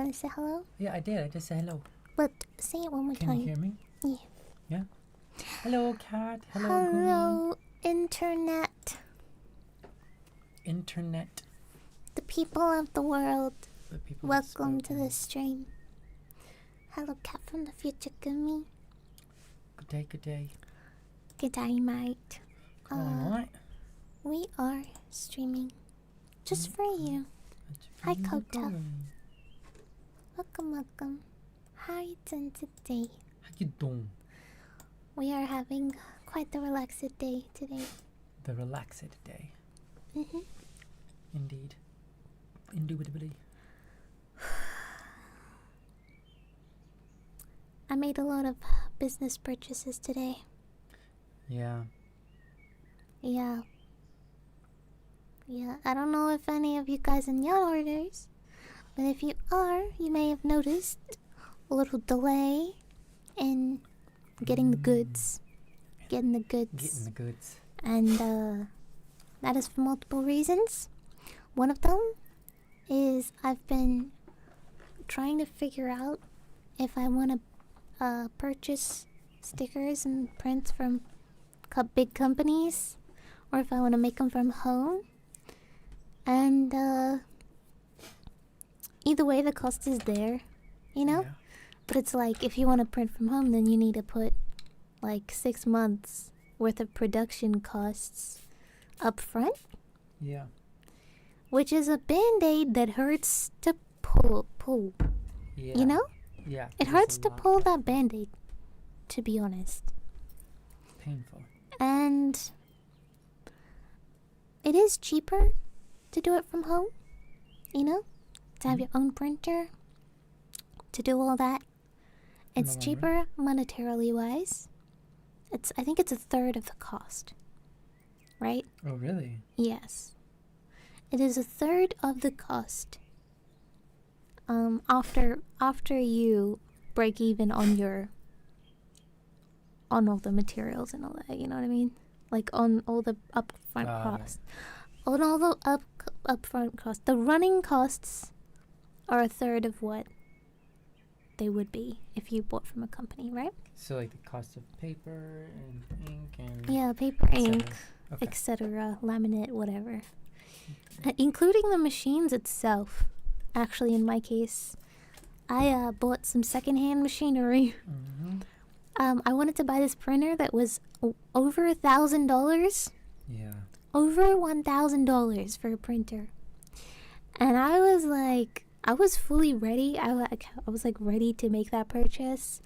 want to say hello? Yeah, I did. I just said hello. But say it one more Can time. you hear me? Yeah. Yeah. Hello, cat. Hello, Hello, internet. Internet. The people of the world. The people have Welcome to spoken. the stream. Hello, cat from the future, Gummy. Good day, good day. Good day, mate. Alright. We are streaming just for you. Hi, Kota. Welcome, welcome. How are you doing today? How you doing? We are having quite the relaxed day today. The relaxed day. Mm-hmm. Indeed. Indubitably. I made a lot of business purchases today. Yeah. Yeah. I don't know if any of you guys in your orders, but if you are, you may have noticed a little delay in getting the goods. Getting the goods. And that is for multiple reasons. One of them is I've been trying to figure out if I want to purchase stickers and prints from big companies or if I want to make them from home. And either way, the cost is there, you know? Yeah. But it's like, if you want to print from home, then you need to put like 6 months worth of production costs up front. Yeah. Which is a band-aid that hurts to pull. Yeah. You know? Yeah. It hurts to pull that band-aid, to be honest. Painful. And it is cheaper to do it from home, you know? To have your own printer, to do all that. It's cheaper monetarily wise. I think it's a third of the cost. Right? Oh, really? Yes. It is a third of the cost. After you break even on all the materials and all that, you know what I mean? Like on all the upfront costs. On all the upfront costs. The running costs are a third of what they would be if you bought from a company, right? So like the cost of paper and ink and... Yeah, paper, ink, okay. etc., laminate, whatever. Including the machines itself. Actually, in my case, I bought some secondhand machinery. Mm-hmm. I wanted to buy this printer that was over $1,000. Yeah. Over $1,000 for a printer. And I was fully ready. I was like ready to make that purchase.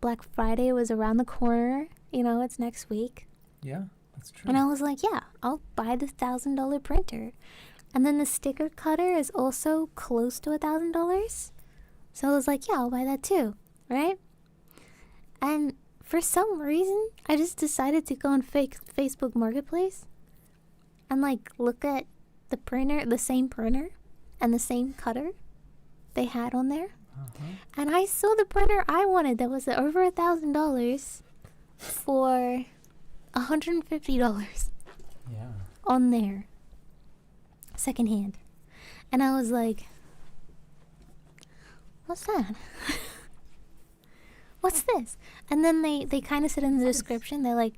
Black Friday was around the corner. You know, it's next week. Yeah, that's true. And I was like, yeah, I'll buy the $1,000 printer. And then the sticker cutter is also close to $1,000. So I was like, yeah, I'll buy that too, right? And for some reason, I just decided to go on Facebook Marketplace and like look at the printer, the same printer and the same cutter they had on there. And I saw the printer I wanted that was over $1,000 for $150 Yeah. on there, secondhand. And I was like, what's that? What's this? And then they kind of said in the description, they're like,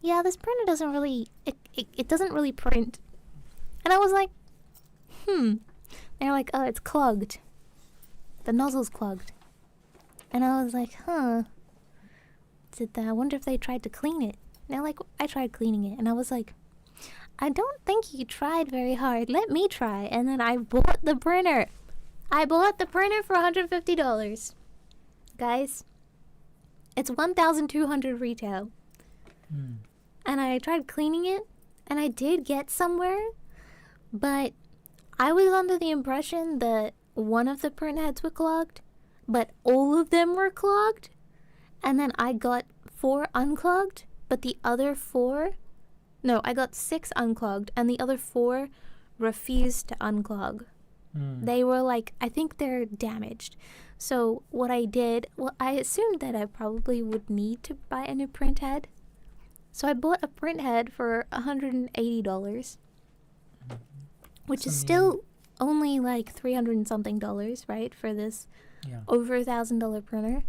yeah, this printer doesn't really, it doesn't really print. And I was like, They're like, oh, it's clogged. The nozzle's clogged. And I was like, huh. I wonder if they tried to clean it. And they're like, I tried cleaning it. And I was like, I don't think you tried very hard. Let me try. And then I bought the printer. I bought the printer for $150. Guys, it's $1,200 retail. And I tried cleaning it, and I did get somewhere, but I was under the impression that one of the print heads were clogged, but all of them were clogged. And then I got 4 unclogged, but the other 4... No, I got 6 unclogged, and the other 4 refused to unclog. They were like, I think they're damaged. So what I did, well, I assumed that I probably would need to buy a new print head. So I bought a print head for $180, which is still only like $300 and something, right, for this Yeah. over $1,000 printer.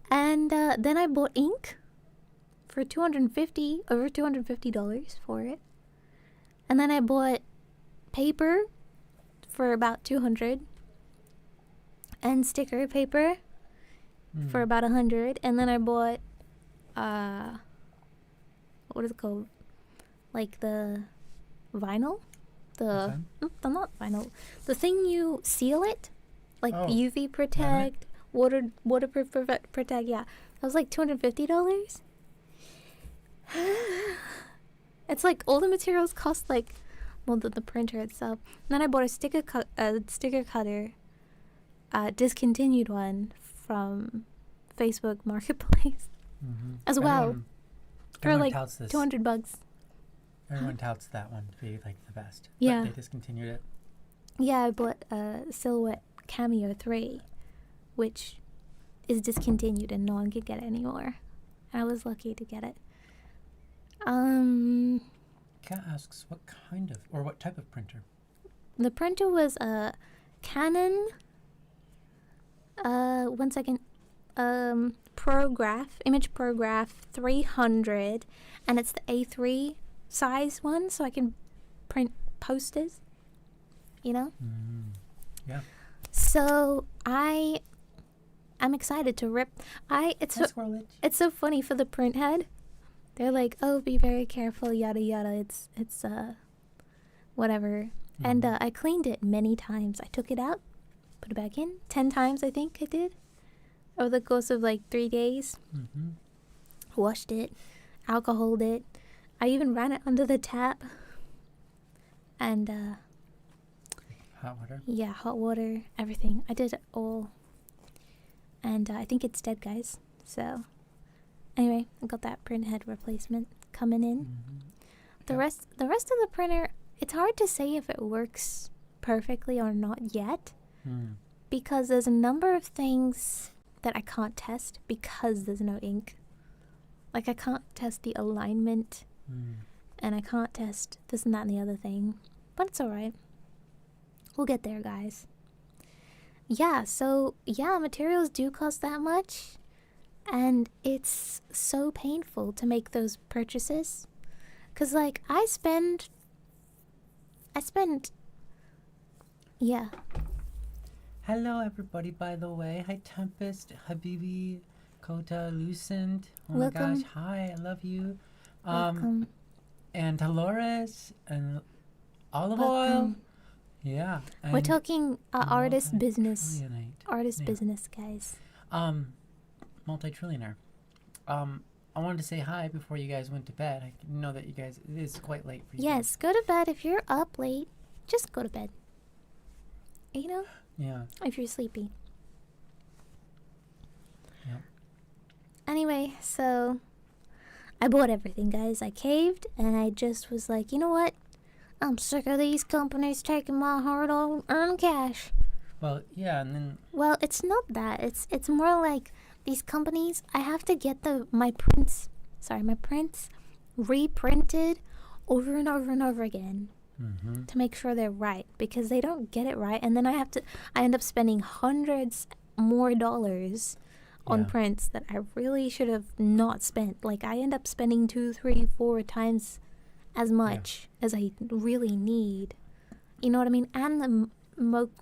And then I bought ink for over $250 for it. And then I bought paper for about $200 and sticker paper for about $100. And then I bought what is it called? Like the vinyl? Not vinyl. The thing you seal it, like UV protect, waterproof protect. Yeah, that was like $250. It's like all the materials cost like more than the printer itself. And then I bought a sticker cutter, discontinued one from Facebook Marketplace as well for like $200. Everyone touts that one to be like the best. Yeah. But they discontinued it. Yeah, I bought a Silhouette Cameo 3, which is discontinued and no one can get it anymore. I was lucky to get it. Kat asks what kind of or what type of printer? The printer was a Canon. One second. Image Prograph 300, and it's the A3 size one, so I can print posters. You know. Yeah. So I'm excited to rip. It's so funny for the print head. They're like, oh, be very careful, yada yada. It's whatever. And I cleaned it many times. I took it out, put it back in 10 times. I think I did over the course of like 3 days. Washed it, alcoholed it. I even ran it under the tap. And hot water. Yeah, hot water, everything. I did it all. And I think it's dead, guys. So anyway, I got that print head replacement coming in. The rest of the printer, it's hard to say if it works perfectly or not yet, because there's a number of things that I can't test because there's no ink. Like I can't test the alignment, and I can't test this and that and the other thing, but it's alright. We'll get there, guys. Yeah, so yeah, materials do cost that much. And it's so painful to make those purchases. 'Cause like I spend yeah. Hello everybody, by the way. Hi Tempest, Habibi, Kota, Lucent. Oh Welcome. my gosh, hi, I love you. Welcome. And Dolores and olive Welcome. oil. Yeah. We're talking artist business. Multi-trillionite. Artist business, guys. Multi-trillionaire. I wanted to say hi before you guys went to bed. I know that you guys, it is quite late for you. Yes, go to bed. If you're up late, just go to bed. You know? Yeah. If you're sleepy. Yep. Anyway, so I bought everything, guys. I caved, and I just was like, you know what? I'm sick of these companies taking my hard-earned cash. Well, yeah, and then... Well, it's not that. It's more like these companies, I have to get my prints reprinted over and over and over again to make sure they're right, because they don't get it right, and then I end up spending hundreds more dollars on prints that I really should have not spent. Like, I end up spending 2, 3, 4 times as much as I really need. You know what I mean? And the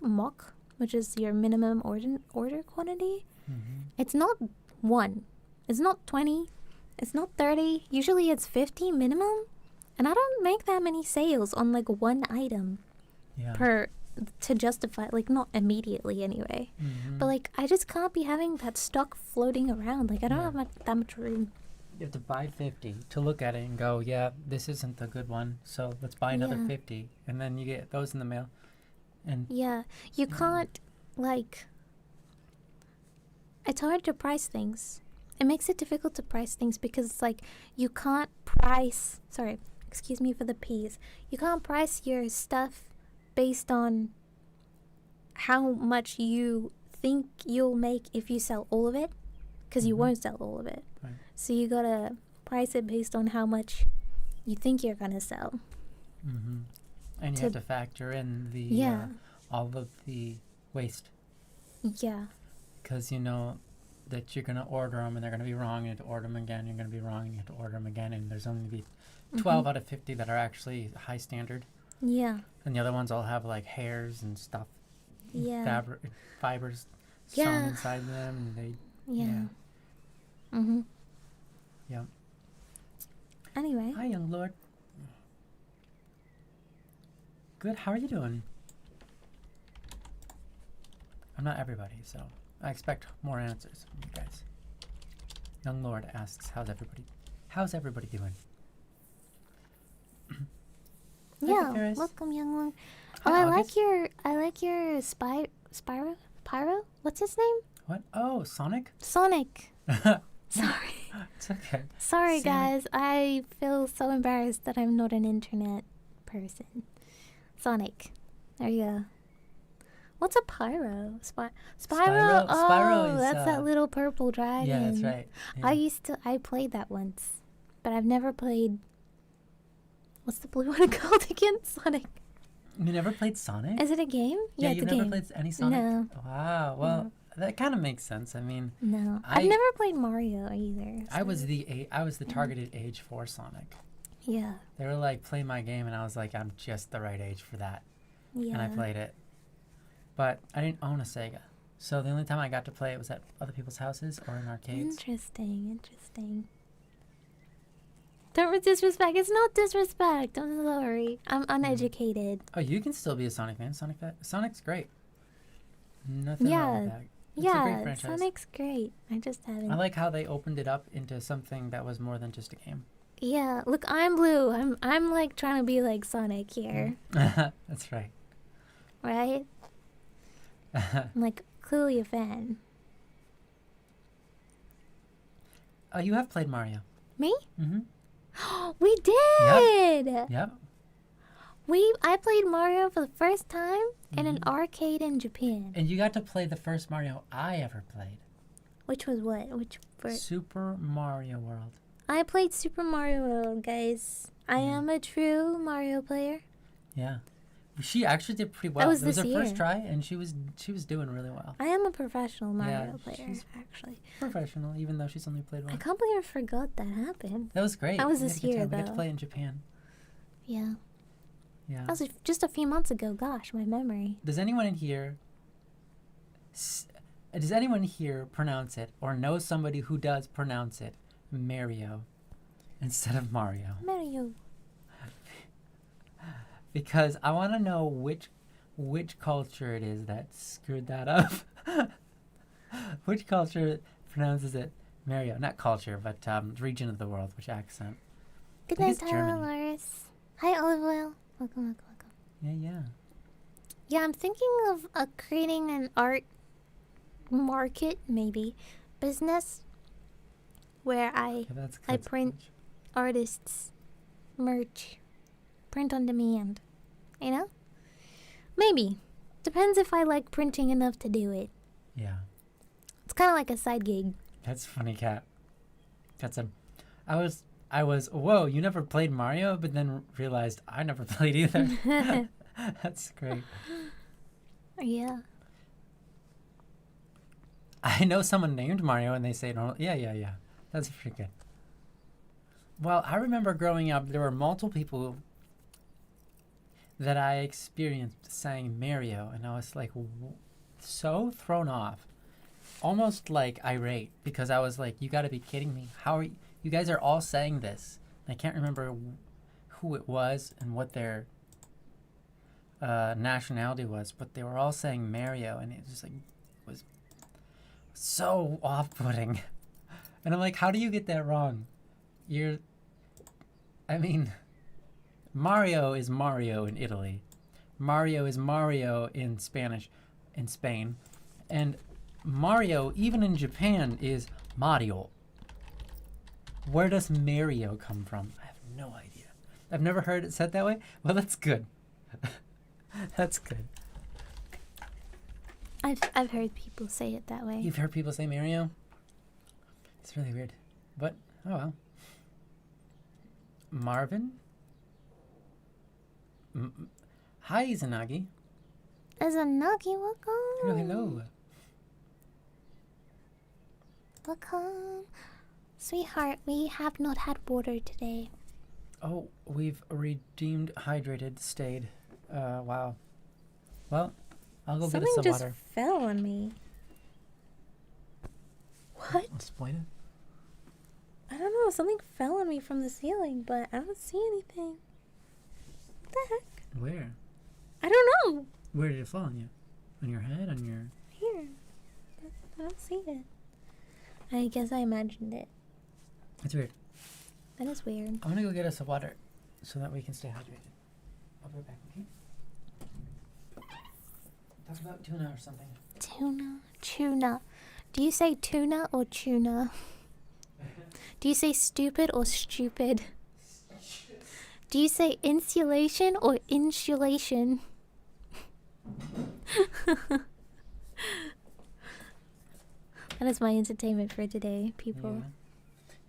mock, which is your minimum order quantity, it's not 1. It's not 20. It's not 30. Usually it's 50 minimum. And I don't make that many sales on like one item to justify, like not immediately anyway. But like I just can't be having that stock floating around. Like I don't have that much room. You have to buy 50 to look at it and go, yeah, this isn't the good one, so let's buy another 50. And then you get those in the mail. And you can't, like, it's hard to price things. It makes it difficult to price things because it's like you can't price, sorry, excuse me for the P's. You can't price your stuff based on how much you think you'll make if you sell all of it, because you won't sell all of it. Right. So you gotta price it based on how much you think you're gonna sell. And you have to factor in the all of the waste. Yeah. Because you know that you're going to order them and they're going to be wrong. You have to order them again. You're going to be wrong. And you have to order them again. And there's only be 12 out of 50 that are actually high standard. Yeah. And the other ones all have like hairs and stuff. Yeah. Fibers Yeah. sewn inside them. And they, Yeah. Mm-hmm. yeah. Anyway. Hi, young lord. Good. How are you doing? I'm not everybody, so I expect more answers from you guys. Young lord asks, "How's everybody doing?" Yeah. Welcome, young one. Oh, Hi, I August. like your Pyro. What's his name? What? Oh, Sonic? Sonic. Sorry. It's okay. Sorry, Sonic. guys. I feel so embarrassed that I'm not an internet person. Sonic. There you go. What's a pyro? Spyro? Spyro- Oh, Spyro is, that's that little purple dragon. Yeah, that's right. Yeah. I played that once, but I've never played. What's the blue one called again? Sonic. You never played Sonic? Is it a game? Yeah, it's you've a never game. played any Sonic? No. Wow. Well, that kind of makes sense. I mean, No, I've never played Mario either. I so- was the targeted age for Sonic. Yeah. They were like, play my game, and I was like, I'm just the right age for that. Yeah. And I played it. But I didn't own a Sega. So the only time I got to play it was at other people's houses or in arcades. Interesting. Don't disrespect. It's not disrespect. I'm sorry. I'm uneducated. Oh, you can still be a Sonic fan. Sonic's great. Nothing wrong with that. It's a great Yeah, franchise. Sonic's great. I just haven't. I like how they opened it up into something that was more than just a game. Yeah, look, I'm blue. I'm like trying to be like Sonic here, That's right. right? I'm like clearly a fan. Oh, you have played Mario. Me? Mm-hmm. We did. Yep. I played Mario for the first time in an arcade in Japan. And you got to play the first Mario I ever played. Which was what? Super Mario World. I played Super Mario World, guys. I am a true Mario player. Yeah. She actually did pretty well. That was It was her this first year. try, and she was doing really well. I am a professional Mario Yeah, player, she's- actually. Professional, even though she's only played I one. can't believe I forgot that happened. That was great. That was We had this a good year, time. We got to though. play in Japan. Yeah. Yeah. That was just a few months ago. Gosh, my memory. Does anyone in here pronounce it or know somebody who does pronounce it Mario instead of Mario? Mario. Because I want to know which culture it is that screwed that up. Which culture pronounces it Mario? Not culture, but region of the world. Which accent? Good think night, it's Tyler Germany. Loris. Hi, Olive Oil. Welcome. Yeah. Yeah, I'm thinking of creating an art market, maybe, business, where I That's I print artists' merch, print on demand. You know? Maybe. Depends if I like printing enough to do it. Yeah. It's kind of like a side gig. That's funny, Cat. I was, whoa, you never played Mario, but then realized I never played either. That's great. Yeah. I know someone named Mario and they say, no, yeah. That's pretty good. Well, I remember growing up, there were multiple people that I experienced saying Mario, and I was like so thrown off, almost like irate, because I was like, you got to be kidding me. How are you guys are all saying this? And I can't remember who it was and what their nationality was, but they were all saying Mario, and it just like was so off-putting. And I'm like, how do you get that wrong? Mario is Mario in Italy. Mario is Mario in Spain. And Mario, even in Japan, is Mario. Where does Mario come from? I have no idea. I've never heard it said that way. Well, that's good. That's good. I've heard people say it that way. You've heard people say Mario? It's really weird. But, oh well. Marvin? Hi, Izanagi. There's a Nagi. Welcome. Hello. Welcome. Sweetheart, we have not had water today. Oh, we've redeemed, hydrated, stayed. Wow. Well, I'll go get us some Something just water. fell on me. What? Explain it. I don't know. Something fell on me from the ceiling, but I don't see anything. What the heck? Where? I don't know. Where did it fall on you? On your head? On your... Here. I don't see it. I guess I imagined it. It's weird. That is weird. I'm gonna go get us some water so that we can stay hydrated. I'll be right back, okay? Talk about tuna or something. Tuna. Do you say tuna or tuna? Do you say stupid or stupid? Do you say insulation or insulation? That is my entertainment for today, people.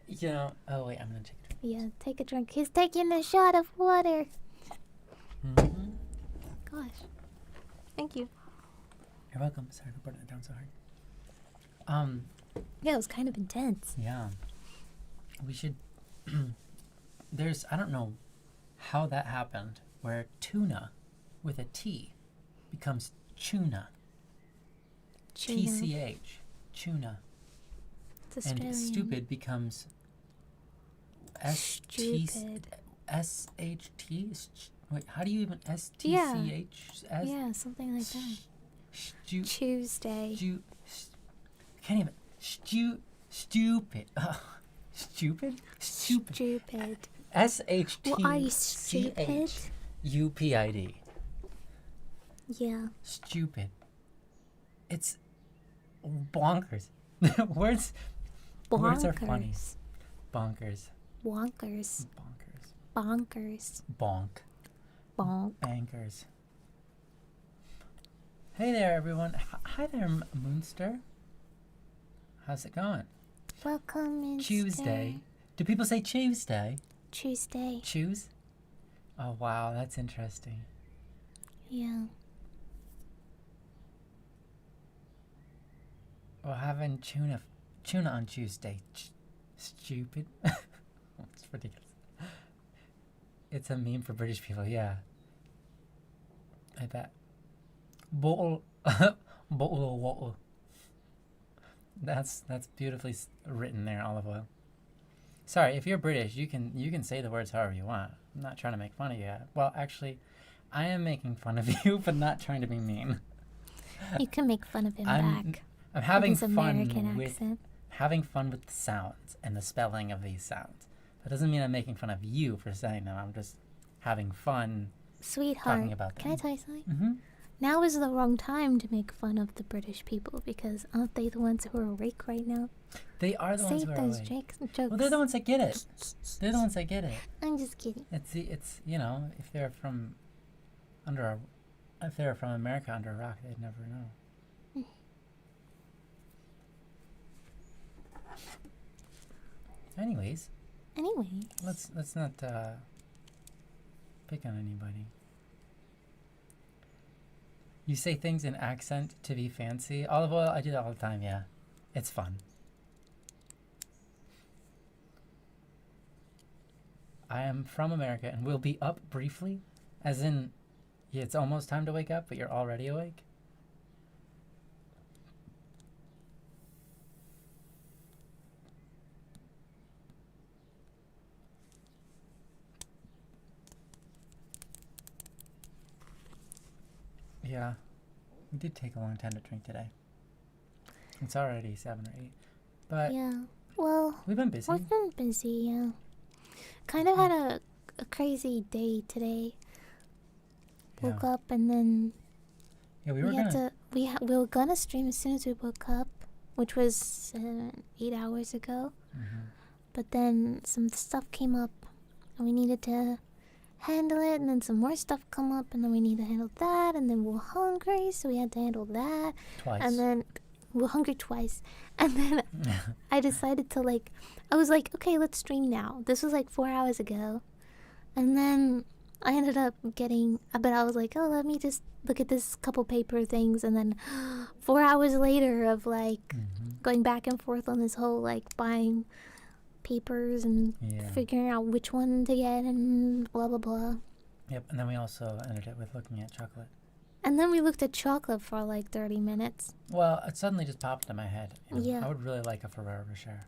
Yeah. You know, oh wait, I'm gonna take a drink. Yeah, take a drink. He's taking a shot of water. Mm-hmm. Gosh. Thank you. You're welcome. Sorry for putting it down so hard. Yeah, it was kind of intense. Yeah. We should... I don't know how that happened, where tuna with a T becomes tuna. Tuna. TCH. Tuna. It's Australian. And stupid becomes Stupid. SHT? Wait, how do you even Yeah. STCH? Yeah, something like that. Tuesday. Can't even. Stupid. Stupid? Stupid. SHT. Well, are you stupid? UPID. Yeah. Stupid. It's bonkers. Words are funny. Bonkers. Wonkers. Bonkers. Bonkers. Bonk. Bonk. Bankers. Hey there, everyone. Hi there, Moonster. How's it going? Welcome in. Tuesday. Do people say Tuesday? Tuesday. Choose? Oh, wow. That's interesting. Yeah. We're having tuna on Tuesday. Stupid. It's ridiculous. It's a meme for British people, yeah. I bet. Bottle of water. That's beautifully written there, Olive Oil. Sorry, if you're British, you can say the words however you want. I'm not trying to make fun of you. Well, actually, I am making fun of you, but not trying to be mean. You can make fun of him back. I'm having with his American fun with accent. having fun with the sounds and the spelling of these sounds. That doesn't mean I'm making fun of you for saying them. I'm just having fun Sweetheart, talking about them. can I tell you something? Mm-hmm. Now is the wrong time to make fun of the British people because aren't they the ones who are awake right now? They are the ones Save who are those awake. jokes. Well, they're the ones that get it. They're the ones that get it. I'm just kidding. It's you know, if they're from America under a rock, they'd never know. Anyways, let's not pick on anybody. You say things in accent to be fancy. Olive oil, I do that all the time, yeah. It's fun. I am from America and will be up briefly. As in, yeah, it's almost time to wake up, but you're already awake. Yeah, we did take a long time to drink today. It's already 7 or 8, but Yeah. Well, we've been busy. we've been busy, yeah. Kind of had a crazy day today. Woke up and then Yeah, we were we had gonna. to we were gonna stream as soon as we woke up, which was 8 hours ago. Mhm. But then some stuff came up, and we needed to handle it. And then some more stuff come up, and then we need to handle that. And then we're hungry, so we had to handle that. Twice. And then we're hungry twice. And then I decided to I was like, okay, let's stream now. This was like 4 hours ago. And then I ended up getting, but I was like, oh, let me just look at this couple paper things, and then 4 hours later of like going back and forth on this whole like buying papers and Yeah. figuring out which one to get and blah blah blah. Yep. And then we also ended it with looking at chocolate. And then we looked at chocolate for like 30 minutes. Well, it suddenly just popped in my head. Yeah. I would really like a Ferrero Rocher.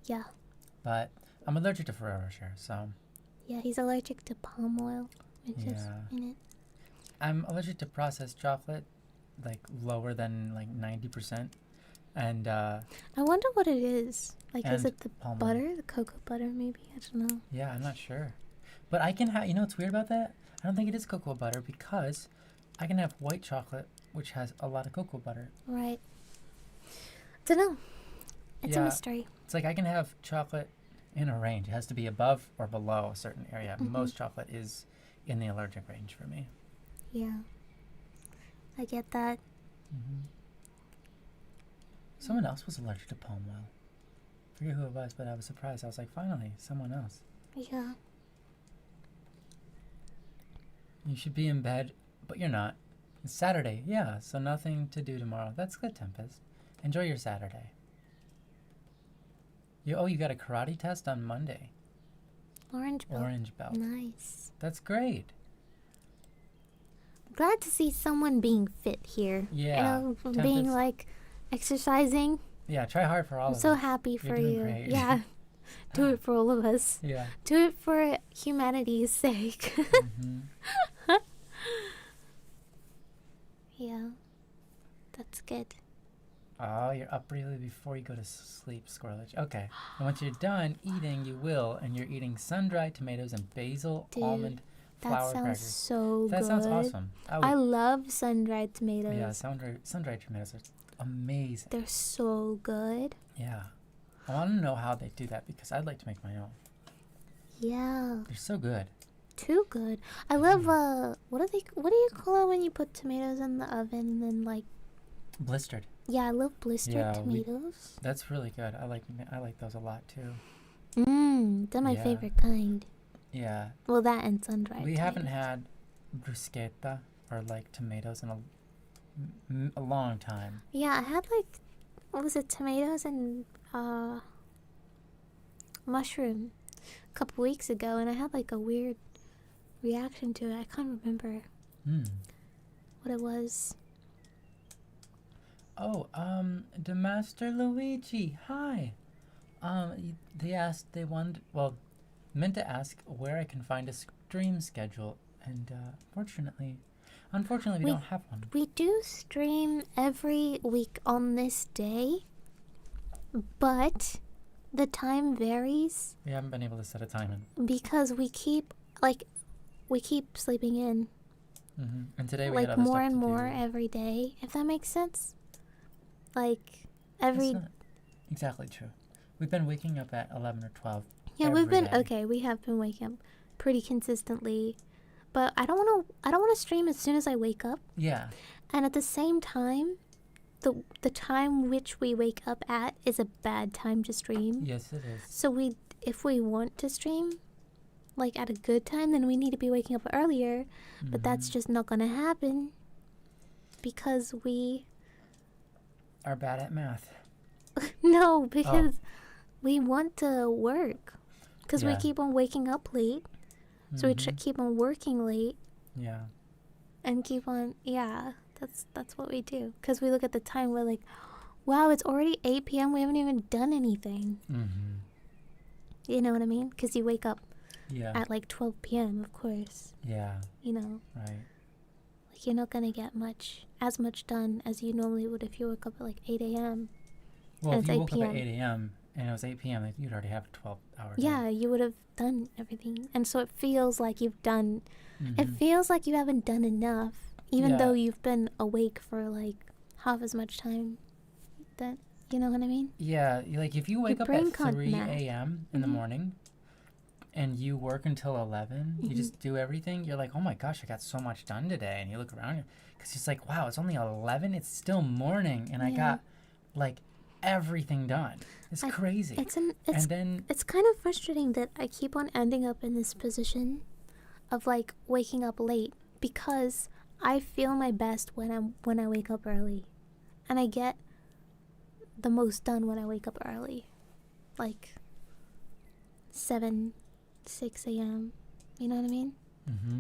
Yeah. But I'm allergic to Ferrero Rocher, so. Yeah, he's allergic to palm oil, which is Yeah. in it. I'm allergic to processed chocolate, like lower than like 90%. And I wonder what it is. Like, is And it the palm oil. butter, the cocoa butter, maybe? I don't know. yeah, I'm not sure. But I can have, you know what's weird about that? I don't think it is cocoa butter because I can have white chocolate, which has a lot of cocoa butter. Right. Don't know. It's a Yeah. mystery. It's like I can have chocolate in a range. It has to be above or below a certain area. Mhm. Most chocolate is in the allergic range for me. Yeah. I get that. Someone else was allergic to palm oil. I forget who it was, but I was surprised. I was like, finally, someone else. Yeah. You should be in bed, but you're not. It's Saturday, yeah, so nothing to do tomorrow. That's good, Tempest. Enjoy your Saturday. You got a karate test on Monday. Orange belt. Orange belt. Nice. That's great. Glad to see someone being fit here. Yeah. You know, being Tempest. like exercising. Yeah, try hard for all I'm of so us. happy You're for doing you. great. Yeah. Do it for all of us. Yeah. Do it for humanity's sake. hmm Yeah. That's good. Oh, you're up really before you go to sleep, Squirrelage. Okay. And once you're done eating, you will, and you're eating sun-dried tomatoes and basil Dude, almond That flour sounds crackers. so That good. sounds awesome. I love sun-dried tomatoes. Yeah, sun-dried tomatoes are amazing. They're so good. Yeah. I want to know how they do that because I'd like to make my own. Yeah. They're so good. Too good. I love what do you call it when you put tomatoes in the oven and then like Blistered. yeah, I love blistered Yeah, tomatoes. That's really good. I like those a lot too. They're my Yeah. favorite kind. Yeah. Well, that and sun-dried. We haven't tomatoes. had bruschetta or like tomatoes in a long time. Yeah, I had like what was it, tomatoes and mushroom a couple weeks ago, and I had like a weird reaction to it. I can't remember what it was. Oh, Master Luigi, hi. Meant to ask where I can find a stream schedule, and unfortunately, we don't have one. We do stream every week on this day, but the time varies We haven't been able to set a time in. because we keep sleeping in And today we like had other more stuff and to more do. every day, if that makes sense. Like every That's not exactly true. We've been waking up at 11 or 12. yeah, every we've been day. okay. We have been waking up pretty consistently, but I don't want to stream as soon as I wake up. Yeah. And at the same time, the time which we wake up at is a bad time to stream. Yes, it is. So if we want to stream like at a good time, then we need to be waking up earlier, but that's just not going to happen because we Are bad at math. no, because we want to work. Cuz we Yeah. keep on waking up late. So we keep on working late Yeah. and keep on that's what we do. Cuz we look at the time, we're like, wow, it's already 8 p.m. We haven't even done anything. You know what I mean? Cuz you wake up Yeah. at like 12 p.m., of course. Yeah. You know, Right. like you're not gonna get as much done as you normally would if you woke up at like 8 a.m. Well, And if it's you woke 8 up at p.m. 8 a.m. and it was 8 p.m., you'd already have a 12-hour day. Yeah, you would have done everything, and so it feels like you've done. It Mhm. feels like you haven't done enough, even Yeah. though you've been awake for like half as much time. That you know what I mean? Yeah, like if you wake up brain at can't 3 math. a.m. in the morning and you work until 11, you just do everything, you're like, oh my gosh, I got so much done today. And you look around because it's like, wow, it's only 11. It's still morning and I Yeah. got like everything done. It's crazy. It's and then, it's kind of frustrating that I keep on ending up in this position of like waking up late because I feel my best when I wake up early, and I get the most done when I wake up early, like 7, 6 a.m. You know what I mean? Mm-hmm.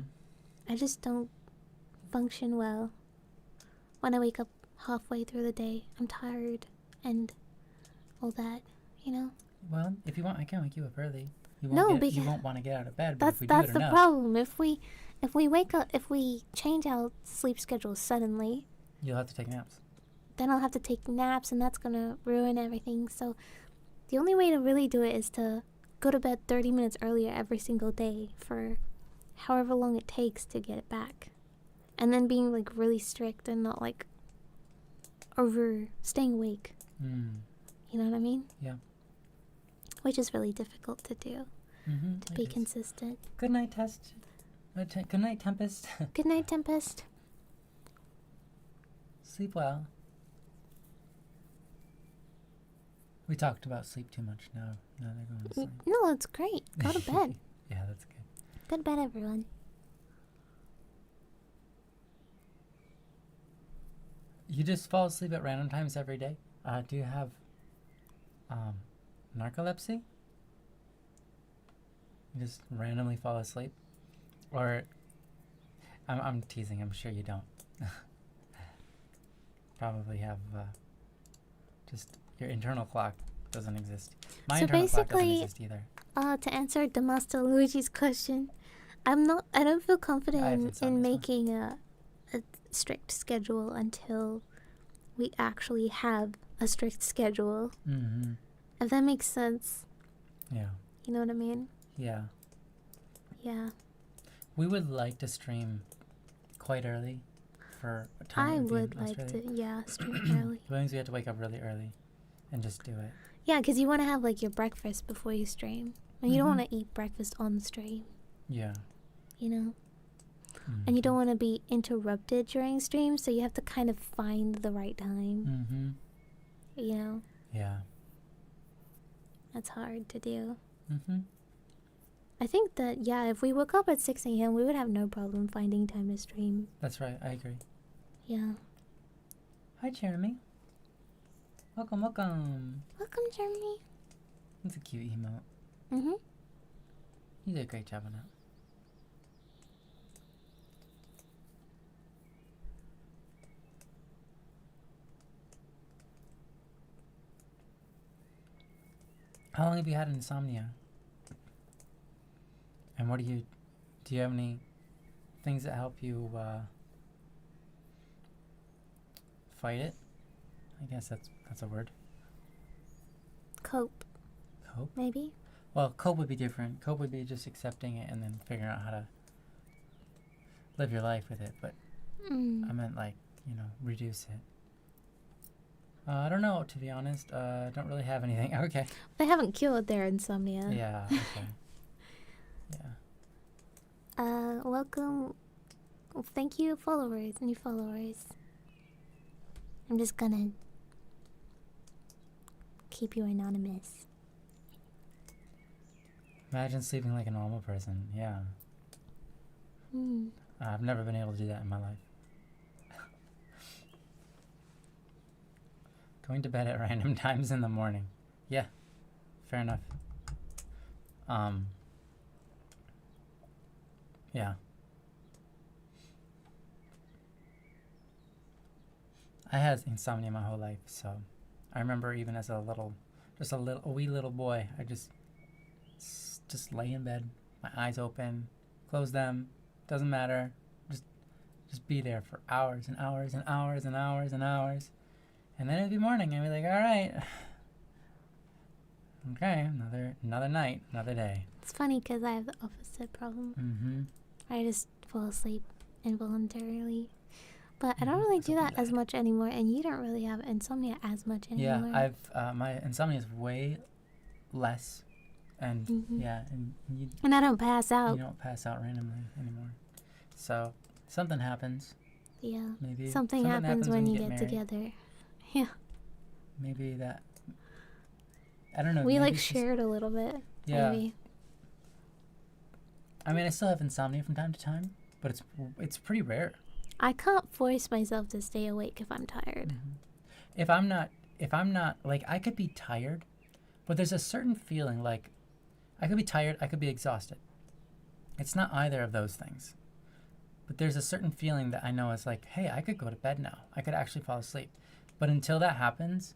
I just don't function well when I wake up halfway through the day. I'm tired and all that, you know? Well, if you want, I can wake you up early. You No, won't because you won't want to get out of bed, but if we do that's it the enough, problem. If we wake up, if we change our sleep schedule suddenly, you'll have to take naps. then I'll have to take naps, and that's gonna ruin everything. So the only way to really do it is to go to bed 30 minutes earlier every single day for however long it takes to get it back, and then being like really strict and not like over staying awake. Mm. You know what I mean? Yeah. Which is really difficult to do, Mm-hmm. to be consistent. Good night, Test. Good night, Tempest. Good night, Tempest. Sleep well. We talked about sleep too much now. Now they're going to sleep. No, it's great. Go to bed. Yeah, that's good. Go to bed, everyone. You just fall asleep at random times every day? Do you have narcolepsy? You just randomly fall asleep? Or I'm teasing, I'm sure you don't. Probably have just your internal clock doesn't exist. My So internal clock doesn't basically, exist either. To answer Damasto Luigi's question, I don't feel I have confident insomnia in as well. making a strict schedule until we actually have a strict schedule. Mm-hmm. If that makes sense. Yeah. You know what I mean? Yeah. Yeah. We would like to stream quite early for a time. I with you would in like Australia. to, yeah, stream early. That means we have to wake up really early and just do it. Yeah, because you want to have like your breakfast before you stream. And you don't Mhm. want to eat breakfast on the stream, Yeah. you know? Mm-hmm. And you don't want to be interrupted during stream, so you have to kind of find the right time, Mm-hmm. you know? Yeah. That's hard to do. Mm-hmm. I think that, yeah, if we woke up at 6 a.m., we would have no problem finding time to stream. That's right. I agree. Yeah. Hi, Jeremy. Welcome, welcome. Welcome, Germany. That's a cute emote. Mm-hmm. You did a great job on that. How long have you had insomnia? And what do you have any things that help you fight it? I guess that's a word. Cope, Cope? maybe? Well, cope would be different. Cope would be just accepting it and then figuring out how to live your life with it. But I meant like, reduce it. I don't know, to be honest. I don't really have anything. Okay. They haven't cured their insomnia. Yeah, okay. Yeah. Welcome. Well, thank you, followers, new followers. I'm just gonna keep you anonymous. Imagine sleeping like a normal person. Yeah. I've never been able to do that in my life. Going to bed at random times in the morning. Yeah. Fair enough. Yeah. I had insomnia my whole life, so I remember even as a wee little boy, I just lay in bed, my eyes open, close them, doesn't matter, just be there for hours and hours and hours and hours and hours, and then it'd be morning, and I'd be like, all right, okay, another night, another day. It's funny because I have the opposite problem. Mm-hmm. I just fall asleep involuntarily. But I don't really do that as much anymore, and you don't really have insomnia as much anymore. Yeah, I've my insomnia is way less, and yeah, and I don't pass out. you don't pass out randomly anymore. So something happens. Yeah. Maybe Something happens when you get married. together. Yeah. Maybe that. I don't know. We maybe like it's just- shared a little bit. Yeah. Maybe. I mean, I still have insomnia from time to time, but it's pretty rare. I can't force myself to stay awake if I'm tired. If I'm not like, I could be tired, but there's a certain feeling like I could be tired, I could be exhausted. It's not either of those things. But there's a certain feeling that I know is like, hey, I could go to bed now. I could actually fall asleep. But until that happens,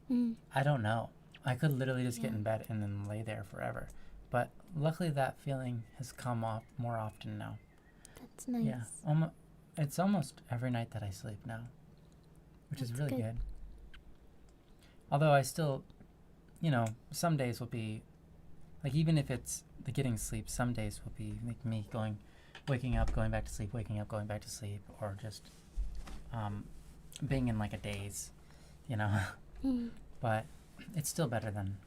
I don't know. I could literally just get in bed and then lay there forever. But luckily that feeling has come off more often now. That's nice. Yeah. It's almost every night that I sleep now, which is really good. Although I still, some days will be, like, even if it's the getting sleep, some days will be like me waking up, going back to sleep, waking up, going back to sleep, or just being in like a daze, But it's still better than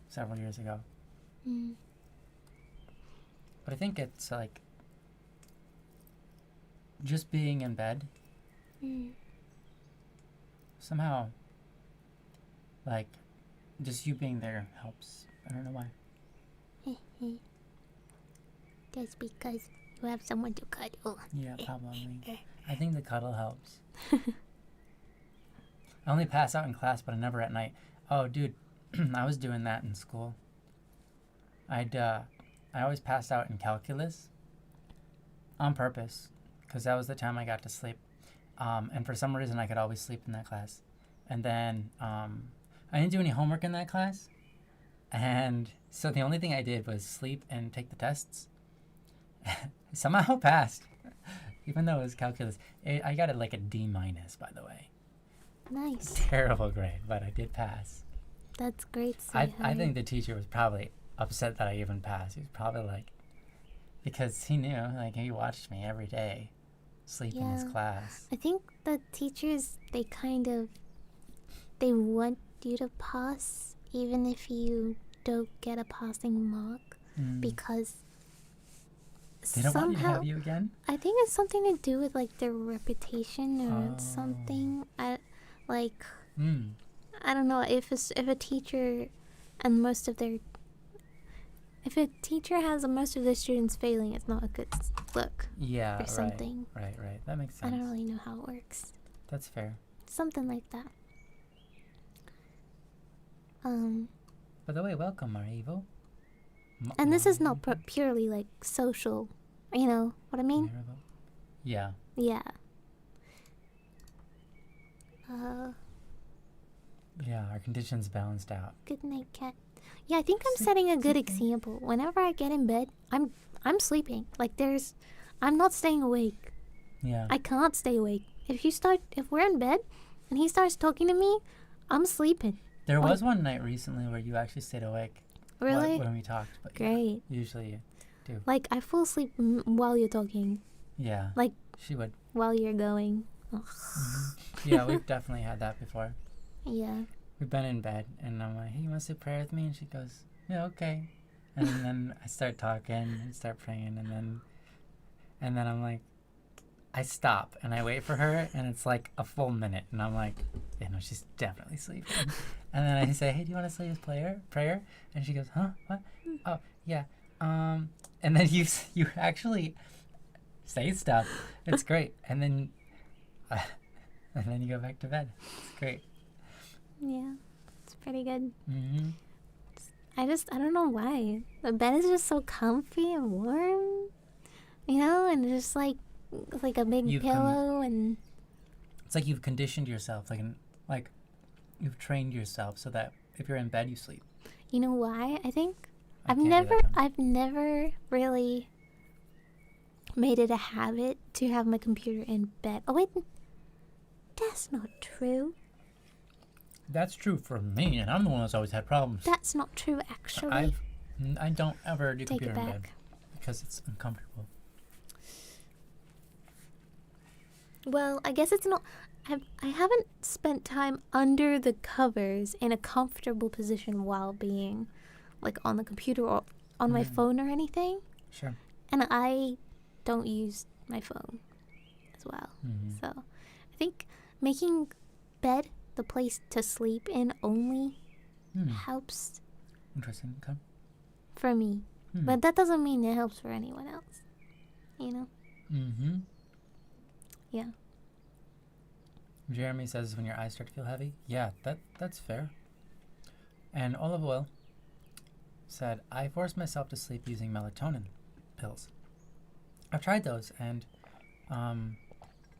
several years ago. But I think it's like just being in bed somehow, like, just you being there helps. I don't know why. Just because you have someone to cuddle. Yeah, probably. I think the cuddle helps. I only pass out in class, but never at night. Oh, dude, I was doing that in school. I always passed out in calculus on purpose, because that was the time I got to sleep. And for some reason, I could always sleep in that class. And then I didn't do any homework in that class. And so the only thing I did was sleep and take the tests. Somehow passed, even though it was calculus. I got it like a D-, by the way. Nice. Terrible grade, but I did pass. That's great. I think the teacher was probably upset that I even passed. He was probably like, because he knew, like, he watched me every day sleep in his class. I think the teachers, they want you to pass even if you don't get a passing mark, because they don't want you to have you again? I think it's something to do with like their reputation or something. I don't know, if a teacher and if a teacher has most of their students failing, it's not a good look. Yeah, or something. Right. That makes sense. I don't really know how it works. That's fair. Something like that. By the way, welcome, Marivo. And this is not purely like social. You know what I mean? Marivo? Yeah. Yeah. Yeah, our conditions balanced out. Good night, cat. Yeah, I think I'm setting a good example. Whenever I get in bed, I'm sleeping. Like I'm not staying awake. Yeah. I can't stay awake. If we're in bed and he starts talking to me, I'm sleeping. There was one night recently where you actually stayed awake. Really? When we talked. But great. Yeah, usually you do. Like, I fall asleep while you're talking. Yeah. Like, she would. While you're going. Yeah, we've definitely had that before. Yeah. We've been in bed, and I'm like, hey, you want to say prayer with me? And she goes, yeah, okay. And then I start talking and start praying, and then I'm like, I stop, and I wait for her, and it's like a full minute, and I'm like, yeah, no, she's definitely sleeping. And then I say, hey, do you want to say this prayer? And she goes, huh? What? Oh, yeah. And then you actually say stuff. It's great. And then you go back to bed. It's great. Yeah, it's pretty good. Mm-hmm. I don't know why. The bed is just so comfy and warm, and just like a big pillow, and it's like you've conditioned yourself, like you've trained yourself so that if you're in bed, you sleep. You know why? I think I've never really made it a habit to have my computer in bed. Oh wait, that's not true. That's true for me, and I'm the one that's always had problems. That's not true, actually. I don't ever do Take computer it in back. bed because it's uncomfortable. Well, I guess it's not. I haven't spent time under the covers in a comfortable position while being, like, on the computer or on my phone or anything. Sure. And I don't use my phone as well. Mm-hmm. So I think making bed the place to sleep in only helps. Interesting. Okay. For me. But that doesn't mean it helps for anyone else. You know? Mm-hmm. Yeah. Jeremy says when your eyes start to feel heavy. Yeah, that's fair. And olive oil said, I force myself to sleep using melatonin pills. I've tried those and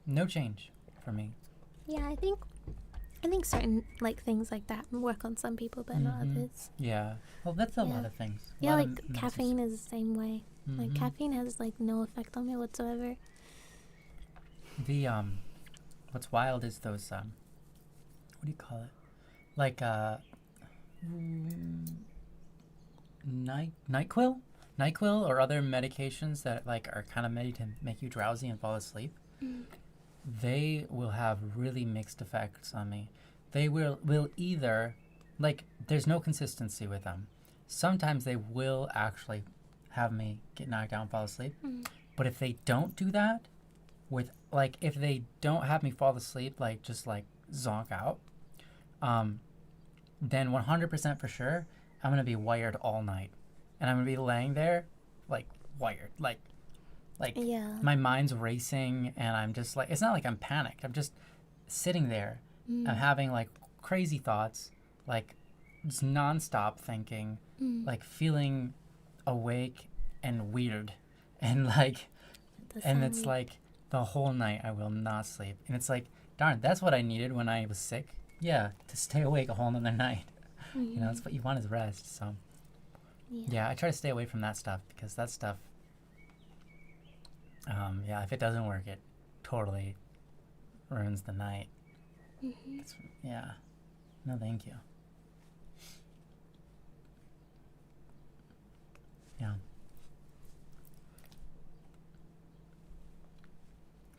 no change for me. Yeah, I think certain like things like that work on some people but not others. Yeah. Well, that's a lot of things. Yeah, like caffeine is the same way. Like Mm-hmm. caffeine has like no effect on me whatsoever. The what's wild is those what do you call it? Like NyQuil or other medications that like are kind of made to make you drowsy and fall asleep. They will have really mixed effects on me. They will either, like, there's no consistency with them. Sometimes they will actually have me get knocked out and fall asleep. But if they don't do that, with like if they don't have me fall asleep, like just like zonk out, then 100% for sure I'm gonna be wired all night, and I'm gonna be laying there like wired, like my mind's racing, and I'm just like, it's not like I'm panicked. I'm just sitting there. I'm having like crazy thoughts, like just nonstop thinking, like feeling awake and weird, and like, and it's like the whole night I will not sleep, and it's like, darn, that's what I needed when I was sick. Yeah, to stay awake a whole nother night. You know, that's what you want is rest. So yeah, I try to stay away from that stuff because that stuff. Yeah, if it doesn't work, it totally ruins the night. Yeah. No, thank you. Yeah.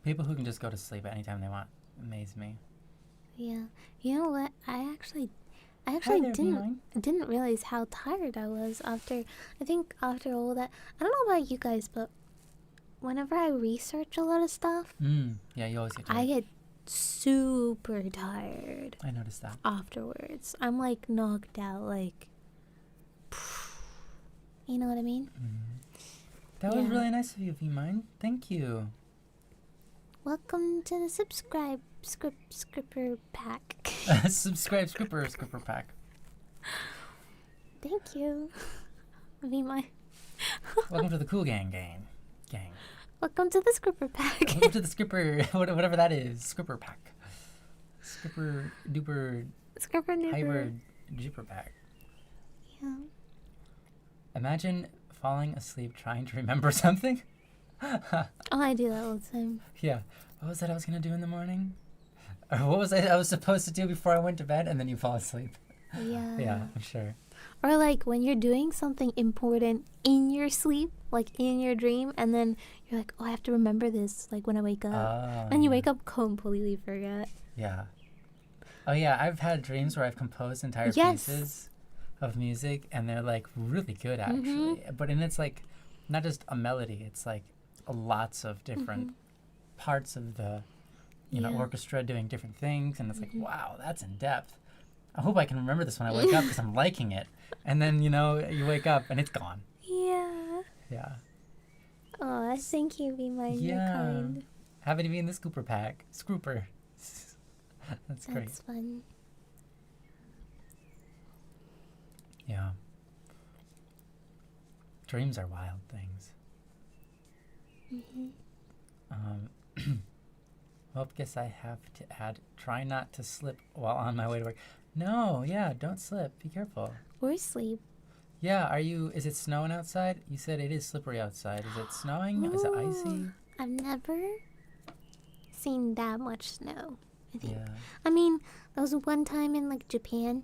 People who can just go to sleep at any time they want amaze me. Yeah. You know what? I actually Hi there, didn't realize how tired I was after all that. I don't know about you guys, but whenever I research a lot of stuff, yeah, you always get tired. I get super tired. I noticed that. Afterwards, I'm like knocked out, like, you know what I mean? That was really nice of you, V-Mine. Thank you. Welcome to the Scripper pack. Subscribe, Scripper pack. Thank you. V-Mine. Welcome to the Cool Gang. Welcome to the Scripper pack. Welcome to the Scripper, whatever that is. Scripper pack. Scripper duper. Hybrid jipper pack. Yeah. Imagine falling asleep trying to remember something. Oh, I do that all the time. Yeah. What was that I was going to do in the morning? Or what was I was supposed to do before I went to bed, and then you fall asleep? Yeah. Yeah, I'm sure. Or like when you're doing something important in your sleep, like in your dream, and then you're like, oh, I have to remember this, like when I wake up. And you wake up completely forget. Yeah. Oh, yeah, I've had dreams where I've composed entire pieces of music, and they're like really good, actually. But and it's like not just a melody, it's like lots of different parts of the orchestra doing different things, and it's like, wow, that's in depth. I hope I can remember this when I wake up because I'm liking it. And then, you wake up and it's gone. Yeah. Yeah. Oh, thank you, V-Mine. You're kind. Happy to be in the Scooper pack. Scooper. That's great. That's fun. Yeah. Dreams are wild things. Well, guess I have to add, try not to slip while on my way to work. No, yeah, don't slip. Be careful. Or sleep. Yeah, is it snowing outside? You said it is slippery outside. Is it snowing? Is it icy? I've never seen that much snow, I think. Yeah. I mean, there was one time in like Japan,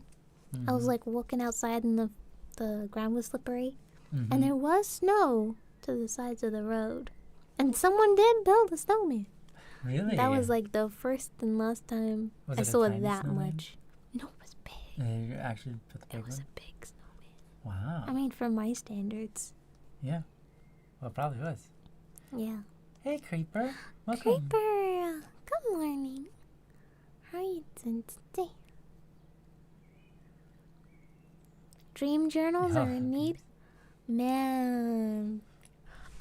I was like walking outside and the ground was slippery. And there was snow to the sides of the road. And someone did build a snowman. Really? That was like the first and last time I saw that much. No, it was big. You actually put the big one? It was a big snowman. Wow. I mean, for my standards. Yeah. Well, it probably was. Yeah. Hey, Creeper. Welcome. Creeper. Good morning. How are you doing today? Dream journals are in need. Man,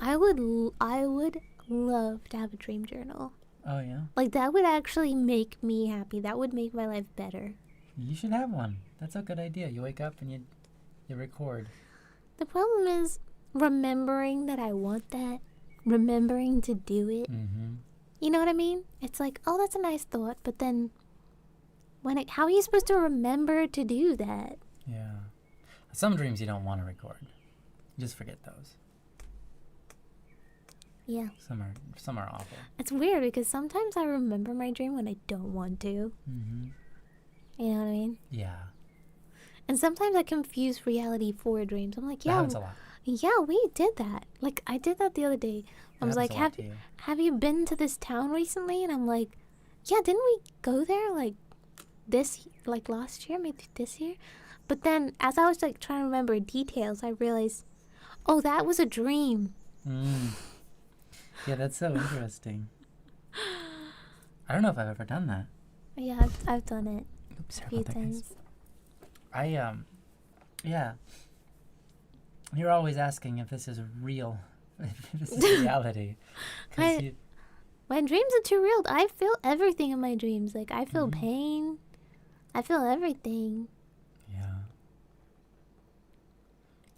I would love to have a dream journal. Oh yeah, Like that would actually make me happy. That would make my life better. you should have one. That's a good idea. You wake up and you record. The problem is remembering that I want that, remembering to do it. Mm-hmm. You know what I mean? It's like, oh, that's a nice thought, but then how are you supposed to remember to do that? Yeah. Some dreams you don't want to record. Just forget those. Yeah. Some are awful. It's weird because sometimes I remember my dream when I don't want to. Mm-hmm. You know what I mean? Yeah. And sometimes I confuse reality for dreams. I'm like, That yeah, happens a lot. yeah, we did that. Like I did that the other day. I was like, have you been to this town recently? And I'm like, yeah, didn't we go there like last year, maybe this year? But then as I was like trying to remember details, I realized, oh, that was a dream. Mm. Yeah, that's so interesting. I don't know if I've ever done that. Yeah, I've done it Oops, a sorry few about that, guys. times. Yeah. You're always asking if this is real, if this is reality. 'Cause My dreams are too real. I feel everything in my dreams. Like I feel Mhm. pain. I feel everything. Yeah.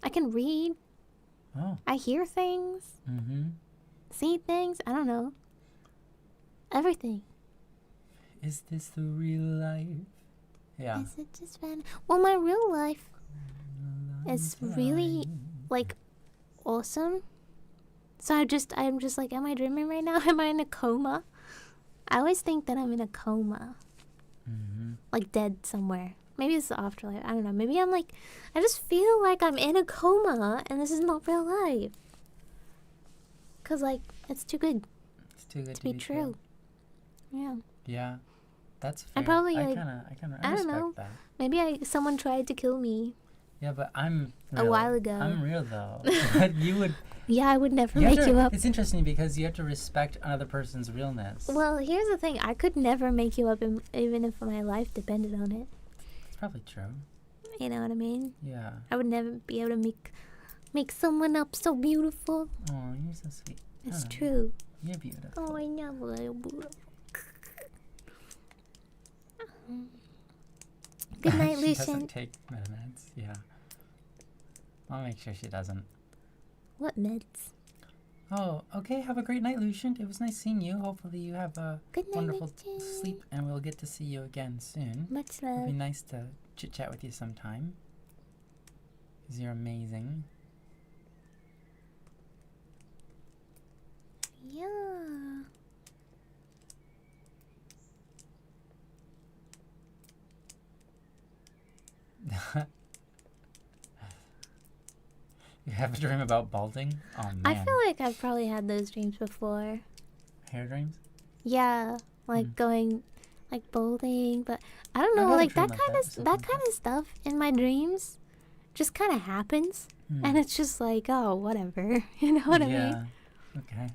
I can read. Oh. I hear things. Mm-hmm. See things. I don't know. Everything. Is this the real life? Yeah. Is it just fun? Well, my real life is really like awesome. So I'm just like, am I dreaming right now? Am I in a coma? I always think that I'm in a coma, Mm-hmm. like dead somewhere. Maybe it's the afterlife. I don't know. Maybe I'm like, I just feel like I'm in a coma and this is not real life. Cause like it's too good It's too good to be true. Yeah. Yeah. That's fair. I probably, I like, kind of I don't respect know. that. Maybe someone tried to kill me Yeah, but I'm a real. while ago. I'm real though. But you would. Yeah, I would never You have make to- you up. It's interesting because you have to respect another person's realness. Well, here's the thing. I could never make you up even if my life depended on it. It's probably true. You know what I mean? Yeah. I would never be able to make someone up so beautiful. Oh, you're so sweet. It's Oh, true. You're beautiful. Oh, I know I'm beautiful. Good night, She doesn't Lucian. take meds. Yeah. I'll make sure she doesn't. What meds? Oh, okay. Have a great night, Lucian. It was nice seeing you. Hopefully you have a Good night, wonderful Lucian. sleep, and we'll get to see you again soon. Much It'd love. be nice to chit-chat with you sometime. 'Cause you're amazing. Yeah. You have a dream about balding? Oh, man. I feel like I've probably had those dreams before. Hair dreams? Yeah, like Mm. going, like bowling, but I don't I've know, had a like dream that like kind that of or something like that kind of stuff in my dreams, just kind of happens, Hmm. and it's just like, oh, whatever, you know what I yeah. mean? Okay.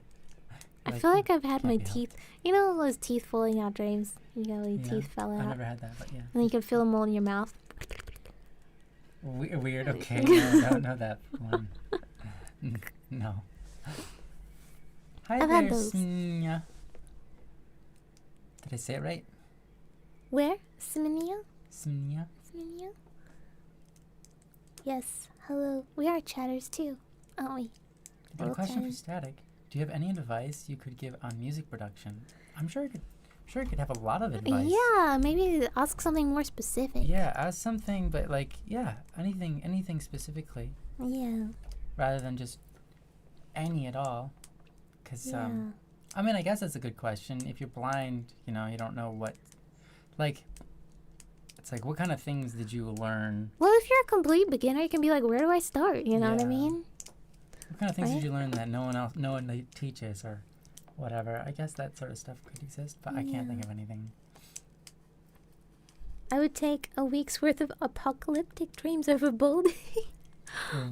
I feel like I've had can't my be helped. teeth, you know, those teeth falling out dreams. You know, your Yeah, teeth fell I've out, never had that, but yeah. and you can feel them all in your mouth. Weird. Okay. No, don't know that one. No. Hi I've there, had those. Snya. Did I say it right? Where? Siminia? Snya. Siminia? Yes. Hello. We are chatters too, aren't we? I got a Little question for chatters. Static. Do you have any advice you could give on music production? I'm sure I could have a lot of advice. Yeah, maybe ask something more specific. Yeah, ask something, but like, yeah, anything specifically, Yeah. rather than just any at all. Because, Yeah. I mean, I guess that's a good question. If you're blind, you know, you don't know what, like, it's like, what kind of things did you learn? Well, if you're a complete beginner, you can be like, where do I start? You know what I Yeah. mean? What kind of things Right? did you learn that no one teaches or whatever? I guess that sort of stuff could exist, but I can't think of anything. I would take a week's worth of apocalyptic dreams over bowling.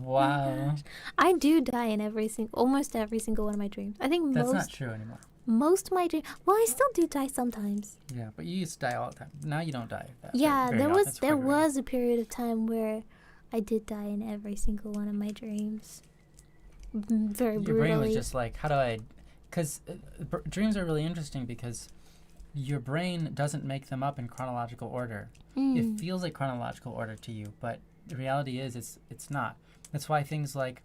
Wow. I do die in almost every single one of my dreams. I think That's not true anymore. most of my dreams. Well, I still do die sometimes. Yeah, but you used to die all the time. Now you don't die. Yeah, very there often. was It's there quite rare. was a period of time where I did die in every single one of my dreams. Very Your brutally. brain was just like, how do I? Because dreams are really interesting because your brain doesn't make them up in chronological order. It feels like chronological order to you, but the reality is it's not. That's why things like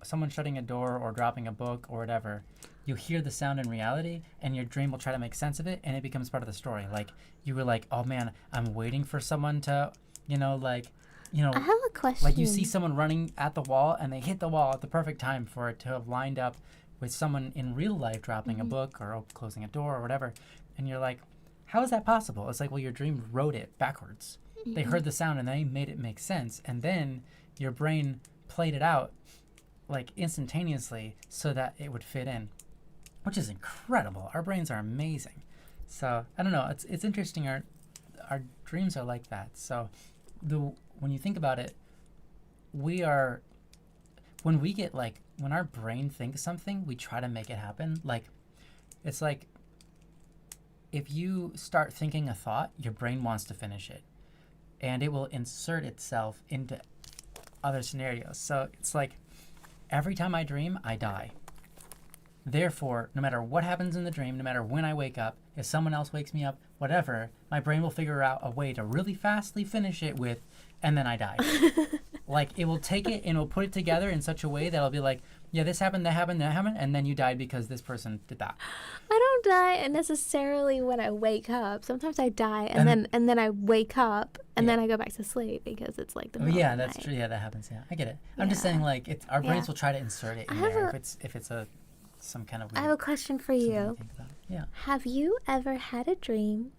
someone shutting a door or dropping a book or whatever, you hear the sound in reality and your dream will try to make sense of it and it becomes part of the story. Like you were like, oh man, I'm waiting for someone to, I have a question. like you see someone running at the wall and they hit the wall at the perfect time for it to have lined up with someone in real life dropping a book or closing a door or whatever. And you're like, how is that possible? It's like, well, your dream wrote it backwards. They heard the sound and they made it make sense. And then your brain played it out like instantaneously so that it would fit in, which is incredible. Our brains are amazing. So I don't know. It's interesting. Our dreams are like that. So when you think about it, when our brain thinks something, we try to make it happen. Like it's like if you start thinking a thought, your brain wants to finish it, and it will insert itself into other scenarios. So it's like every time I dream, I die. Therefore, no matter what happens in the dream, no matter when I wake up, if someone else wakes me up, whatever, my brain will figure out a way to really fastly finish it with, and then I die. Like, it will take it and it will put it together in such a way that it'll be like, yeah, this happened, that happened, that happened, and then you died because this person did that. I don't die necessarily when I wake up. Sometimes I die and then I wake up and then I go back to sleep because it's like the middle Yeah, of the that's night. true. Yeah, that happens. Yeah, I get it. I'm just saying, like, our brains will try to insert it in there if it's some kind of weird. I have a question for something to you. think about. Yeah. Have you ever had a dream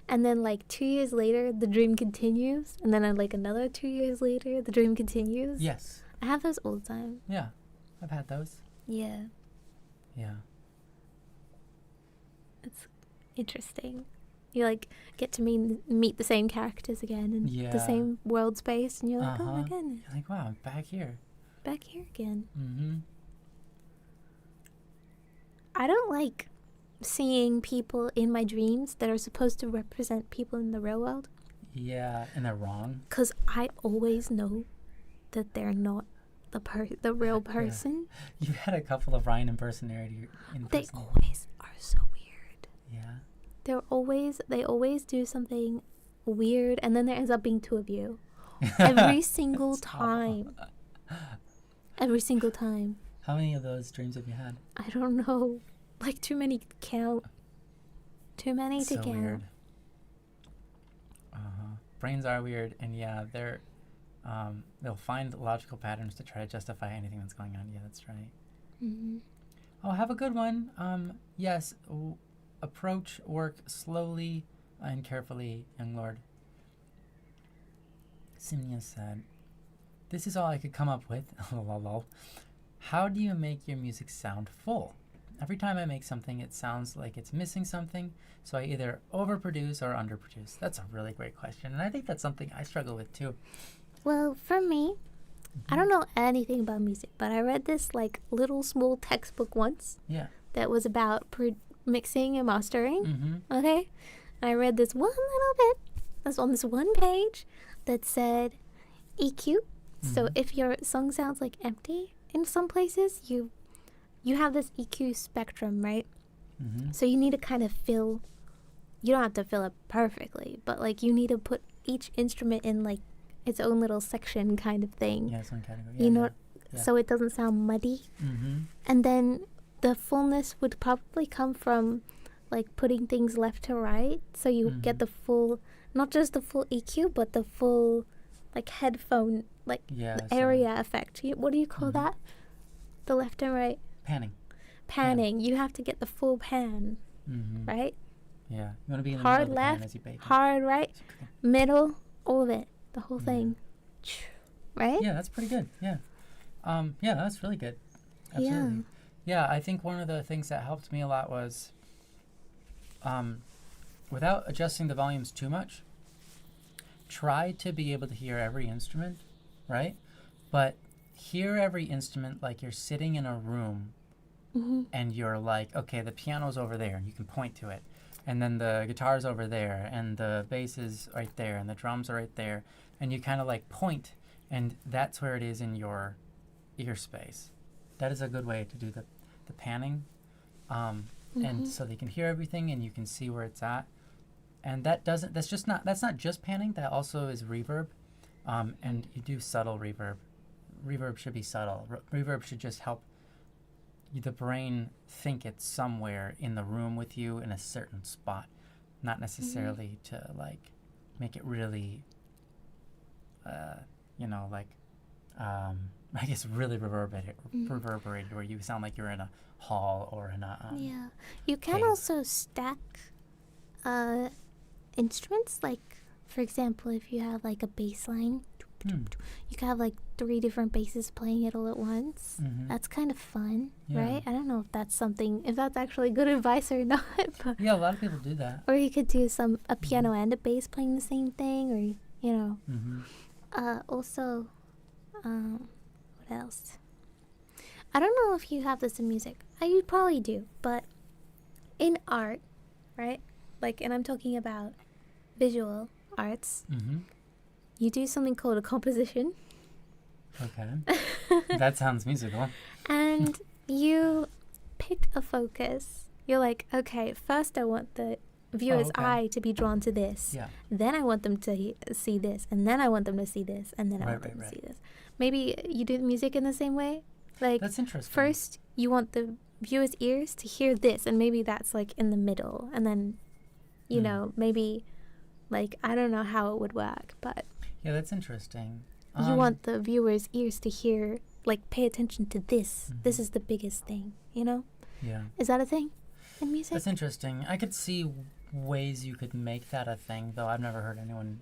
and then like 2 years later the dream continues and then like another 2 years later the dream continues? Yes. I have those all the time. Yeah, I've had those. Yeah. Yeah. It's interesting. You like get to meet the same characters again in the same world space and you're like, oh my goodness. You're like, wow, I'm back here. Back here again. Mm-hmm. I don't like seeing people in my dreams that are supposed to represent people in the real world. Yeah, and they're wrong. Because I always know that they're not the real person. You had a couple of Ryan impersonators. They always are so weird. Yeah. They always do something weird and then there ends up being two of you. Every single time. Every single time. How many of those dreams have you had? I don't know. Like too many to count. Too many to count. Weird. Brains are weird, and yeah, they'll find logical patterns to try to justify anything that's going on. Yeah, that's right. Mm-hmm. Oh, have a good one. Yes, approach work slowly and carefully, young lord. Simnia said, "This is all I could come up with." Lol. How do you make your music sound full? Every time I make something, it sounds like it's missing something, so I either overproduce or underproduce. That's a really great question, and I think that's something I struggle with too. Well, for me, I don't know anything about music, but I read this like little small textbook once. Yeah. That was about mixing and mastering. Mm-hmm. Okay, I read this one little bit. That's on this one page that said EQ. So if your song sounds like empty in some places, you have this EQ spectrum, right? Mm-hmm. So you need to kind of fill. You don't have to fill it perfectly, but like you need to put each instrument in like its own little section kind of thing. Yeah, some category. You know, so it doesn't sound muddy. Mm-hmm. And then the fullness would probably come from like putting things left to right, so you get the full, not just the full EQ, but the full like headphone like area effect. What do you call that? The left and right. Panning. You have to get the full pan, right? Yeah. You want to be in the hard middle of the left, pan as you bake. hard right, middle, all of it, the whole thing, right? Yeah, that's pretty good. Yeah. Yeah, that's really good. Absolutely. Yeah, I think one of the things that helped me a lot was, without adjusting the volumes too much, try to be able to hear every instrument, right? But hear every instrument like you're sitting in a room and you're like, okay, the piano's over there and you can point to it. And then the guitar's over there and the bass is right there and the drums are right there. And you kind of like point and that's where it is in your ear space. That is a good way to do the panning, and so they can hear everything and you can see where it's at. And that's not just panning. That also is reverb, and you do subtle reverb. Reverb should be subtle. Reverb should just help the brain think it's somewhere in the room with you in a certain spot, not necessarily to like make it really, I guess really reverberated, where you sound like you're in a hall or in a Yeah. You can cave. also stack instruments. Like, for example, if you have like a bass line, you can have like 3 different basses playing it all at once. Mhm. That's kind of fun, Yeah. right? I don't know if that's actually good advice or not. But, Yeah, a lot of people do that. or you could do a piano and a bass playing the same thing, or Mm-hmm. Also, what else? I don't know if you have this in music. You probably do, but in art, right? Like, and I'm talking about visual arts. Mm-hmm. You do something called a composition, Okay. That sounds musical. and you pick a focus. You're like, okay, first I want the viewer's okay. eye to be drawn to this. Yeah. Then I want them to see this, and then I want them to see this, and then I want Right, them right, to see this. Maybe you do the music in the same way. Like, That's interesting. first you want the viewer's ears to hear this, and maybe that's like in the middle, and then maybe, like, I don't know how it would work, but Yeah, that's interesting. you want the viewer's ears to hear, like, pay attention to this. Mhm. This is the biggest thing, Yeah. Is that a thing in music? That's interesting. I could see ways you could make that a thing, though I've never heard anyone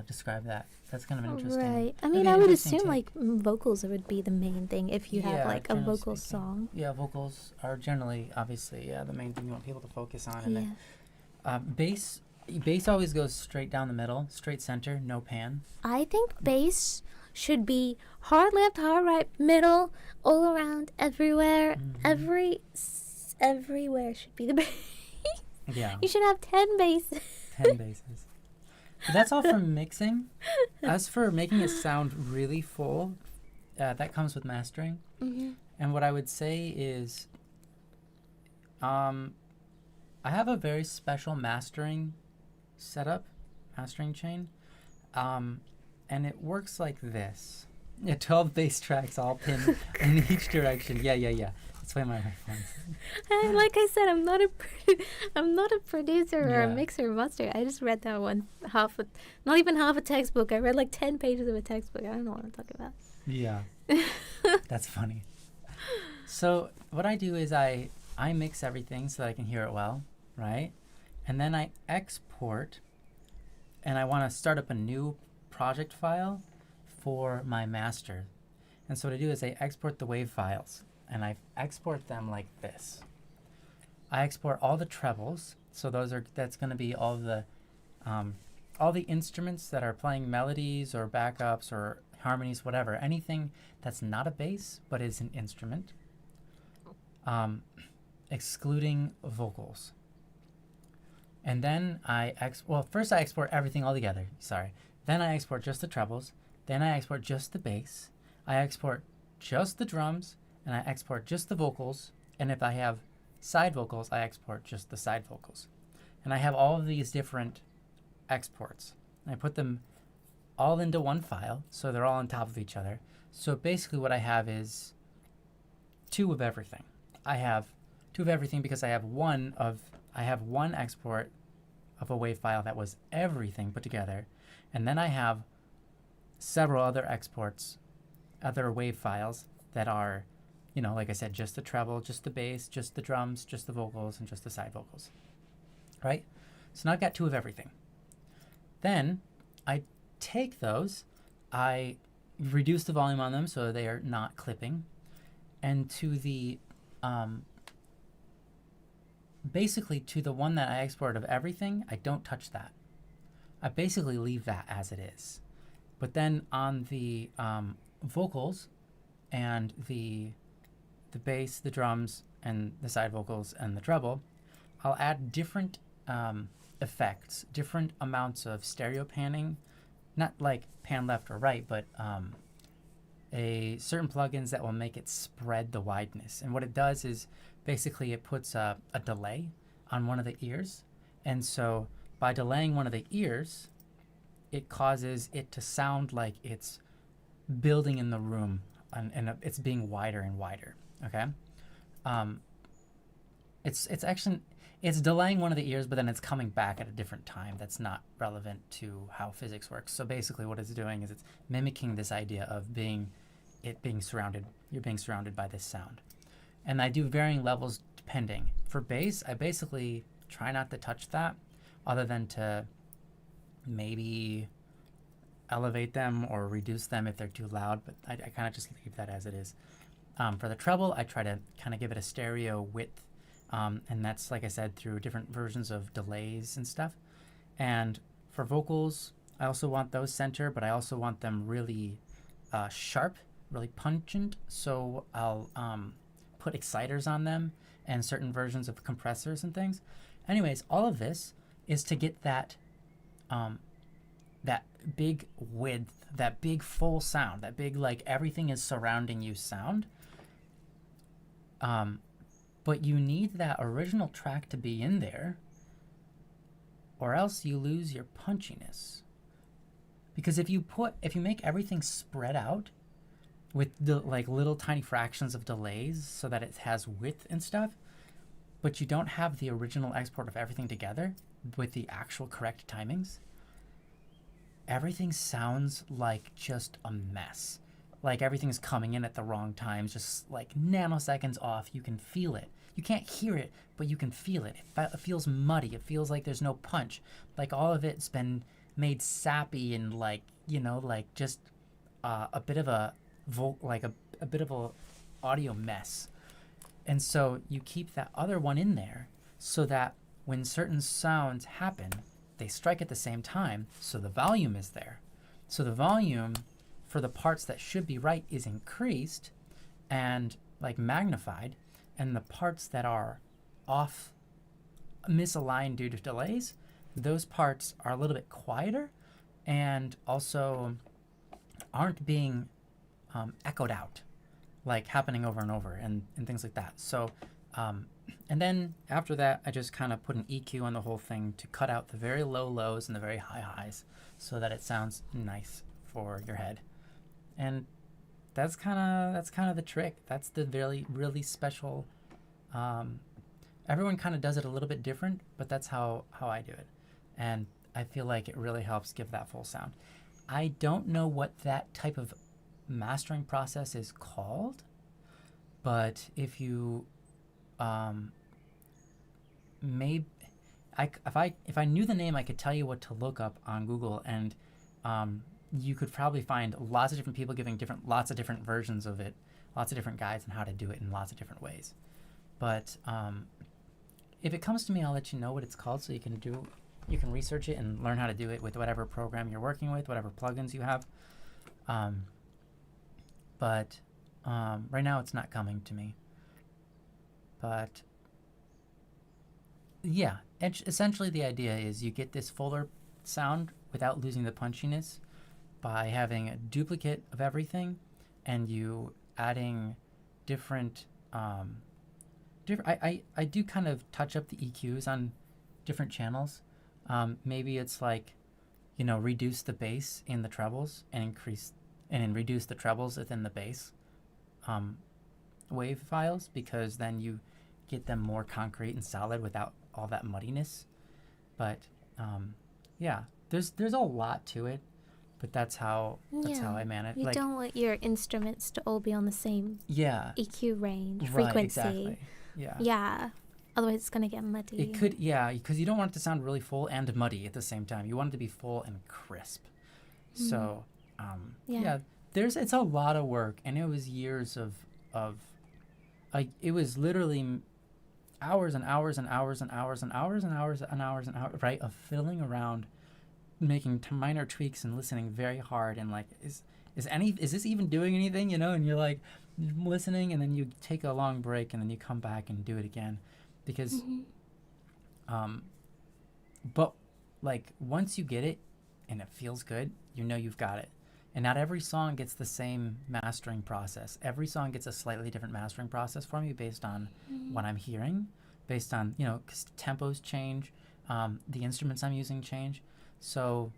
describe that. That's kind of an interesting. Right. I that'd mean, be I an would interesting assume, take. like, vocals would be the main thing if you have, Yeah, like, a generally vocal speaking. song. Yeah, vocals are generally, obviously, the main thing you want people to focus on. And Yeah. then bass always goes straight down the middle, straight center, no pan. I think bass should be hard left, hard right, middle, all around, everywhere. Mhm. Everywhere should be the bass. Yeah, You should have 10 basses. 10 basses. But that's all for mixing. As for making it sound really full, that comes with mastering. Mm-hmm. And what I would say is, I have a very special mastering setup, mastering chain, and it works like this. Yeah, 12 bass tracks all pinned in each direction. Yeah. That's why my headphones. And like I said, I'm not a producer or a Yeah. mixer or master. I just read that not even half a textbook. I read like 10 pages of a textbook. I don't know what I'm talking about. Yeah, that's funny. So what I do is I mix everything so that I can hear it well, right? And then I export, and I want to start up a new project file for my master. And so what I do is I export the WAV files, and I export them like this. I export all the trebles, so that's going to be all the instruments that are playing melodies or backups or harmonies, whatever, anything that's not a bass but is an instrument, excluding vocals. And then first I export everything all together. Sorry. Then I export just the trebles. Then I export just the bass. I export just the drums, and I export just the vocals. And if I have side vocals, I export just the side vocals. And I have all of these different exports. I put them all into one file, so they're all on top of each other. So basically what I have is 2 of everything. I have 2 of everything because I have one export of a WAV file that was everything put together, and then I have several other exports, other WAV files that are, like I said, just the treble, just the bass, just the drums, just the vocals, and just the side vocals, right? So now I've got 2 of everything. Then I take those, I reduce the volume on them so they are not clipping, and to the basically to the one that I export of everything, I don't touch that. I basically leave that as it is. But then on the vocals and the bass, the drums, and the side vocals and the treble, I'll add different effects, different amounts of stereo panning, not like pan left or right, but a certain plugins that will make it spread the wideness. And what it does is basically it puts a delay on one of the ears. And so by delaying one of the ears, it causes it to sound like it's building in the room, and it's being wider and wider. Okay, it's actually it's delaying one of the ears, but then it's coming back at a different time. That's not relevant to how physics works. So basically, what it's doing is it's mimicking this idea of being surrounded. You're being surrounded by this sound, and I do varying levels depending. For bass, I basically try not to touch that, other than to maybe elevate them or reduce them if they're too loud, but I kind of just leave that as it is. For the treble, I try to kind of give it a stereo width, and that's, like I said, through different versions of delays and stuff. And for vocals, I also want those center, but I also want them really sharp, really pungent, so I'll put exciters on them and certain versions of compressors and things. Anyways, all of this is to get that that big width, that big full sound, that big like everything is surrounding you sound. But you need that original track to be in there, or else you lose your punchiness. Because if you make everything spread out with the like little tiny fractions of delays so that it has width and stuff, but you don't have the original export of everything together with the actual correct timings, everything sounds like just a mess. Like everything's coming in at the wrong times, just like nanoseconds off. You can feel it. You can't hear it, but you can feel it. It feels muddy. It feels like there's no punch. Like all of it's been made sappy and like, like just a bit of a bit of a audio mess. And so you keep that other one in there so that when certain sounds happen, they strike at the same time, so the volume is there. So the volume for the parts that should be right is increased and like magnified, and the parts that are off, misaligned due to delays, those parts are a little bit quieter and also aren't being echoed out, like happening over and over and things like that. So and then after that, I just kind of put an EQ on the whole thing to cut out the very low lows and the very high highs so that it sounds nice for your head. And that's kind of the trick. That's the really, really special. Everyone kind of does it a little bit different, but that's how I do it. And I feel like it really helps give that full sound. I don't know what that type of mastering process is called, but if you if I knew the name, I could tell you what to look up on Google, and you could probably find lots of different people giving lots of different versions of it, lots of different guides on how to do it in lots of different ways. But if it comes to me, I'll let you know what it's called, so you can research it and learn how to do it with whatever program you're working with, whatever plugins you have. But right now it's not coming to me. But yeah, essentially the idea is you get this fuller sound without losing the punchiness by having a duplicate of everything, and you adding different I do kind of touch up the EQs on different channels. Maybe it's like, reduce the bass in the trebles and then reduce the trebles within the bass wave files, because then you get them more concrete and solid without all that muddiness. But yeah, there's a lot to it, but that's how I manage. You don't want your instruments to all be on the same EQ range, right, frequency. Exactly. Yeah. Yeah. Otherwise, it's gonna get muddy. It could, because you don't want it to sound really full and muddy at the same time. You want it to be full and crisp. So, it's a lot of work, and it was years of it was literally hours and hours and hours and hours and hours and hours and hours and hours, right, of fiddling around, making minor tweaks and listening very hard, and like, is this even doing anything, and you're like listening, and then you take a long break, and then you come back and do it again, because but like once you get it and it feels good, you know you've got it. And not every song gets the same mastering process. Every song gets a slightly different mastering process for me based on what I'm hearing, based on, 'cause tempos change, the instruments I'm using change. So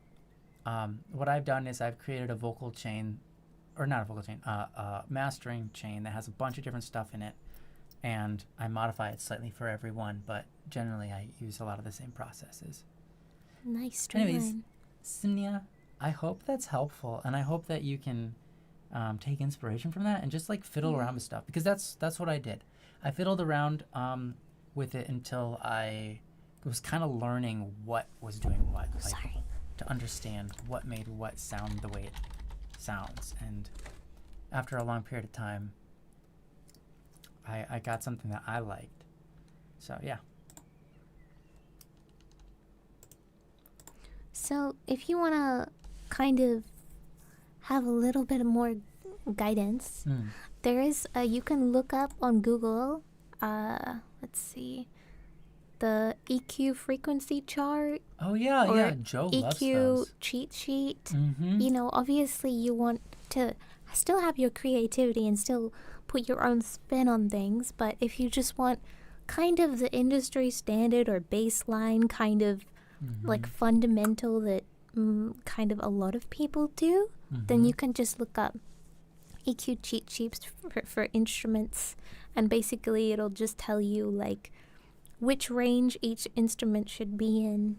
what I've done is I've created a vocal chain, or not a vocal chain, a mastering chain that has a bunch of different stuff in it. And I modify it slightly for every one, but generally I use a lot of the same processes. Nice streamline. Anyways, Simnia, I hope that's helpful, and I hope that you can take inspiration from that and just like fiddle around with stuff, because that's what I did. I fiddled around with it until I was kind of learning what was doing what, to understand what made what sound the way it sounds. And after a long period of time, I got something that I liked. So yeah. So if you want to kind of have a little bit more guidance, there is you can look up on Google, let's see, the EQ frequency chart. Oh yeah, or yeah. Joe loves EQ those. cheat sheet. Mm-hmm. Obviously you want to still have your creativity and still put your own spin on things, but if you just want kind of the industry standard or baseline kind of like fundamental that kind of a lot of people do, then you can just look up EQ cheat sheets for instruments, and basically it'll just tell you like which range each instrument should be in,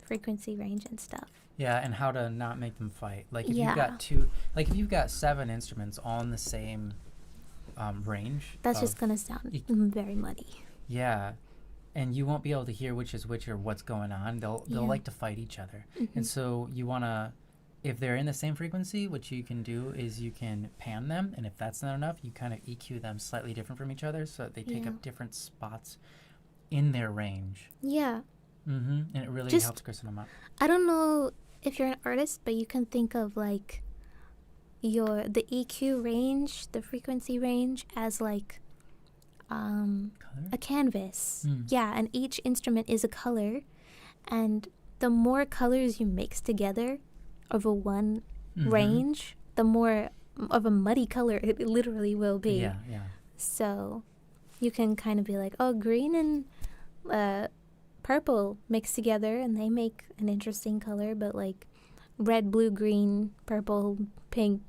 frequency range and stuff. Yeah, and how to not make them fight. Like if Yeah. you've got if you've got 7 instruments all in the same range. That's just gonna sound very muddy. Yeah, and you won't be able to hear which is which or what's going on. They'll like to fight each other, and so you wanna, if they're in the same frequency, what you can do is you can pan them, and if that's not enough, you kind of EQ them slightly different from each other so that they take up different spots in their range. Yeah. And it really Just- helps christen them up. I don't know if you're an artist, but you can think of like the EQ range, the frequency range, as like Color? a canvas. Yeah, and each instrument is a color, and the more colors you mix together over one range, the more of a muddy color it literally will be. Yeah, yeah. So you can kind of be like, oh, green and purple mixed together and they make an interesting color, but like red, blue, green, purple, pink,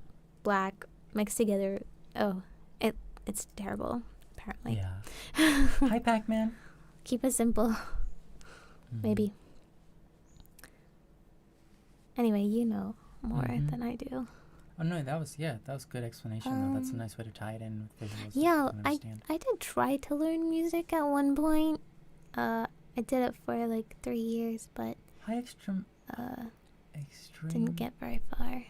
black mixed together, it's terrible, apparently. Yeah. Hi, Pac-Man. Keep it simple. Maybe. Anyway, you know more than I do. Oh no, that was good explanation though. That's a nice way to tie it in with visuals. Yeah, I understand. I did try to learn music at one point. I did it for like 3 years, but Hi, extreme. didn't get very far.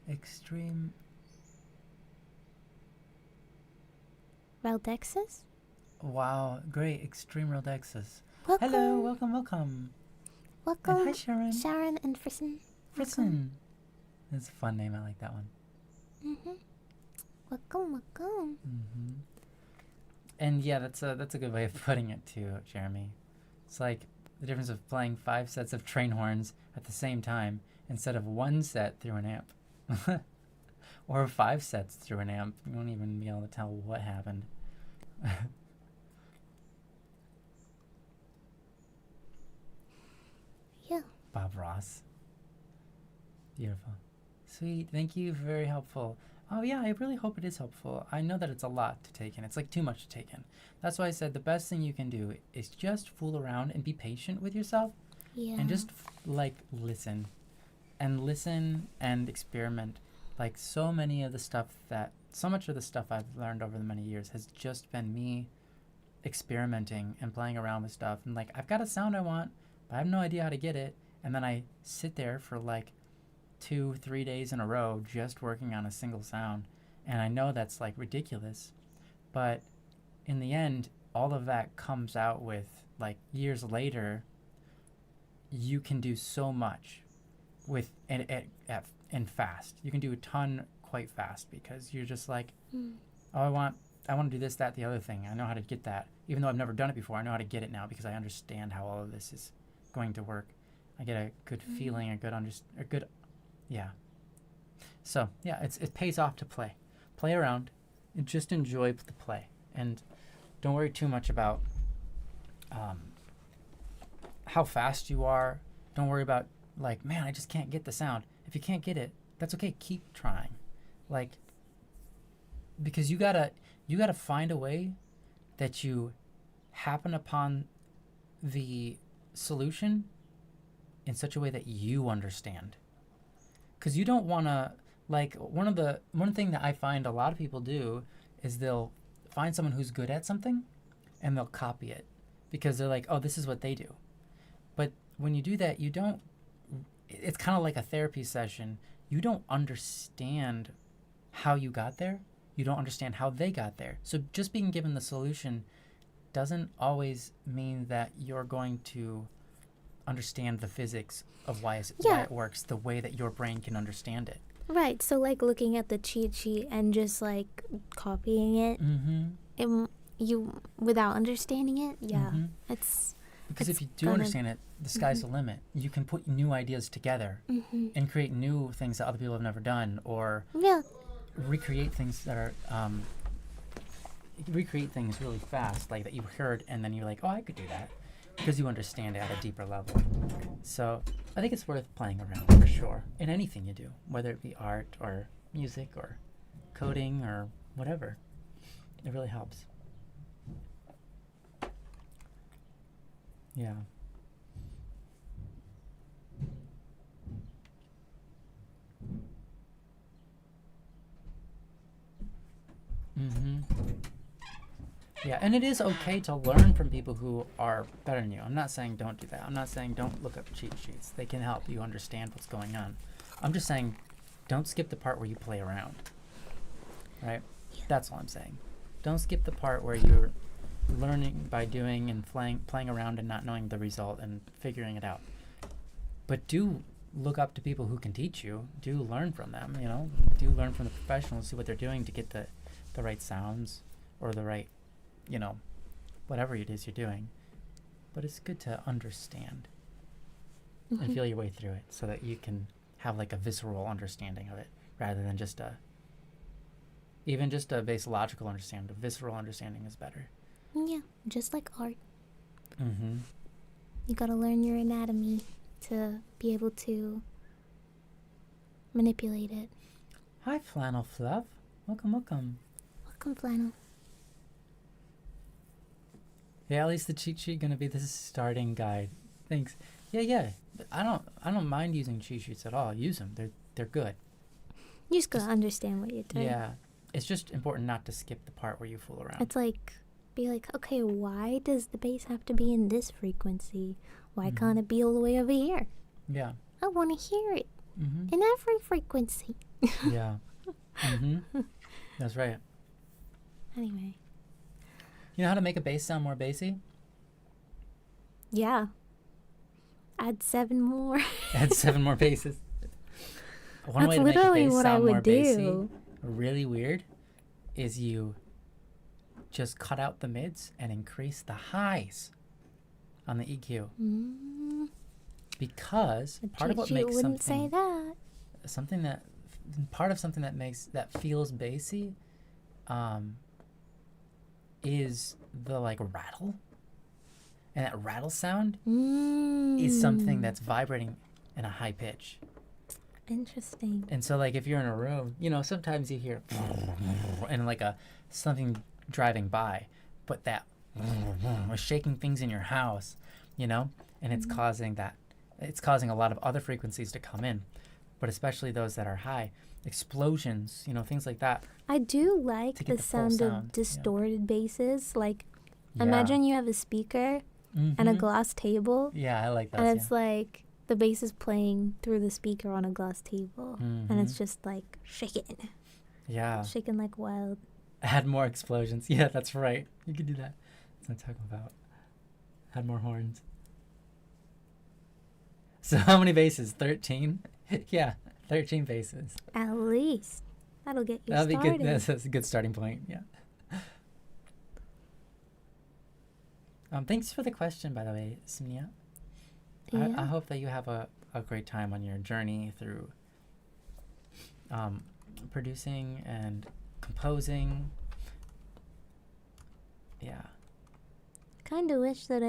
Extreme. Valdexis? Wow, great. Extreme Rodexus. Welcome. Hello, welcome. Welcome. And hi, Sharon. Sharon and Frison. Fritzen. That's a fun name. I like that one. Welcome. And yeah, that's a good way of putting it too, Jeremy. It's like the difference of playing 5 sets of train horns at the same time instead of 1 set through an amp. Or 5 sets through an amp. You won't even be able to tell what happened. Yeah. Bob Ross. Beautiful. Sweet. Thank you. Very helpful. Oh, yeah, I really hope it is helpful. I know that it's a lot to take in. It's like too much to take in. That's why I said the best thing you can do is just fool around and be patient with yourself. Yeah. And just listen. And listen and experiment. Like so much of the stuff I've learned over the many years has just been me experimenting and playing around with stuff. And like, I've got a sound I want, but I have no idea how to get it. And then I sit there for like 2-3 days in a row just working on a single sound. And I know that's like ridiculous, but in the end, all of that comes out with like years later, you can do so much with and fast. You can do a ton quite fast because you're just like, oh, I want to do this, that, the other thing. I know how to get that. Even though I've never done it before, I know how to get it now because I understand how all of this is going to work. I get a good feeling, a good, yeah. So yeah, it pays off to play around, and just enjoy the play, and don't worry too much about how fast you are. Don't worry about like, man, I just can't get the sound. If you can't get it, that's okay. Keep trying, like, because you gotta find a way that you happen upon the solution in such a way that you understand. Because you don't want to, like, one thing that I find a lot of people do is they'll find someone who's good at something and they'll copy it because they're like, oh, this is what they do. But when you do that, you don't, it's kind of like a therapy session. You don't understand how you got there. You don't understand how they got there. So just being given the solution doesn't always mean that you're going to understand the physics of why it works the way that your brain can understand it. Right. So like looking at the cheat sheet and just like copying it, you without understanding it, it's because if you do understand it, the sky's the limit. You can put new ideas together and create new things that other people have never done, or recreate things that are recreate things really fast, like that you heard, and then you're like, oh, I could do that, because you understand it at a deeper level. So I think it's worth playing around for sure in anything you do, whether it be art or music or coding or whatever. It really helps. Yeah. Yeah, and it is okay to learn from people who are better than you. I'm not saying don't do that. I'm not saying don't look up cheat sheets. They can help you understand what's going on. I'm just saying don't skip the part where you play around. Right? Yeah. That's all I'm saying. Don't skip the part where you're learning by doing and playing around and not knowing the result and figuring it out. But do look up to people who can teach you. Do learn from them, you know. Do learn from the professionals, see what they're doing to get the right sounds or the right, you know, whatever it is you're doing. But it's good to understand and feel your way through it so that you can have like a visceral understanding of it rather than just even just a base logical understanding. A visceral understanding is better. Yeah, just like art. You gotta learn your anatomy to be able to manipulate it. Hi, Flannel Fluff. Welcome. Welcome, Flannel. Yeah, at least the cheat sheet gonna be the starting guide. Thanks. Yeah. I don't mind using cheat sheets at all. Use them. They're good. You just gotta understand what you're doing. Yeah, it's just important not to skip the part where you fool around. It's like, be like, okay, why does the bass have to be in this frequency? Why can't it be all the way over here? Yeah. I want to hear it in every frequency. Yeah. That's right. Anyway. You know how to make a bass sound more bassy? Yeah. Add 7 more. Add 7 more basses. One way That's to make a literally bass what I sound more would bassy, do. really weird, is you just cut out the mids and increase the highs on the EQ. Because part of what makes wouldn't say that. something that feels bassy is the like rattle. And that rattle sound is something that's vibrating in a high pitch. Interesting. And so like if you're in a room, you know, sometimes you hear and like something driving by, but that shaking things in your house, you know, and it's causing a lot of other frequencies to come in, but especially those that are high. Explosions, you know, things like that. I do like the sound of distorted basses. Like, imagine you have a speaker and a glass table. Yeah, I like that. And it's like the bass is playing through the speaker on a glass table. And it's just like shaking. Yeah. Shaking like wild. Add more explosions. Yeah, that's right. You could do that. That's what I'm talking about. Add more horns. So how many basses? 13? Yeah, 13 basses. At least. That'll get you started. That'll be good. That's a good starting point. Yeah. Thanks for the question, by the way, Simnia. Yeah. I hope that you have a great time on your journey through producing and composing. Yeah. Kind of wish that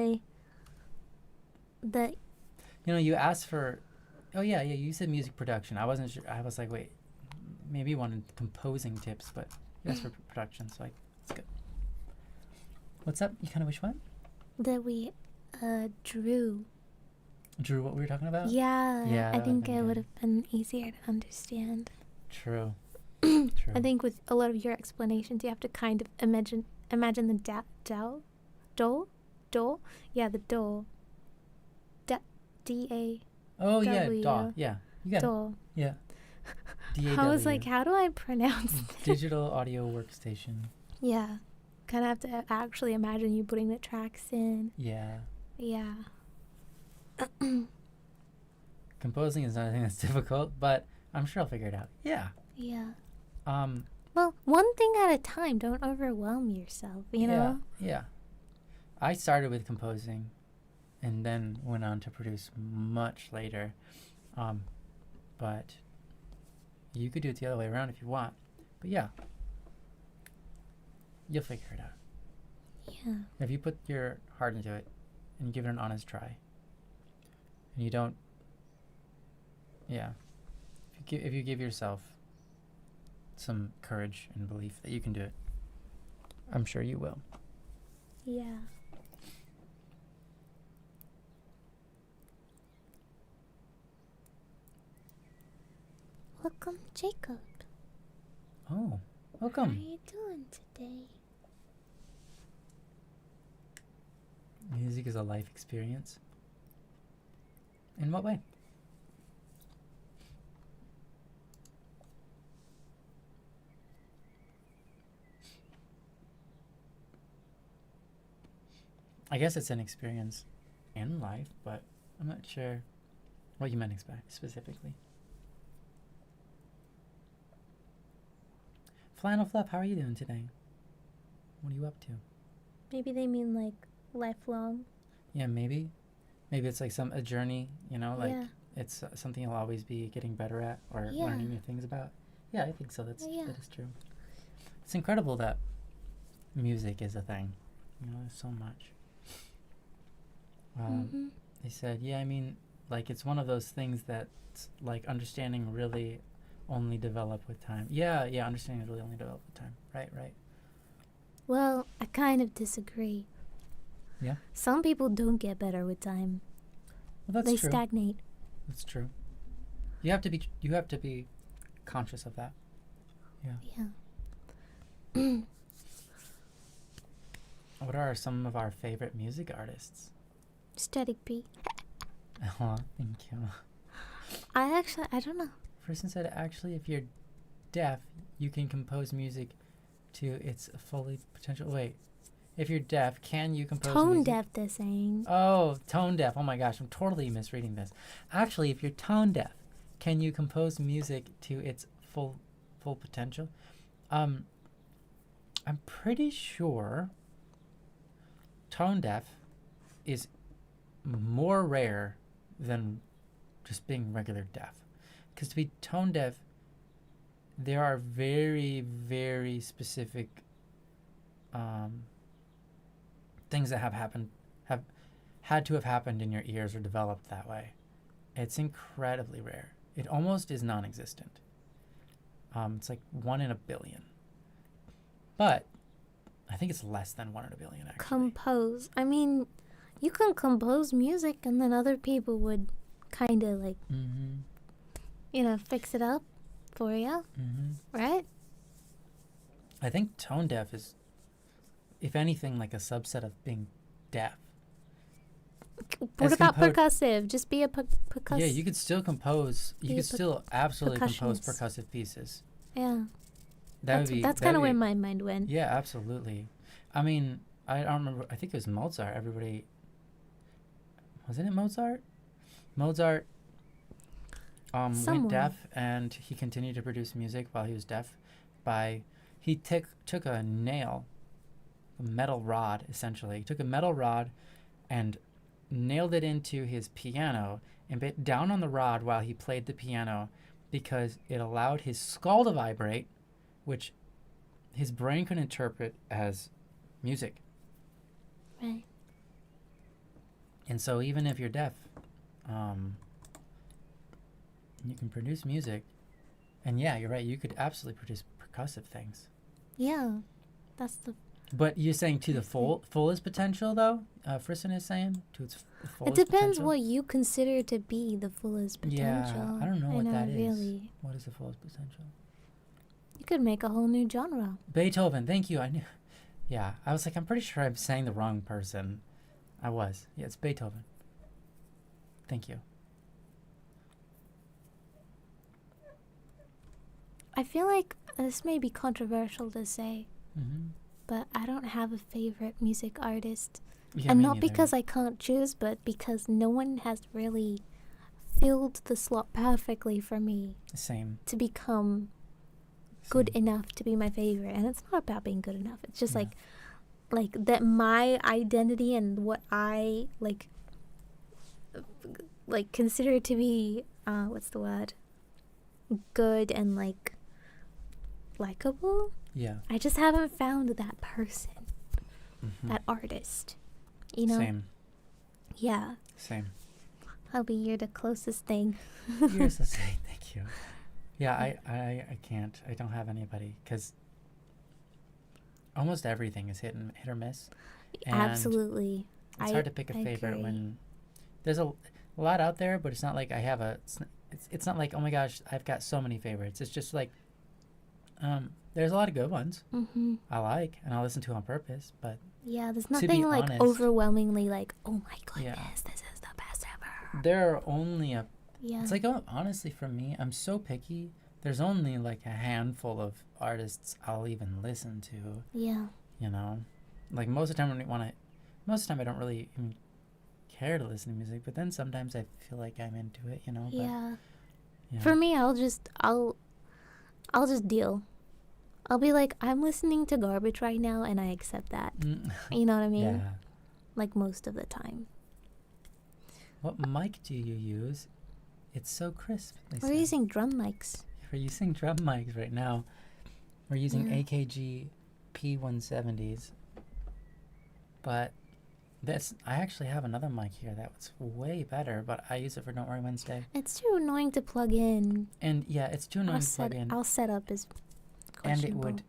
that You know, you asked for, oh yeah, you said music production. I wasn't sure. I was like, wait, maybe you wanted composing tips, but you asked for production, so it's good. What's up? You kind of wish what? that we drew. Drew what we were talking about? Yeah, Yeah, I that would've think been it good. would have been easier to understand. True. True. I think with a lot of your explanations, you have to kind of imagine the doll. Yeah, the doll. D-A. Oh yeah, W. DAW. Yeah, you got it. Doll. Yeah. DAW. I was like, how do I pronounce that? Digital audio workstation. Yeah. Kind of have to actually imagine you putting the tracks in. Yeah. Yeah. Composing is not anything that's difficult, but I'm sure I'll figure it out. Yeah. Yeah. Um. Well, one thing at a time. Don't overwhelm yourself, you know? Yeah. I started with composing, and then went on to produce much later. But you could do it the other way around if you want. But yeah, you'll figure it out. Yeah. If you put your heart into it and you give it an honest try, and you don't, yeah, if you give yourself some courage and belief that you can do it, I'm sure you will. Yeah. Welcome, Jacob. Oh, How are welcome. you doing today? Music is a life experience. In what way? I guess it's an experience in life, but I'm not sure what you meant specifically. Flannel Fluff, how are you doing today? What are you up to? Maybe they mean like lifelong. Yeah, maybe. Maybe it's like a journey, you know, like Yeah. it's something you'll always be getting better at or Yeah. learning new things about. Yeah, I think so. That Yeah. is true. It's incredible that music is a thing. You know, there's so much. Mm-hmm. They said, yeah, I mean, like it's one of those things that like understanding really only develop with time. Yeah, understanding really only develop with time. Right. Well, I kind of disagree. Yeah. Some people don't get better with time. Well, that's They true. stagnate. That's true. You have to be conscious of that. Yeah. Yeah. What are some of our favorite music artists? Static P. Oh, thank you. I don't know. Person said, actually, if you're deaf, you can compose music to its fully potential. Wait, if you're deaf, can you compose Tone music? deaf, they're saying. Oh, tone deaf. Oh my gosh, I'm totally misreading this. Actually, if you're tone deaf, can you compose music to its full potential? I'm pretty sure tone deaf is more rare than just being regular deaf. Because to be tone deaf, there are very, very specific things that have had to have happened in your ears or developed that way. It's incredibly rare. It almost is non-existent. It's like 1 in a billion. But I think it's less than 1 in a billion, actually. Compose. I mean, you can compose music and then other people would kind of like, fix it up for you, right? I think tone deaf is, if anything, like a subset of being deaf. What As about percussive? Just be a percussive. Yeah, you could still compose. You Be a could still absolutely compose percussionist. percussive pieces. Yeah. That's kind of where my mind went. Yeah, absolutely. I mean, I don't remember. I think it was Mozart. Everybody, wasn't it Mozart? Mozart went deaf, and he continued to produce music while he was deaf. He took a nail, a metal rod, essentially. He took a metal rod and nailed it into his piano and bit down on the rod while he played the piano because it allowed his skull to vibrate, which his brain could interpret as music. Right. And so even if you're deaf, you can produce music. And yeah, you're right. You could absolutely produce percussive things. Yeah. That's the... But you're saying to the fullest potential, though? Frisson is saying? To its fullest It depends potential? what you consider to be the fullest potential. Yeah, I don't know what that is. Really. What is the fullest potential? You could make a whole new genre. Beethoven, thank you. I knew. Yeah, I was like, I'm pretty sure I'm saying the wrong person. I was. Yeah, it's Beethoven. Thank you. I feel like this may be controversial to say, Mm-hmm. but I don't have a favorite music artist. Yeah, And me not neither. because I can't choose, but because no one has really filled the slot perfectly for me Same. to become good Same. enough to be my favorite. And it's not about being good enough. It's just Yeah. like that my identity and what I like consider to be what's the word? Good and likable. Yeah. I just haven't found that person, Mm-hmm. that artist. You know? Same. Yeah. Same. Hubby, you're the closest thing. You're so sweet. Thank you. Yeah, I can't. I don't have anybody because almost everything is hit or miss. And Absolutely. It's hard to pick a I favorite agree. when there's a lot out there, but it's not like I have a. It's not like, oh my gosh, I've got so many favorites. It's just like there's a lot of good ones Mm-hmm. I like and I'll listen to on purpose, but Yeah, there's To be nothing like honest- overwhelmingly like, oh my goodness, Yeah. this is the best ever. there are only a. Yeah. It's like, honestly, for me, I'm so picky. There's only like a handful of artists I'll even listen to. Yeah. You know, like most of the time most of the time I don't really even care to listen to music, but then sometimes I feel like I'm into it. You know. But, Yeah. yeah. For me, I'll just deal. I'll be like, I'm listening to garbage right now, and I accept that. Mm, You know what I mean? yeah. Like most of the time. What mic do you use? It's so crisp. We're using drum mics. We're using drum mics right now. We're using Yeah. AKG P170s. But I actually have another mic here that's way better, but I use it for Don't Worry Wednesday. It's too annoying to plug in. And yeah, it's too annoying to plug in. Our setup is And questionable.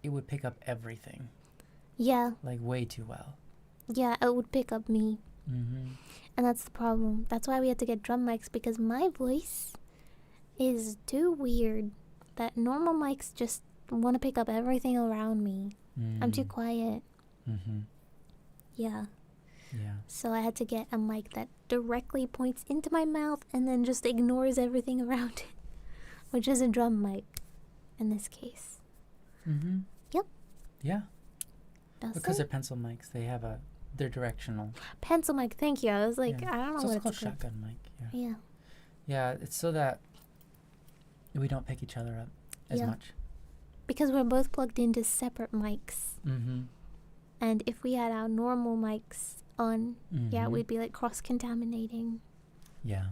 it would pick up everything Yeah, like way too well. yeah, it would pick up me. Mm-hmm. And that's the problem. That's why we had to get drum mics, because my voice is too weird that normal mics just want to pick up everything around me. I'm too quiet. Mm-hmm. Yeah. Yeah. So I had to get a mic that directly points into my mouth and then just ignores everything around it, which is a drum mic in this case. Mm-hmm. Yep. Yeah. Does Because it? they're pencil mics, they're directional. Pencil mic, thank you. I was like, Yeah. I don't know It's also what called it's called. shotgun mic. Yeah. Yeah. Yeah, it's so that we don't pick each other up as Yeah. much. Because we're both plugged into separate mics. Mm-hmm. And if we had our normal mics on, yeah, Mhm. we'd be like cross-contaminating Yeah.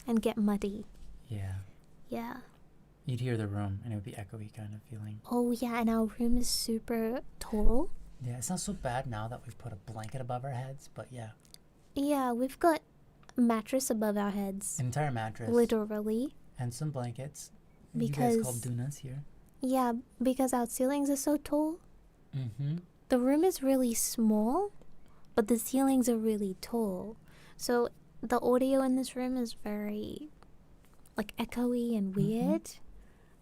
and get muddy. Yeah. Yeah. You'd hear the room and it would be echoey kind of feeling. Oh, yeah, and our room is super tall. Yeah, it's not so bad now that we've put a blanket above our heads, but yeah. Yeah, we've got a mattress above our heads. An entire mattress. Literally. And some blankets. Because- You guys call dunas here. Yeah, because our ceilings are so tall. Mm-hmm. The room is really small, but the ceilings are really tall. So the audio in this room is very, like, echoey and weird.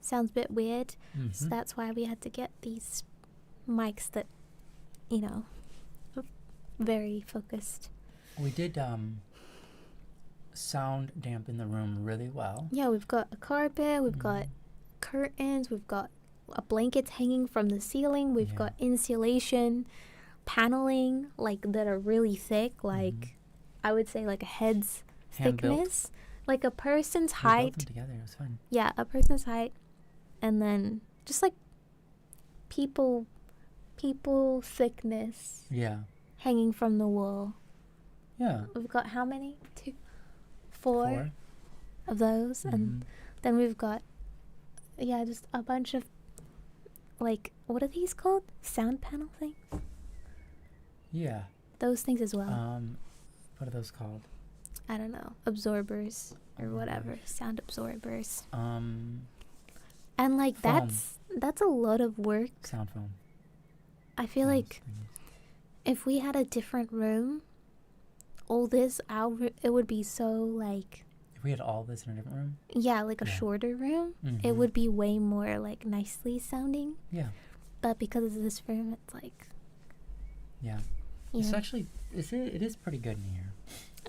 Sounds a bit weird. Mm-hmm. So that's why we had to get these mics that, you know, are very focused. We did sound dampen the room really well. Yeah, we've got a carpet, we've got curtains, we've got blankets hanging from the ceiling, we've Yeah. got insulation, paneling, like, that are really thick, like, I would say like a head's Hand-built. thickness. Like a person's We built height. them together. It was fun. Yeah, a person's height. And then just like people thickness Yeah. hanging from the wall. Yeah. We've got how many? Four Four. of those, and Mhm. then we've got just a bunch of like, what are these called? Sound panel things. Yeah. Those things as well. What are those called? I don't know, absorbers or whatever, Absorbers. sound absorbers. Um, And like Foam. that's a lot of work. Sound foam. I feel Those like things. if we had a different room, all this it would be so like, If we had all this in a different room. like a Yeah. shorter room, it Mhm. would be way more like nicely sounding. Yeah. But because of this room, it's like, Yeah. you It's know. actually it is pretty good in here.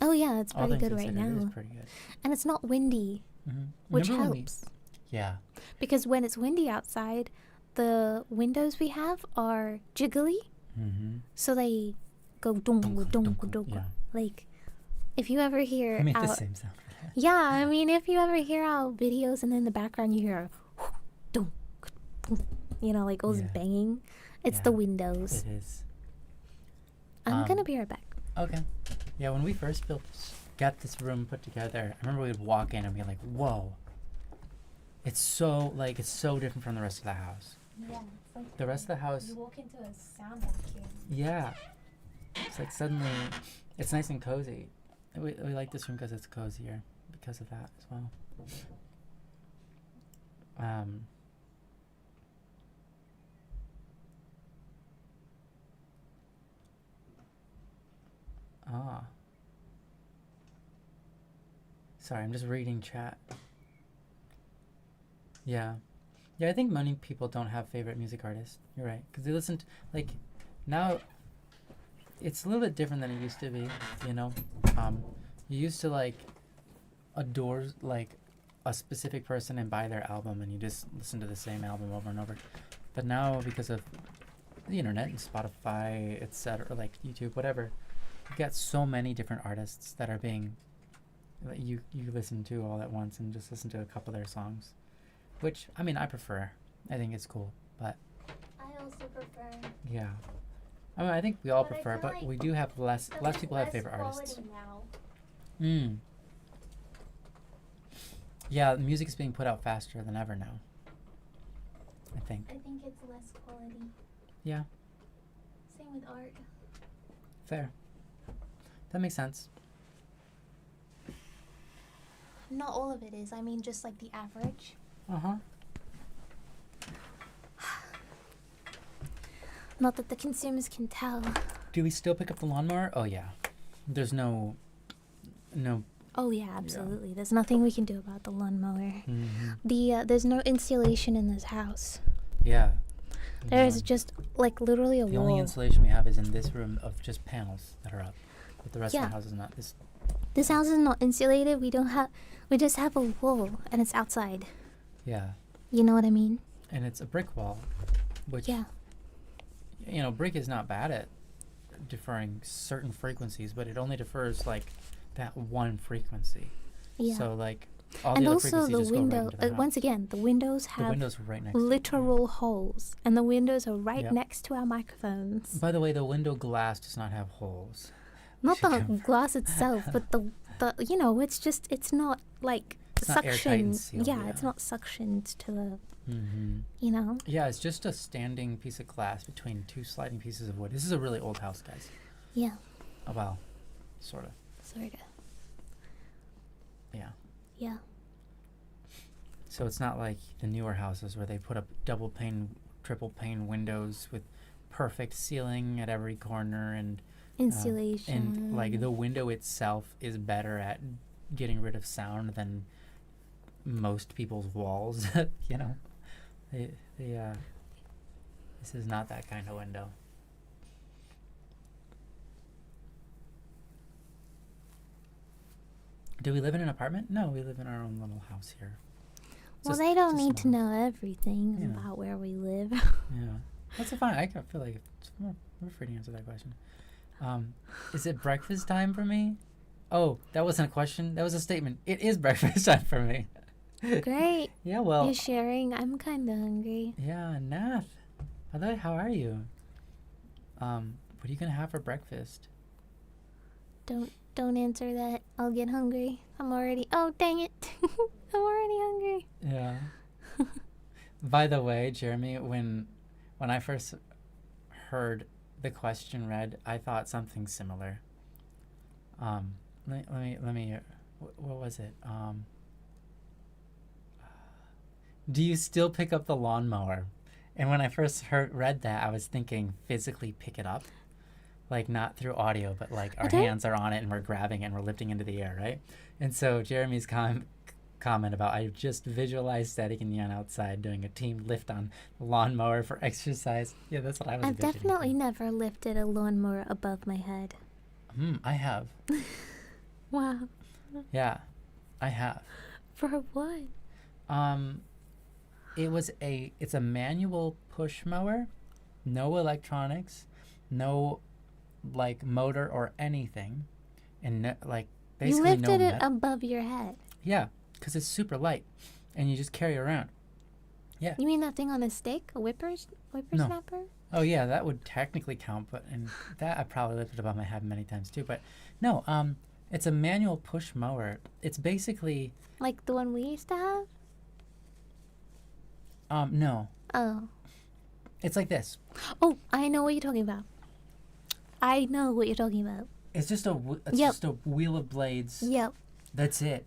Oh yeah, it's All pretty things good right considered, It now, is pretty good. and it's not windy, Mm-hmm. which helps. Yeah. Because when it's windy outside, the windows we have are jiggly, Mm-hmm. so they go dunk Dunk, dunk dunk, dunk. yeah. Like, if you ever hear I made the out, same sound. yeah, I mean, if you ever hear out videos and in the background you hear dunk, dunk, like all this Yeah. banging, it's Yeah. the windows. It is. I'm gonna be right back. Okay. Yeah, when we first got this room put together, I remember we'd walk in and be like, "Whoa, it's so different from the rest of the house." Yeah, it's like The rest of the house, you walk into a sound vacuum. yeah, it's like suddenly, it's nice and cozy. We like this room because it's cozier because of that as well. Ah. Sorry, I'm just reading chat. Yeah. Yeah, I think many people don't have favorite music artists. You're right. Because they listen to, like, now, it's a little bit different than it used to be, you know? You used to, like, adore, like, a specific person and buy their album and you just listen to the same album over and over. But now, because of the internet and Spotify, etc., like YouTube, whatever, you got so many different artists that are being that you listen to all at once and just listen to a couple of their songs, which I mean I prefer. I think it's cool, but I also prefer. yeah, I mean I think we all But I prefer, feel but like we do have less people have favorite artists. Now. Yeah, music is being put out faster than ever now. I think. I think it's less quality. Yeah, Same with art. fair. That makes sense. Not all of it is. I mean, just like the average. Uh-huh. Not that the consumers can tell. Do we still pick up the lawnmower? Oh yeah. There's no. Oh yeah, absolutely. There's nothing we can do about the lawnmower. Mm-hmm. There's no insulation in this house. Yeah. There's None. just like literally a The wall. only insulation we have is in this room of just panels that are up, but the rest of Yeah. the house is not. This house is not insulated. We just have a wall, and it's outside. Yeah, You know what I mean? and it's a brick wall, which Yeah. Brick is not bad at deferring certain frequencies, but it only defers like that one frequency. Yeah. So like all And the other also frequencies the just go right window. into the house. Once again, the windows The have windows are right next. to it. literal holes, and the windows are right Yep. next to our microphones. By the way, the window glass does not have holes. Not should the come- glass itself, but the it's not like It's not airtight and suctioned. sealed, Yeah, yeah. it's not suctioned to the Mm-hmm. Yeah, it's just a standing piece of glass between two sliding pieces of wood. This is a really old house, guys. Yeah, Oh, well, sort of. sorta. Yeah. Yeah. So it's not like the newer houses where they put up double pane, triple pane windows with perfect ceiling at every corner and Insulation. and like the window itself is better at getting rid of sound than most people's walls. you know, this is not that kind of window. Do we live in an apartment? No, we live in our own little house here. It's Well, a- they don't it's a need to small house. know everything Yeah. about where we live. Yeah, that's fine. I feel like we're free to answer that question. Is it breakfast time for me? Oh, that wasn't a question. That was a statement. It is breakfast time for me. Great. Yeah, well. You're sharing. I'm kind of hungry. Yeah, Nath. By the way, how are you? What are you gonna have for breakfast? Don't answer that. I'll get hungry. I'm already. Oh, dang it. I'm already hungry. Yeah. By the way, Jeremy, when I first heard the question read, I thought something similar. Let me. What was it? Do you still pick up the lawnmower? And when I first read that, I was thinking physically pick it up, like not through audio, but like our hands are on it and we're grabbing it and we're lifting into the air, right? And so Jeremy's comment about I just visualized Static and Neon outside doing a team lift on the lawnmower for exercise. Yeah, that's what I was. I've definitely never lifted a lawnmower above my head. I have. Wow. Yeah, I have. For what? It's a manual push mower, no electronics, no like motor or anything, and like basically you lifted no it above your head. Yeah, because it's super light, and you just carry it around. Yeah. You mean that thing on a stick, a whippersnapper? Oh yeah, that would technically count, but and that I probably lifted above my head many times too. But no, it's a manual push mower. It's basically like the one we used to have. No. Oh. It's like this. Oh, I know what you're talking about. It's just just a wheel of blades. Yep. That's it.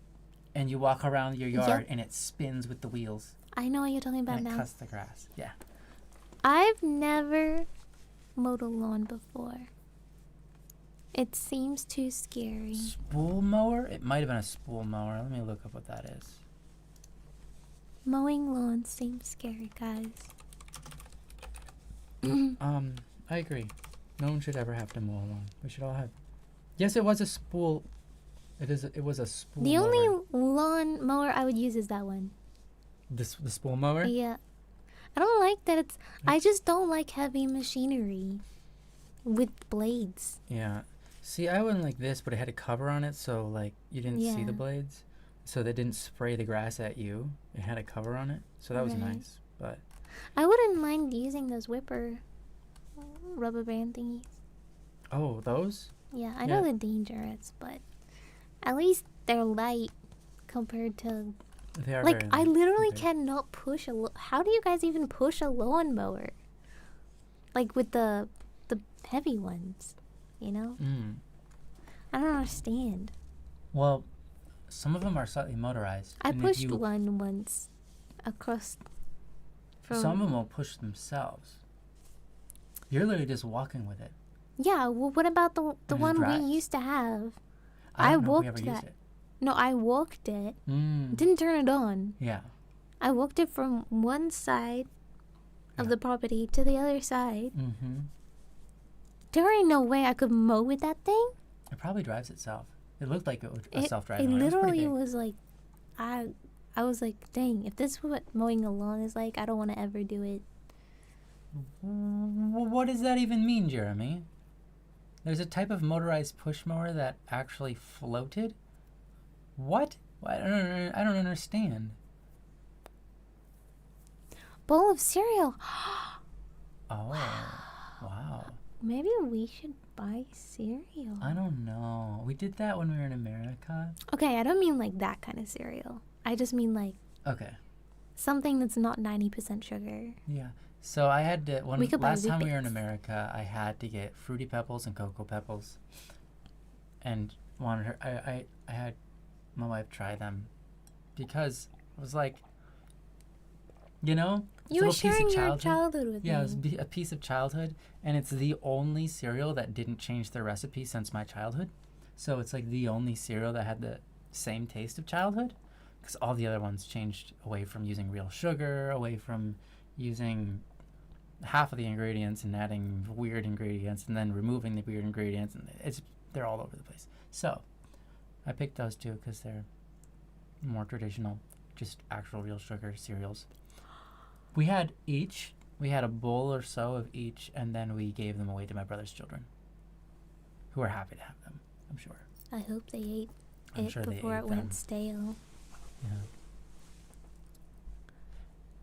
And you walk around your yard and it spins with the wheels. I know what you're talking about and it now. cuts the grass. Yeah. I've never mowed a lawn before. It seems too scary. Spool mower? It might have been a spool mower. Let me look up what that is. Mowing lawns seems scary, guys. I agree. No one should ever have to mow a lawn. We should all have. Yes, it was a spool. It was a spool. The mower. only lawn mower I would use is that one. The spool mower? Yeah. I don't like that it's. I just don't like heavy machinery with blades. Yeah. See, I wouldn't like this, but it had a cover on it, so like you didn't see the blades, so they didn't spray the grass at you. It had a cover on it, so that was nice. But I wouldn't mind using those rubber band thingies. Oh, those? Yeah, I know they're dangerous, but at least they're light compared to. They are like very I light literally compared. cannot push how do you guys even push a lawnmower? Like with the heavy ones, you know? I don't understand. Well, some of them are slightly motorized. I pushed one once across. Some of them will push themselves. You're literally just walking with it. Yeah, well, what about the one we used to have? I walked that. No, I walked it. Didn't turn it on. Yeah. I walked it from one side of the property to the other side. There ain't no way I could mow with that thing. It probably drives itself. It looked like it was a self-driving. It one. literally was like, I was like, dang, if this is what mowing a lawn is like, I don't want to ever do it. What does that even mean, Jeremy? There's a type of motorized push mower that actually floated? What? I don't understand. Bowl of cereal. Oh, wow. Maybe we should buy cereal. I don't know. We did that when we were in America. Okay, I don't mean like that kind of cereal. I just mean like something that's not 90% sugar. Yeah. So I had to last time we were in America, I had to get Fruity Pebbles and Cocoa Pebbles, and I had my wife try them because it was like, you know, you were sharing your childhood with me. Yeah, it was a piece of childhood, and it's the only cereal that didn't change their recipe since my childhood. So it's like the only cereal that had the same taste of childhood, because all the other ones changed away from using real sugar, away from using half of the ingredients and adding weird ingredients, and then removing the weird ingredients, and they're all over the place. So I picked those two because they're more traditional, just actual real sugar cereals. We had a bowl or so of each, and then we gave them away to my brother's children, who were happy to have them, I'm sure. I hope they ate before it went stale. Yeah.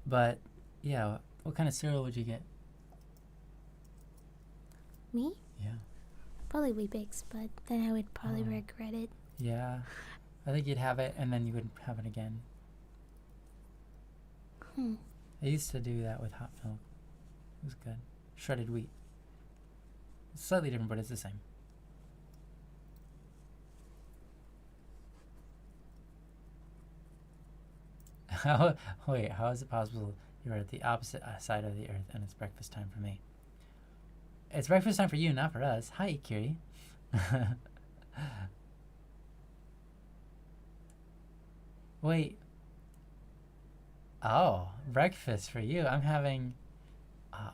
But, yeah, what kind of cereal would you get? Me? Yeah. probably Weebix, but then I would probably regret it. Yeah. I think you'd have it and then you wouldn't have it again. I used to do that with hot milk. It was good. Shredded wheat. It's slightly different, but it's the same. Wait, how is it possible you're at the opposite side of the earth and it's breakfast time for me? It's breakfast time for you, not for us. Hi, Kiri. Wait. Oh, breakfast for you. I'm having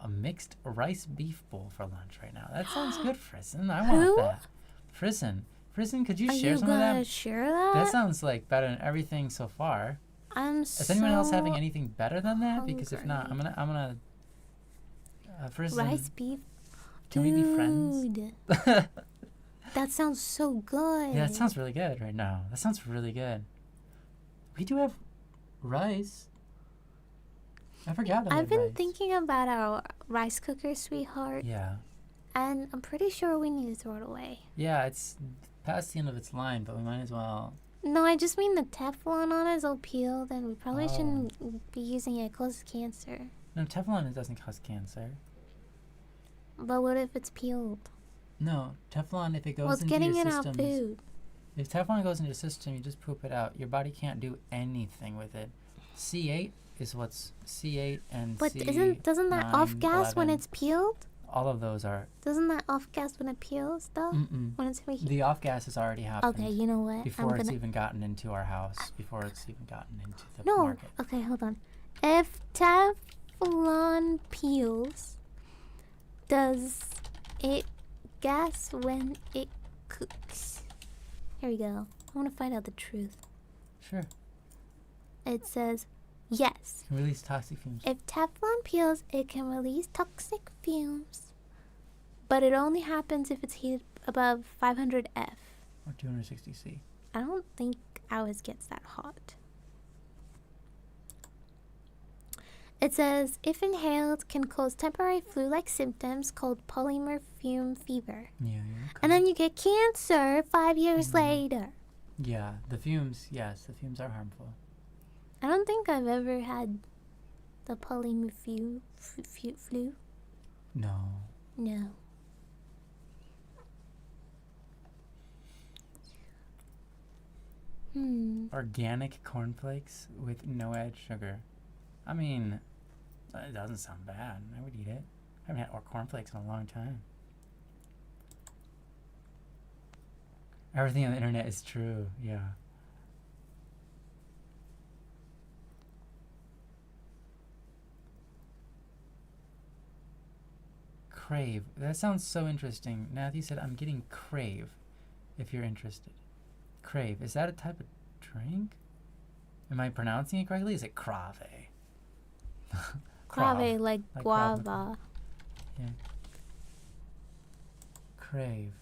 a mixed rice beef bowl for lunch right now. That sounds good, Frissen. I want that. Frissen, could you share some of that? Are you gonna share that? That sounds like better than everything so far. Is anyone else having anything better than that? hungry. Because if not, I'm gonna. Frissen, Rice beef. can we be friends? That sounds so good. Yeah, that sounds really good right now. That sounds really good. We do have rice. I forgot that. I've been thinking about our rice cooker, sweetheart. Yeah. And I'm pretty sure we need to throw it away. Yeah, it's past the end of its line, but we might as well. No, I just mean the Teflon on it is all peeled, and we probably shouldn't be using it. It causes cancer. No, Teflon, it doesn't cause cancer. But what if it's peeled? No, Teflon, if it goes Well, it's into getting your in our systems, food. if Teflon goes into your system, you just poop it out. Your body can't do anything with it. C8 is what's C8 and But C9, doesn't that off gas when 11. it's peeled? All of those are. Doesn't that off gas when it peels, though? Mm-mm. When it's reheated? The off gas has already happened. Okay, you know what? Before it's even gotten into our house. Before it's even gotten into the No. market. Okay, hold on. If Teflon peels, does it gas when it cooks? Here we go. I want to find out the truth. Sure. It says, yes. Can release toxic fumes. If Teflon peels, it can release toxic fumes. But it only happens if it's heated above 500 F. Or 260 C. I don't think ours gets that hot. It says, if inhaled, can cause temporary flu-like symptoms called polymer fume fever. Yeah. And then you get cancer 5 years later. Yeah, the fumes, yes, the fumes are harmful. I don't think I've ever had the polymer flu. No. No. Organic cornflakes with no added sugar. I mean, it doesn't sound bad. I would eat it. I haven't had cornflakes in a long time. Everything on the internet is true, yeah. Crave. That sounds so interesting. Matthew said, I'm getting crave, if you're interested. Crave. Is that a type of drink? Am I pronouncing it correctly? Is it crave? Crave, like guava. Crave. Yeah. Crave.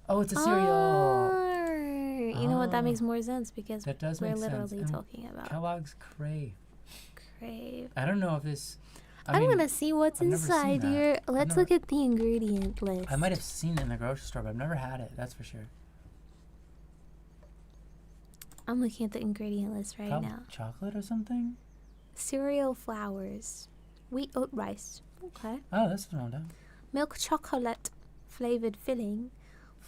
Oh, it's a cereal. You know what? That makes more sense because That does we're make sense. literally And talking about Kellogg's Crave. crave. I don't know if this. I'm gonna see what's I've never seen inside that. here. I've Let's never- look at the ingredient list. I might have seen it in the grocery store, but I've never had it. That's for sure. I'm looking at the ingredient list right Probably now. chocolate or something? Cereal flours, wheat oat rice. Okay. Oh, that's what I'm doing. Milk chocolate flavored filling.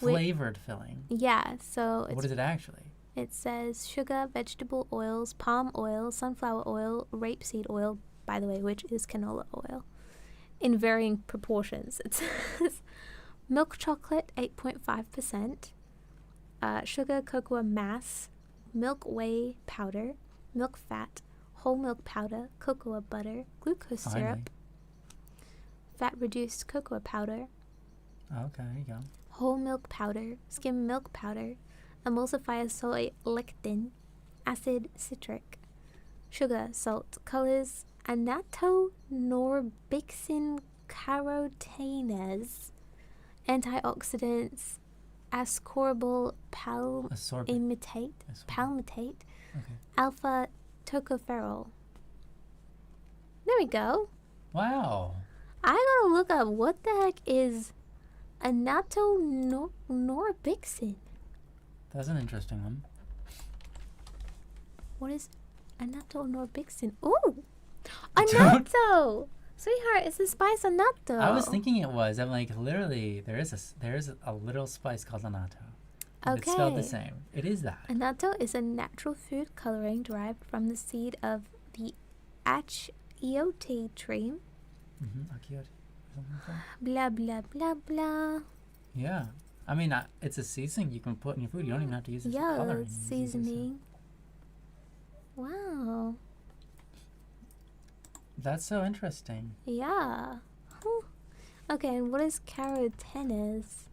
With- Flavored filling. Yeah. So What it's, is it actually? it says sugar, vegetable oils, palm oil, sunflower oil, rapeseed oil. By the way, which is canola oil, in varying proportions. It says milk chocolate 8.5%, sugar cocoa mass, milk whey powder, milk fat, whole milk powder, cocoa butter, glucose Finally. syrup, fat reduced cocoa powder, Oh, okay, there you go. whole milk powder, skim milk powder, emulsifier soy lectin, acid citric, sugar, salt, colors, annatonorbixin carotenas, antioxidants, ascorbyl palmitate, Okay. alpha tocopherol. There we go. Wow. I gotta look up what the heck is Anato Norbixen. That's an interesting one. What is Anato Norbixen? Ooh! Anato! Sweetheart, it's the spice Anato. I was thinking it was. I'm like, literally, there is a little spice called anato. And it's spelled the Okay. same. It is that. Anato is a natural food coloring derived from the seed of the achiote tree. Akiyot. Something like that. Blah, blah, blah, blah. Yeah. I mean, it's a seasoning you can put in your food. You don't even have to use it for Yeah, coloring. it's You just use it for- seasoning. Wow. That's so interesting. Yeah. Huh. Okay, and what is carotenes?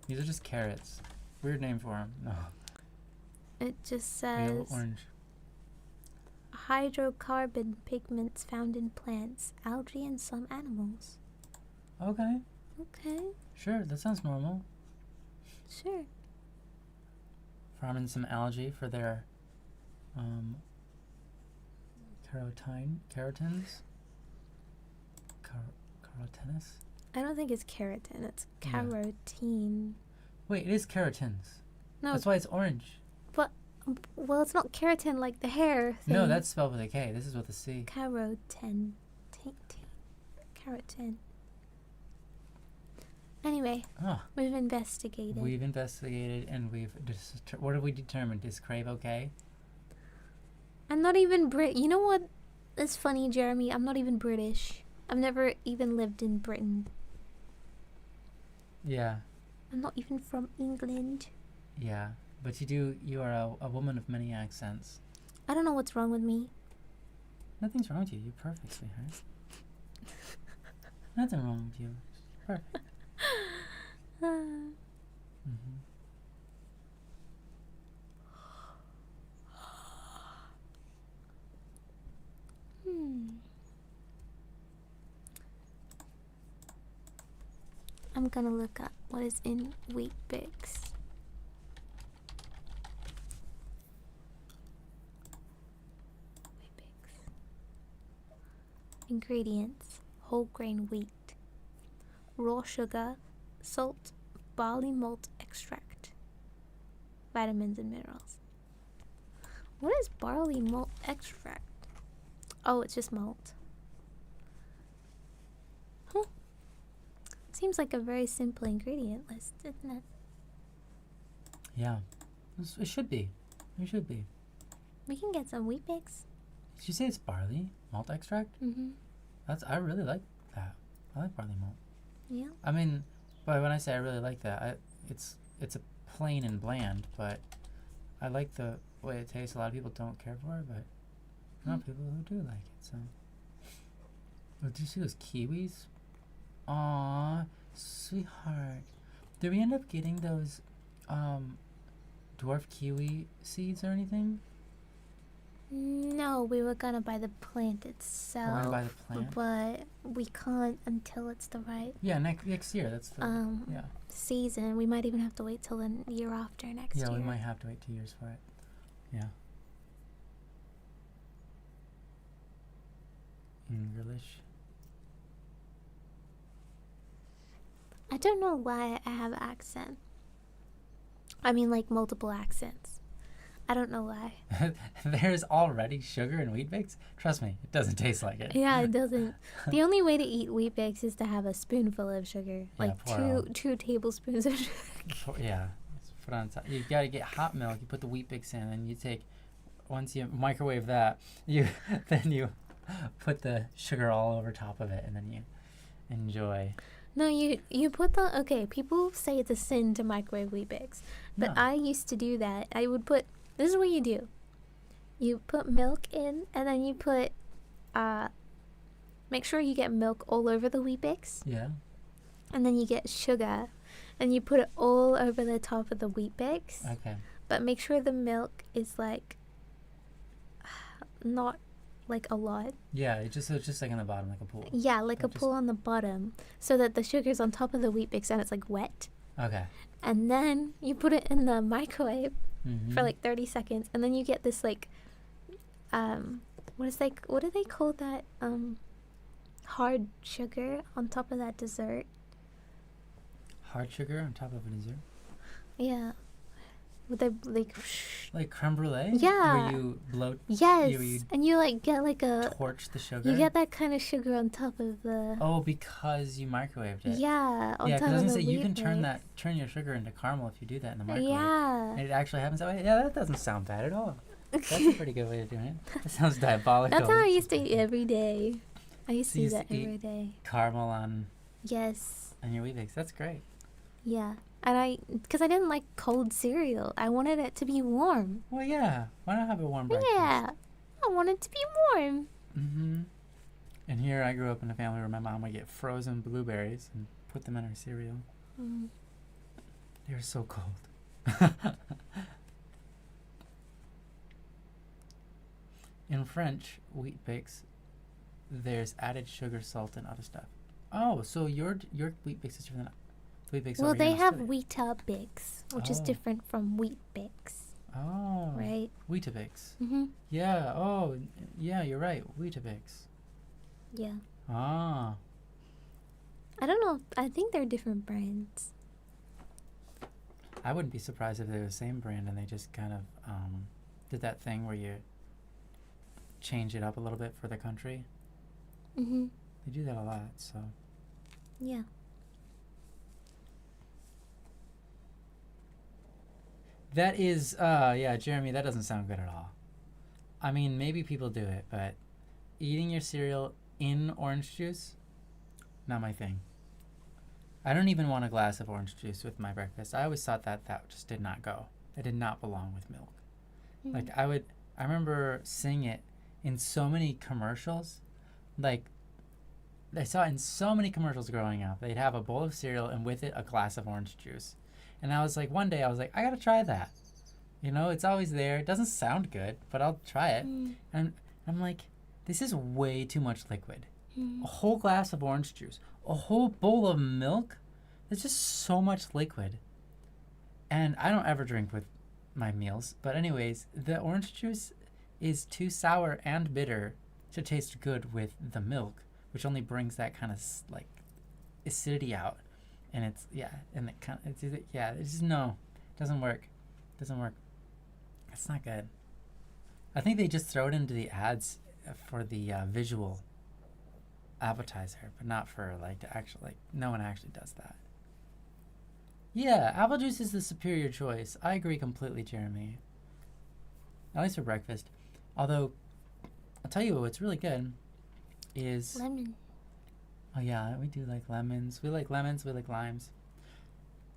These are just carrots. Weird name for them. No. It just Yellow, says orange. hydrocarbon pigments found in plants, algae, and some animals. Okay. Okay, Sure. That sounds normal. sure. Farming some algae for their carotens. Carotenes? I don't think it's keratin, it's Yeah. carotene. Wait, it is carotens. No, That's why it's orange. well, it's not keratin like the hair thing. No, that's spelled with a K. This is with a C. Caroten. Keratin. Anyway, Oh, we've investigated. we've investigated and what have we determined? Is crave okay? I'm not even You know what is funny, Jeremy? I'm not even British. I've never even lived in Britain. Yeah, I'm not even from England. yeah. But you are a woman of many accents. I don't know what's wrong with me. Nothing's wrong with you. You're perfect, sweetheart. Nothing wrong with you. Perfect. Mm-hmm. I'm gonna look up what is in Wheat Bix. Wheat Bix. Ingredients: whole grain wheat, raw sugar, salt, barley malt extract, vitamins and minerals. What is barley malt extract? Oh, it's just malt. Huh. Seems like a very simple ingredient list, isn't it? Yeah. It should be. It should be. We can get some Wheat Bix. Did you say it's barley malt extract? Mm-hmm. I really like that. I like barley malt. Yeah. I mean, but when I say I really like that, it's a plain and bland, but I like the way it tastes. A lot of people don't care for it, but there are people who do like it. So, oh, did you see those kiwis? Aw, sweetheart. Did we end up getting those dwarf kiwi seeds or anything? No, we were gonna buy the plant Or itself, buy the plant? but we can't until it's the right Yeah, next year. That's the yeah. season. We might even have to wait till the year after next Yeah, year. we might have to wait 2 years for it. Yeah. English. I don't know why I have accent. I mean, like multiple accents. I don't know why. There's already sugar in Wheat Bix? Trust me, it doesn't taste like it. Yeah, it doesn't. The only way to eat Wheat Bix is to have a spoonful of sugar, like pour two out. 2 tablespoons of sugar. Yeah. Just put on top. You gotta get hot milk. You put the Wheat Bix in, and you take. Once you microwave that, then you put the sugar all over top of it, and then you enjoy. No, you put the okay. People say it's a sin to microwave Wheat Bix, but No. I used to do that. I would put. This is what you do. You put milk in, and then you put. Make sure you get milk all over the Wheat Bix, Yeah. and then you get sugar, and you put it all over the top of the Wheat Bix. Okay. But make sure the milk is like. Not like a lot. Yeah, it's just like on the bottom, like a pool. Yeah, like a Just- pool on the bottom, so that the sugar's on top of the Wheat Bix and it's like wet. Okay. And then you put it in the microwave Mm-hmm. for like 30 seconds, and then you get this like what do they call that hard sugar on top of that dessert? Hard sugar on top of a dessert? Yeah. With the like. Like creme brulee? Yeah. Where you blow. Yes. You And you like get like a. torch the sugar? You get that kind of sugar on top of the. Oh, because you microwaved it. Yeah. On Yeah, top because I was of gonna the say you wheat can turn mix. your sugar into caramel if you do that in the microwave. Yeah. And it actually happens that way. Yeah, that doesn't sound bad at all. That's a pretty good way of doing it. That sounds diabolical. That's how I used to eat every day. I used So to you do used that to eat every day. Caramel on Yes. your Weetabix. That's great. Yeah. And because I didn't like cold cereal. I wanted it to be warm. Well, yeah. Why not have a warm breakfast? Yeah. I want it to be warm. Mm-hmm. And here I grew up in a family where my mom would get frozen blueberries and put them in her cereal. Mm. They were so cold. In French wheat bix, there's added sugar, salt, and other stuff. Oh, so your wheat bix is different than wheat bix Well, over here they in have Australia. Weetabix, which is Oh. different from Wheat Bix, Oh. right? Weetabix. Mm-hmm. Yeah. Oh, yeah. You're right. Weetabix. Yeah. Ah. I don't know. I think they're different brands. I wouldn't be surprised if they're the same brand and they just kind of did that thing where you change it up a little bit for the country. Mm-hmm. They do that a lot, so. Yeah. That is, yeah, Jeremy, that doesn't sound good at all. I mean, maybe people do it, but eating your cereal in orange juice, not my thing. I don't even want a glass of orange juice with my breakfast. I always thought that just did not go. It did not belong with milk. Mm-hmm. Like, I remember seeing it in so many commercials. Like, I saw it in so many commercials growing up. They'd have a bowl of cereal and with it a glass of orange juice. And I was like, one day I was like, I gotta try that. You know, it's always there. It doesn't sound good, but I'll try it. Mm. And I'm like, this is way too much liquid. Mm. A whole glass of orange juice, a whole bowl of milk. It's just so much liquid. And I don't ever drink with my meals. But anyways, the orange juice is too sour and bitter to taste good with the milk, which only brings that kind of like acidity out. And it's, yeah, and it kind of, it's just, no, doesn't work. Doesn't work. It's not good. I think they just throw it into the ads for the visual appetizer, but not for like to actually, like, no one actually does that. Yeah, apple juice is the superior choice. I agree completely, Jeremy. At least for breakfast. Although, I'll tell you what's really good is... Lemon. Oh yeah, we do like lemons. We like lemons, we like limes.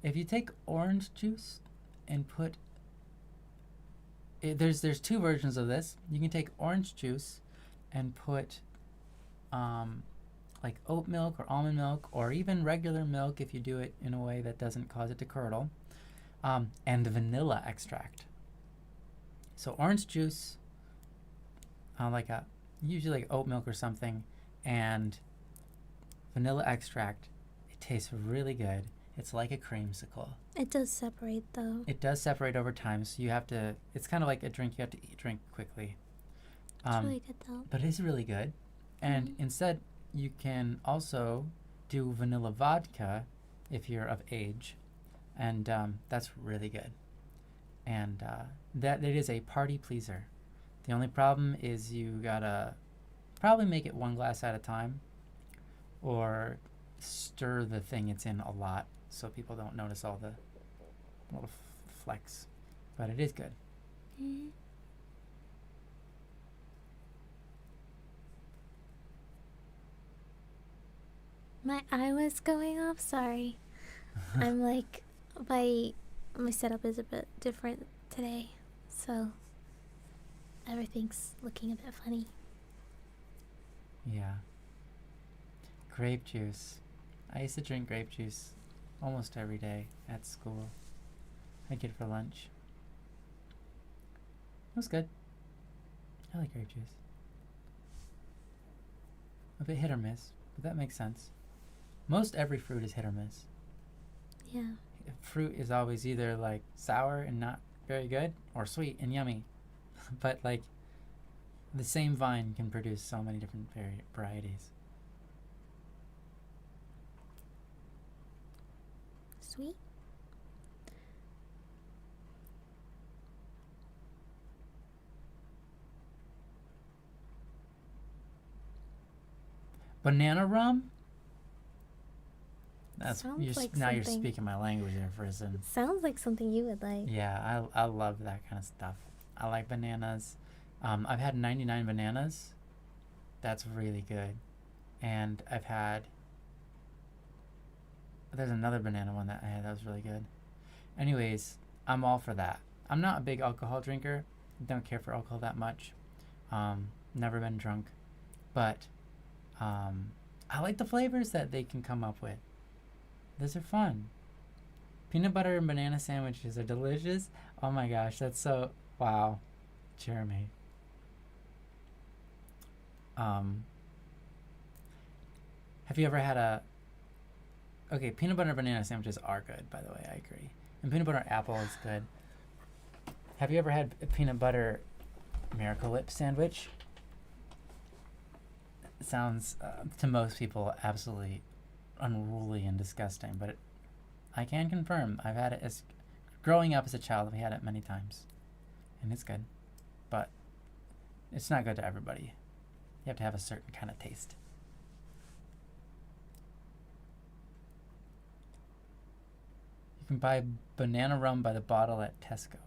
If you take orange juice and put... there's two versions of this. You can take orange juice and put like oat milk or almond milk or even regular milk if you do it in a way that doesn't cause it to curdle, and vanilla extract. So orange juice, usually like oat milk or something, and vanilla extract. It tastes really good. It's like a creamsicle. It does separate though. It does separate over time, so you have to, it's kind of like a drink you have to drink quickly. It's really good though. But it is really good. And Mhm. instead, you can also do vanilla vodka if you're of age. And that's really good. And that it is a party pleaser. The only problem is you gotta probably make it one glass at a time, or stir the thing it's in a lot so people don't notice all the little flecks. But it is good. Mm-hmm. My eye was going off. Sorry. I'm like, my setup is a bit different today, so everything's looking a bit funny. Yeah. Grape juice. I used to drink grape juice almost every day at school. I'd get it for lunch. It was good. I like grape juice. A bit hit or miss, but that makes sense. Most every fruit is hit or miss. Yeah. Fruit is always either like sour and not very good, or sweet and yummy. But like, the same vine can produce so many different varieties. Sweet. Banana rum? Sounds like now you're something- speaking my language there, person. Sounds like something you would like. Yeah, I love that kind of stuff. I like bananas. I've had 99 bananas. That's really good. And I've had... There's another banana one that I had that was really good. Anyways, I'm all for that. I'm not a big alcohol drinker. Don't care for alcohol that much. Never been drunk. But I like the flavors that they can come up with. Those are fun. Peanut butter and banana sandwiches are delicious. Oh my gosh, that's so... Wow. Jeremy. Have you ever had a... Okay, peanut butter and banana sandwiches are good, by the way, I agree. And peanut butter apple is good. Have you ever had a peanut butter Miracle Whip sandwich? It sounds, to most people, absolutely unruly and disgusting, but I can confirm I've had it as... Growing up as a child, we had it many times. And it's good. But it's not good to everybody. You have to have a certain kind of taste. You can buy banana rum by the bottle at Tesco.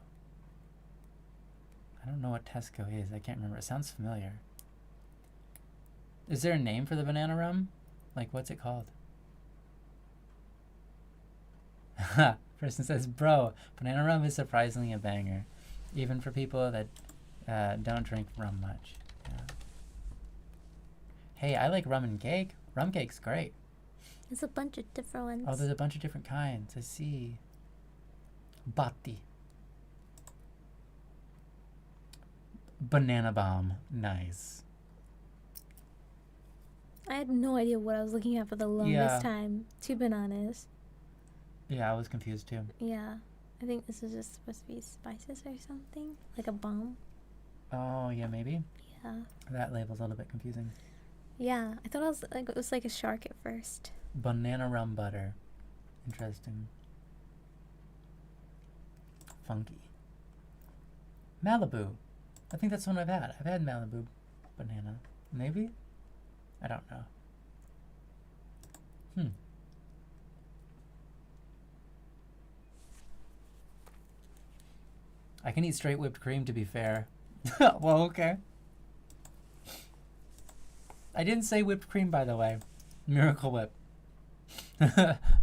I don't know what Tesco is. I can't remember. It sounds familiar. Is there a name for the banana rum? Like, what's it called? Person says, bro, banana rum is surprisingly a banger. Even for people that don't drink rum much. Yeah. Hey, I like rum and cake. Rum cake's great. There's a bunch of different ones. Oh, there's a bunch of different kinds. I see. Batti. Banana bomb. Nice. I had no idea what I was looking at for the longest Yeah. time. 2 bananas. Yeah, I was confused too. Yeah. I think this is just supposed to be spices or something. Like a bomb. Oh, yeah, maybe. Yeah. That label's a little bit confusing. Yeah. I thought it was like a shark at first. Banana rum butter. Interesting. Funky. Malibu. I think that's the one I've had. I've had Malibu banana. Maybe? I don't know. I can eat straight whipped cream, to be fair. Well, okay. I didn't say whipped cream, by the way. Miracle Whip.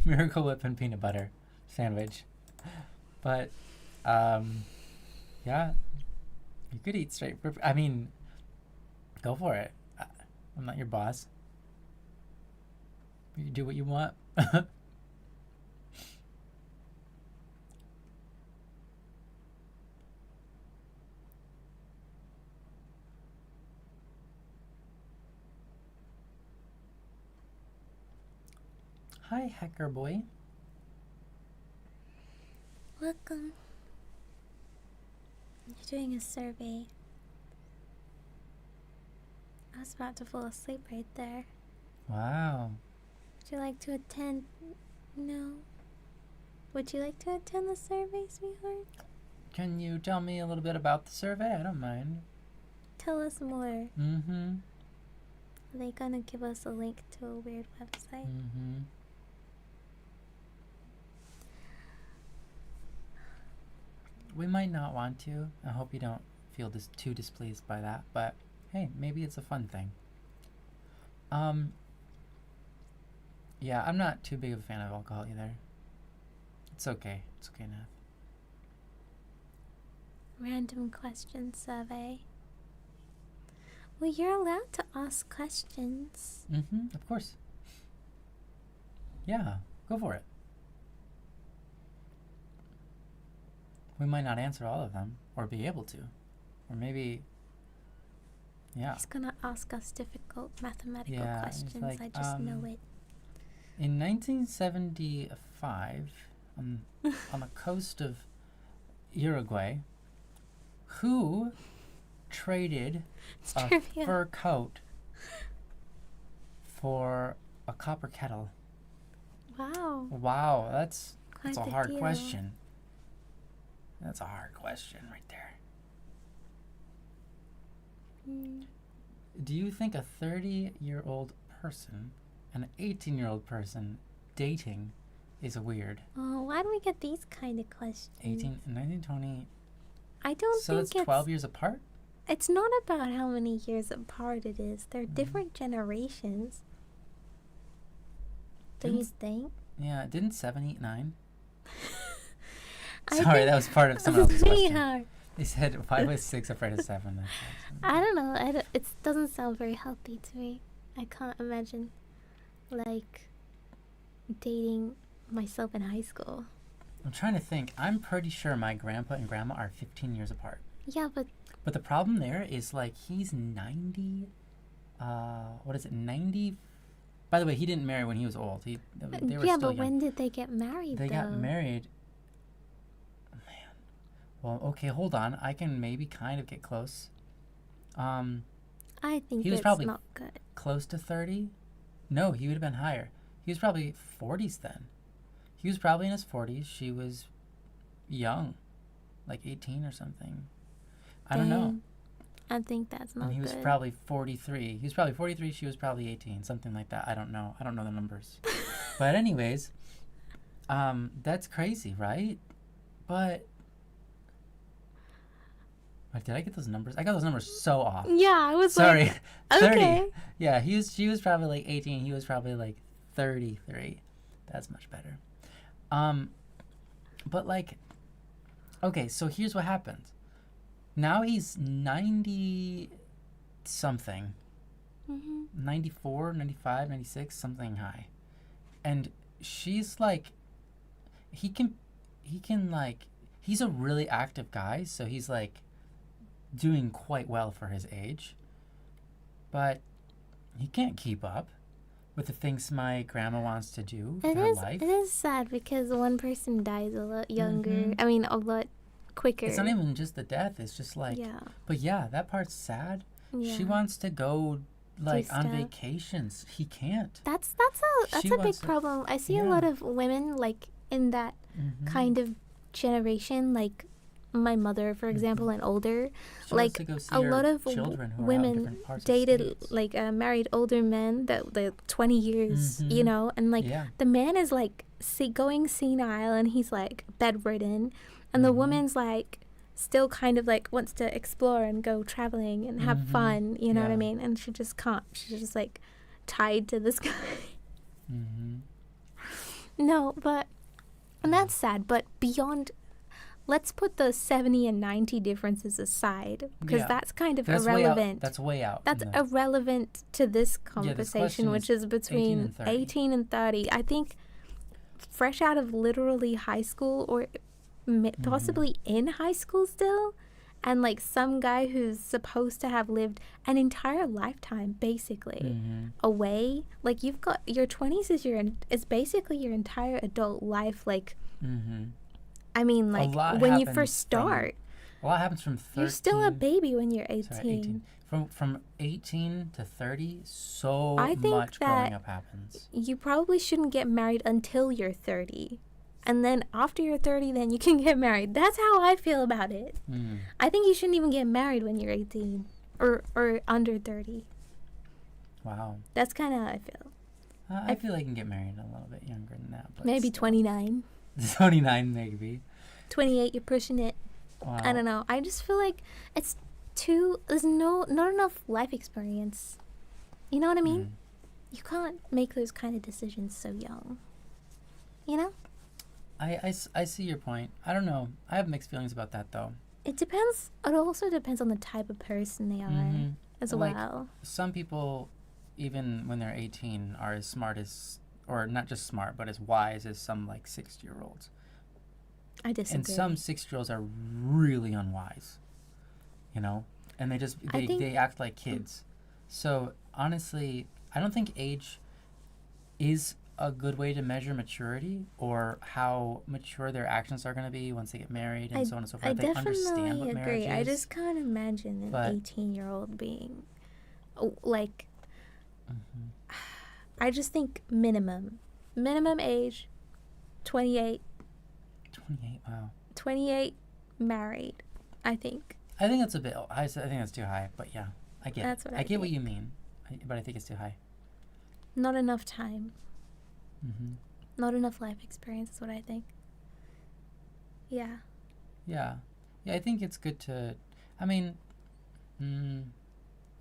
Miracle Whip and peanut butter sandwich. But, yeah. You could eat straight whipped... I mean, go for it. I'm not your boss. You do what you want. Hi, hacker boy. Welcome. You're doing a survey. I was about to fall asleep right there. Wow. Would you like to attend? No. Would you like to attend the survey, sweetheart? Can you tell me a little bit about the survey? I don't mind. Tell us more. Mm-hmm. Are they gonna give us a link to a weird website? Mm-hmm. We might not want to. I hope you don't feel too displeased by that, but hey, maybe it's a fun thing. Yeah, I'm not too big of a fan of alcohol either. It's okay. It's okay, Nath. Random question survey. Well, you're allowed to ask questions. Mm-hmm, of course. Yeah, go for it. We might not answer all of them, or be able to. Or maybe, yeah. He's gonna ask us difficult mathematical Yeah, it's questions. like, I just know it. In 1975, on the coast of Uruguay, who traded It's a trivia. fur coat for a copper kettle? Wow. Wow, that's Quite That's a the hard deal. question. That's a hard question right there. Mm. Do you think a 30-year-old person and an 18-year-old person dating is weird? Oh, why do we get these kind of questions? 18, 19, 20. I don't So think that's 12 years apart? it's not about how many years apart it is. They're different generations. Don't you think? Yeah, didn't 7, 8, 9? I Sorry, think that was part of someone else's we question. are. They said, why was 6 afraid of 7? I don't know. It doesn't sound very healthy to me. I can't imagine, like, dating myself in high school. I'm trying to think. I'm pretty sure my grandpa and grandma are 15 years apart. Yeah, but But the problem there is, like, he's 90. What is it? 90. By the way, he didn't marry when he was old. They were yeah, still but young. when did they get married? They though? got married. Man. Well, okay, hold on. I can maybe kind of get close. I think he was it's probably not good. Close to 30. No, he would have been higher. He was probably 40s then. He was probably in his 40s. She was young, like 18 or something. I don't know. I think that's not And he was good. probably 43. He was probably 43. She was probably 18, something like that. I don't know. I don't know the numbers. But anyways, that's crazy, right? But wait, did I get those numbers? I got those numbers so off. Yeah, I was Sorry, like, 30. okay. Yeah, she was probably like 18. He was probably like 33. That's much better. But like, okay, so here's what happens. Now he's 90 something. 94, 95, 96, something high. And she's like, he can like, he's a really active guy, so he's like doing quite well for his age. But he can't keep up with the things my grandma wants to do with her life. It is sad because one person dies a lot younger. Mhm. I mean, a lot quicker. It's not even just the death, it's just like, Yeah. but yeah, that part's sad. Yeah. She wants to go like on stuff. vacations. He can't. That's She a wants big to- problem. I see a yeah. lot of women like in that kind of generation, like my mother, for example, and older. She like wants to go see a her lot of children who are out in women different parts of dated states. like married older men that the 20 years, you Mhm. know, and like Yeah. the man is like going senile and he's like bedridden, and the Mhm. woman's like still kind of like wants to explore and go traveling and have Mhm. fun, you know what I Yeah. mean? And she just can't. She's just like tied to this guy. Mm-hmm. No, but and that's sad. But beyond, let's put the 70 and 90 differences aside because Yeah. that's kind of That's irrelevant. That's way out. That's in the- irrelevant to this question conversation, which is is between 18 and 30. 18 and 30. I think fresh out of literally high school or possibly in high school still, and like some guy who's supposed to have lived an entire lifetime basically Mhm. away. Like you've got your 20s is basically your entire adult life. Like Mhm. I mean, like lot when you happens first start, A lot happens from 13. you're still a baby when you're 18. Sorry, 18. From 18 to 30, so I think much that growing up happens. You probably shouldn't get married until you're 30. And then after you're 30, then you can get married. That's how I feel about it. Mm. I think you shouldn't even get married when you're 18 or under 30. Wow. That's kind of how I feel. I feel I can get married a little bit younger than that. But Maybe still. 29. 29 maybe. 28, you're pushing it. Wow. I don't know. I just feel like it's there's not enough life experience. You know what I mean? You can't make those kind of decisions so young. You know? I see your point. I don't know. I have mixed feelings about that though. It depends. It also depends on the type of person they are Mhm. as Like, well. Some people, even when they're 18, are as smart as, or not just smart, but as wise as some like 60-year-olds. I disagree. And some 60-year-olds are really unwise, you know, and they act like kids. So honestly, I don't think age is a good way to measure maturity or how mature their actions are going to be once they get married and so on and so forth. I They understand definitely what marriage agree. I is. just can't imagine an but- 18-year-old being like. Mhm. I just think minimum age, 28, 28. Wow. 28, married, I think. I think that's a bit. I think that's too high. But yeah, I get. That's it. what I I get what think. you mean, but I think it's too high. Not enough time. Mm-hmm. Not enough life experience is what I think. Yeah. Yeah. Yeah. I think it's good to. I mean.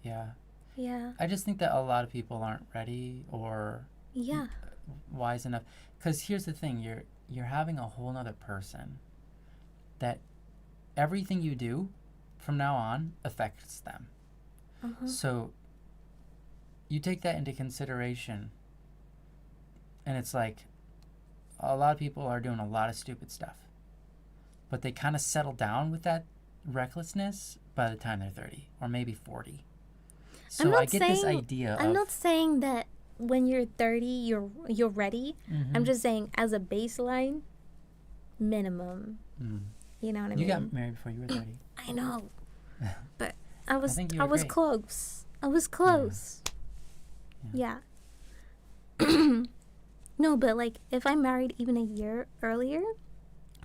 Yeah. Yeah. I just think that a lot of people aren't ready or Yeah. wise enough. Because here's the thing: you're having a whole nother person that everything you do from now on affects them. Uh-huh. So you take that into consideration, and it's like a lot of people are doing a lot of stupid stuff, but they kind of settle down with that recklessness by the time they're 30 or maybe 40. So I get this idea I'm of not saying that when you're 30 you're ready. Mhm. I'm just saying as a baseline minimum. You know what I You mean? got married before you were 30. I know. But I was think you I were was great. close. I was close. Yeah. No, but like if I married even a year earlier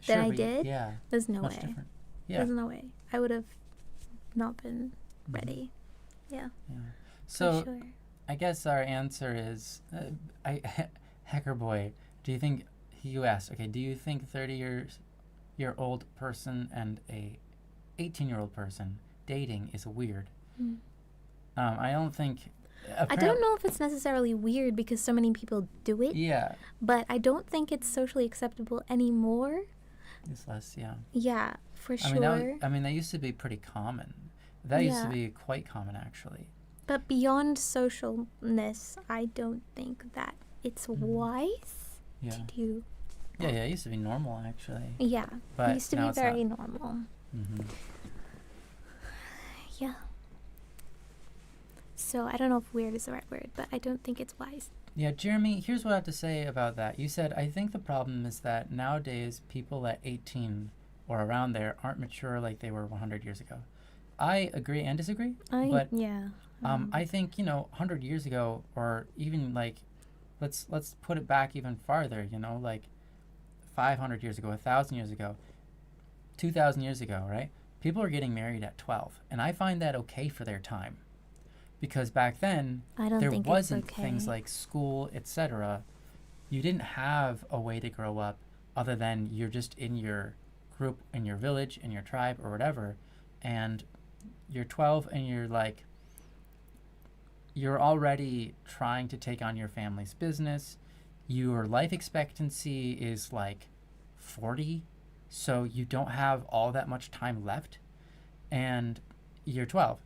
than I but did, Yeah, there's no much way. different. Yeah. There's no way. I would have not been ready. Yeah. For So sure. I guess our answer is, Hacker Boy. Do you think you asked? Okay, do you think 30-year old person and a 18-year-old person dating is weird? I don't think. I don't know if it's necessarily weird because so many people do it, Yeah, but I don't think it's socially acceptable anymore. it's less. Yeah. Yeah, for I sure. mean, that used to be pretty common. That used to Yeah. be quite common, actually. But beyond socialness, I don't think that it's wise Yeah. to do. Yeah, it used to be normal, actually. Yeah, But it used to now be it's very normal. Mm-hmm. Yeah. So I don't know if weird is the right word, but I don't think it's wise. Yeah, Jeremy, here's what I have to say about that. You said, I think the problem is that nowadays people at 18 or around there aren't mature like they were 100 years ago. I agree and disagree, but Yeah. I think, 100 years ago, or even like, let's put it back even farther, like 500 years ago, 1,000 years ago, 2,000 years ago, right? People are getting married at 12, and I find that okay for their time. Because back then, I don't there think wasn't it's okay. things like school, etc. You didn't have a way to grow up other than you're just in your group, in your village, in your tribe, or whatever, and you're 12 and you're already trying to take on your family's business. Your life expectancy is like 40, so you don't have all that much time left, and you're 12,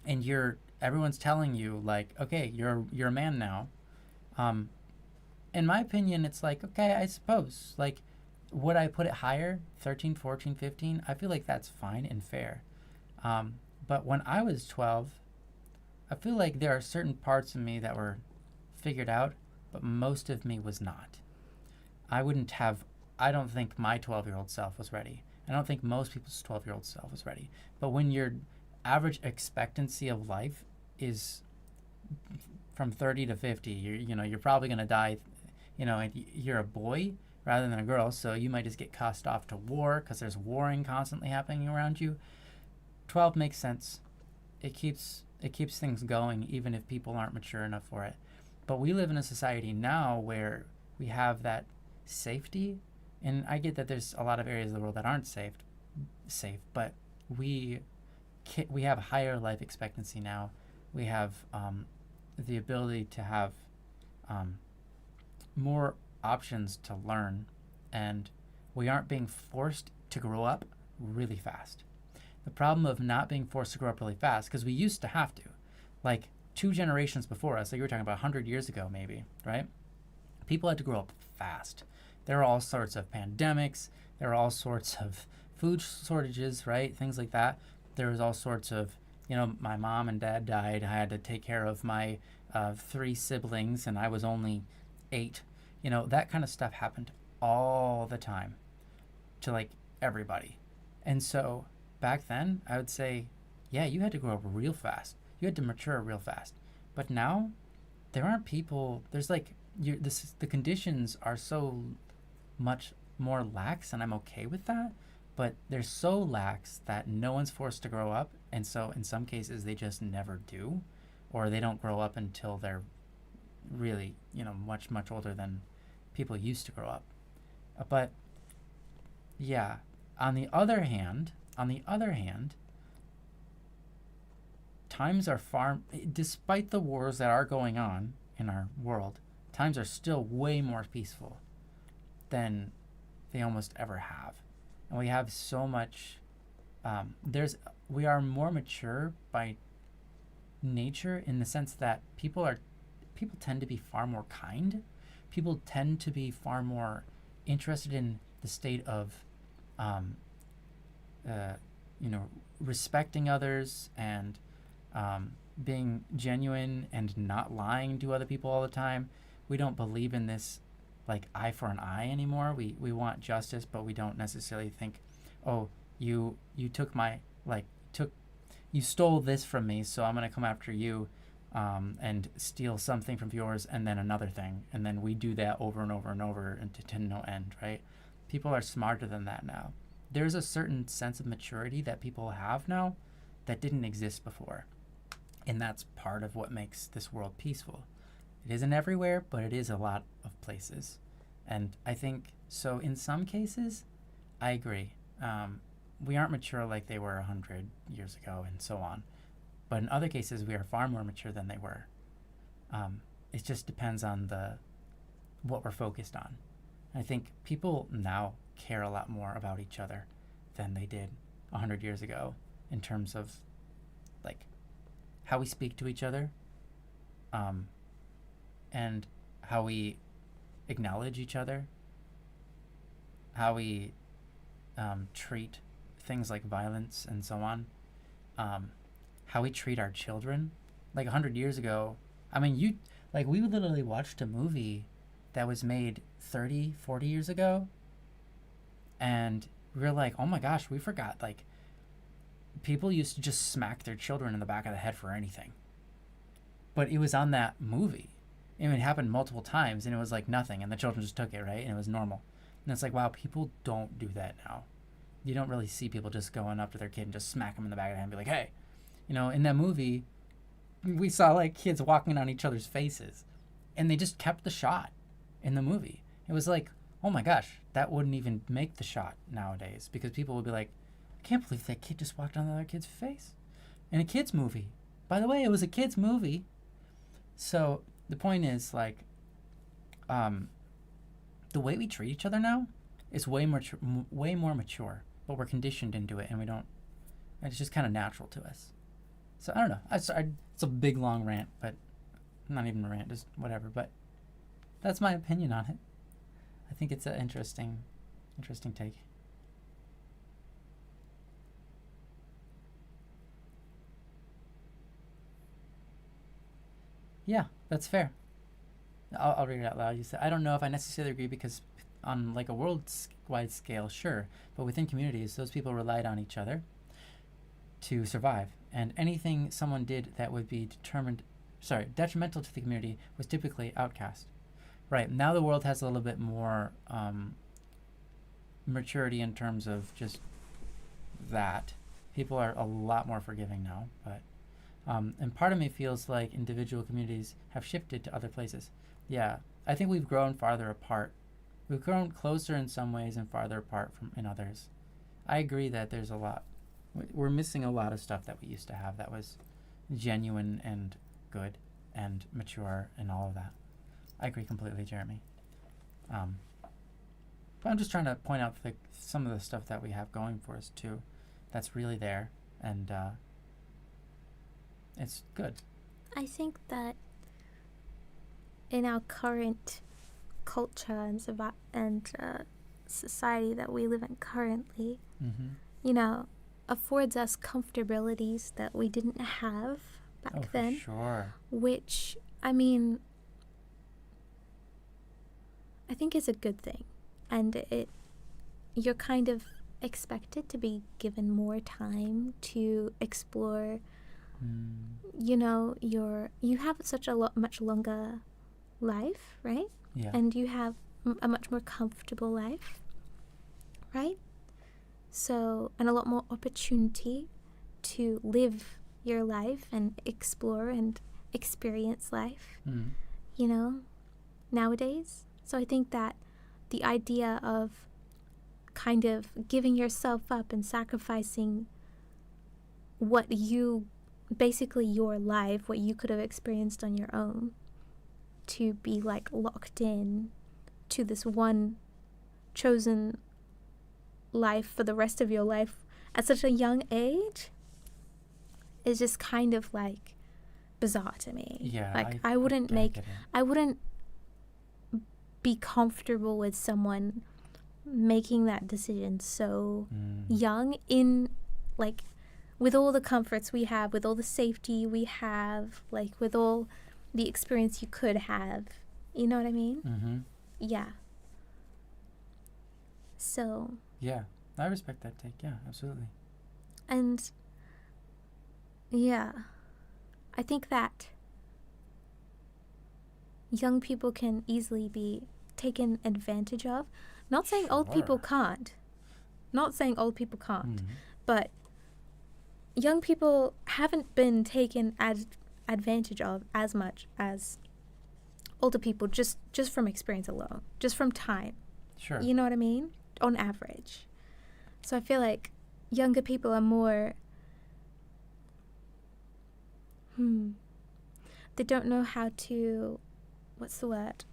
and everyone's telling you like, okay, you're a man now. In my opinion, it's like, okay, I suppose, like, would I put it higher, 13, 14, 15? I feel like that's fine and fair. But when I was 12, I feel like there are certain parts of me that were figured out, but most of me was not. I don't think my 12-year-old self was ready. I don't think most people's 12-year-old self was ready. But when your average expectancy of life is from 30 to 50, you're probably going to die, and you're a boy rather than a girl, so you might just get cast off to war because there's warring constantly happening around you. 12 makes sense. It keeps things going even if people aren't mature enough for it. But we live in a society now where we have that safety, and I get that there's a lot of areas of the world that aren't safe, but we have a higher life expectancy now. We have the ability to have more options to learn, and we aren't being forced to grow up really fast. The problem of not being forced to grow up really fast, because we used to have to, like 2 generations before us, like you were talking about 100 years ago maybe, right? People had to grow up fast. There were all sorts of pandemics, there were all sorts of food shortages, right? Things like that. There was all sorts of, my mom and dad died. I had to take care of my 3 siblings, and I was only 8. That kind of stuff happened all the time to like everybody. And so back then, I would say, yeah, you had to grow up real fast. You had to mature real fast. But now, there aren't people. There's like the conditions are so much more lax, and I'm okay with that. But they're so lax that no one's forced to grow up, and so in some cases they just never do, or they don't grow up until they're really, much much older than people used to grow up. But yeah, on the other hand, times are far, despite the wars that are going on in our world, times are still way more peaceful than they almost ever have. And we have so much, we are more mature by nature, in the sense that people tend to be far more kind. People tend to be far more interested in the state of, um, uh, respecting others, and being genuine and not lying to other people all the time. We don't believe in this, like, eye for an eye anymore. We want justice, but we don't necessarily think, oh, you took my, like, you stole this from me, so I'm gonna come after you, and steal something from yours, and then another thing, and then we do that over and over and over, and to no end, right? People are smarter than that now. There's a certain sense of maturity that people have now that didn't exist before, and that's part of what makes this world peaceful. It isn't everywhere, but it is a lot of places, and I think so. In some cases, I agree. We aren't mature like they were 100 years ago, and so on. But in other cases, we are far more mature than they were. It just depends on what we're focused on. I think people now care a lot more about each other than they did 100 years ago, in terms of, like, how we speak to each other, and how we acknowledge each other, how we treat things like violence and so on, how we treat our children. Like 100 years ago, I mean, we literally watched a movie that was made 30, 40 years ago, and we were like, oh my gosh, we forgot, like, people used to just smack their children in the back of the head for anything. But it was on that movie. And it happened multiple times, and it was like nothing, and the children just took it, right? And it was normal. And it's like, wow, people don't do that now. You don't really see people just going up to their kid and just smack them in the back of the head and be like, hey. In that movie, we saw, like, kids walking on each other's faces, and they just kept the shot in the movie. It was like, oh my gosh, that wouldn't even make the shot nowadays, because people would be like, I can't believe that kid just walked on the other kid's face in a kid's movie. By the way, it was a kid's movie. So the point is, like, the way we treat each other now is way more mature, but we're conditioned into it, and we don't. It's just kind of natural to us. So I don't know. It's a big long rant, but not even a rant, just whatever. But that's my opinion on it. I think it's an interesting take. Yeah, that's fair. I'll read it out loud. You said, I don't know if I necessarily agree, because on, like, a worldwide scale, sure, but within communities, those people relied on each other to survive, and anything someone did that would be detrimental to the community was typically outcast. Right, now the world has a little bit more maturity in terms of just that. People are a lot more forgiving now, but and part of me feels like individual communities have shifted to other places. Yeah, I think we've grown farther apart. We've grown closer in some ways and farther apart from in others. I agree that there's a lot. We're missing a lot of stuff that we used to have that was genuine and good and mature and all of that. I agree completely, Jeremy. But I'm just trying to point out some of the stuff that we have going for us too, that's really there, and it's good. I think that in our current culture and society that we live in currently, affords us comfortabilities that we didn't have back then. For sure. Which, I mean, I think is a good thing. And you're kind of expected to be given more time to explore, you have such a much longer life, right? Yeah. And you have a much more comfortable life. right? So, and a lot more opportunity to live your life and explore and experience life, Mm. you know, nowadays. So I think that the idea of kind of giving yourself up and sacrificing what you, basically your life, what you could have experienced on your own, to be like locked in to this one chosen life for the rest of your life at such a young age is just kind of like bizarre to me. Yeah. Like I wouldn't make, get it. I wouldn't be comfortable with someone making that decision so young, in like with all the comforts we have, with all the safety we have, like with all the experience you could have. You know what I mean? Mm-hmm. Yeah. So, Yeah. I respect that take. Yeah, absolutely. and yeah, I think that young people can easily be taken advantage of. Not saying old people Sure. can't. Not saying old people can't. Mhm. But young people haven't been taken advantage of as much as older people, just from experience alone, just from time. Sure. You know what I mean? On average. So I feel like younger people are more they don't know how to, what's the word?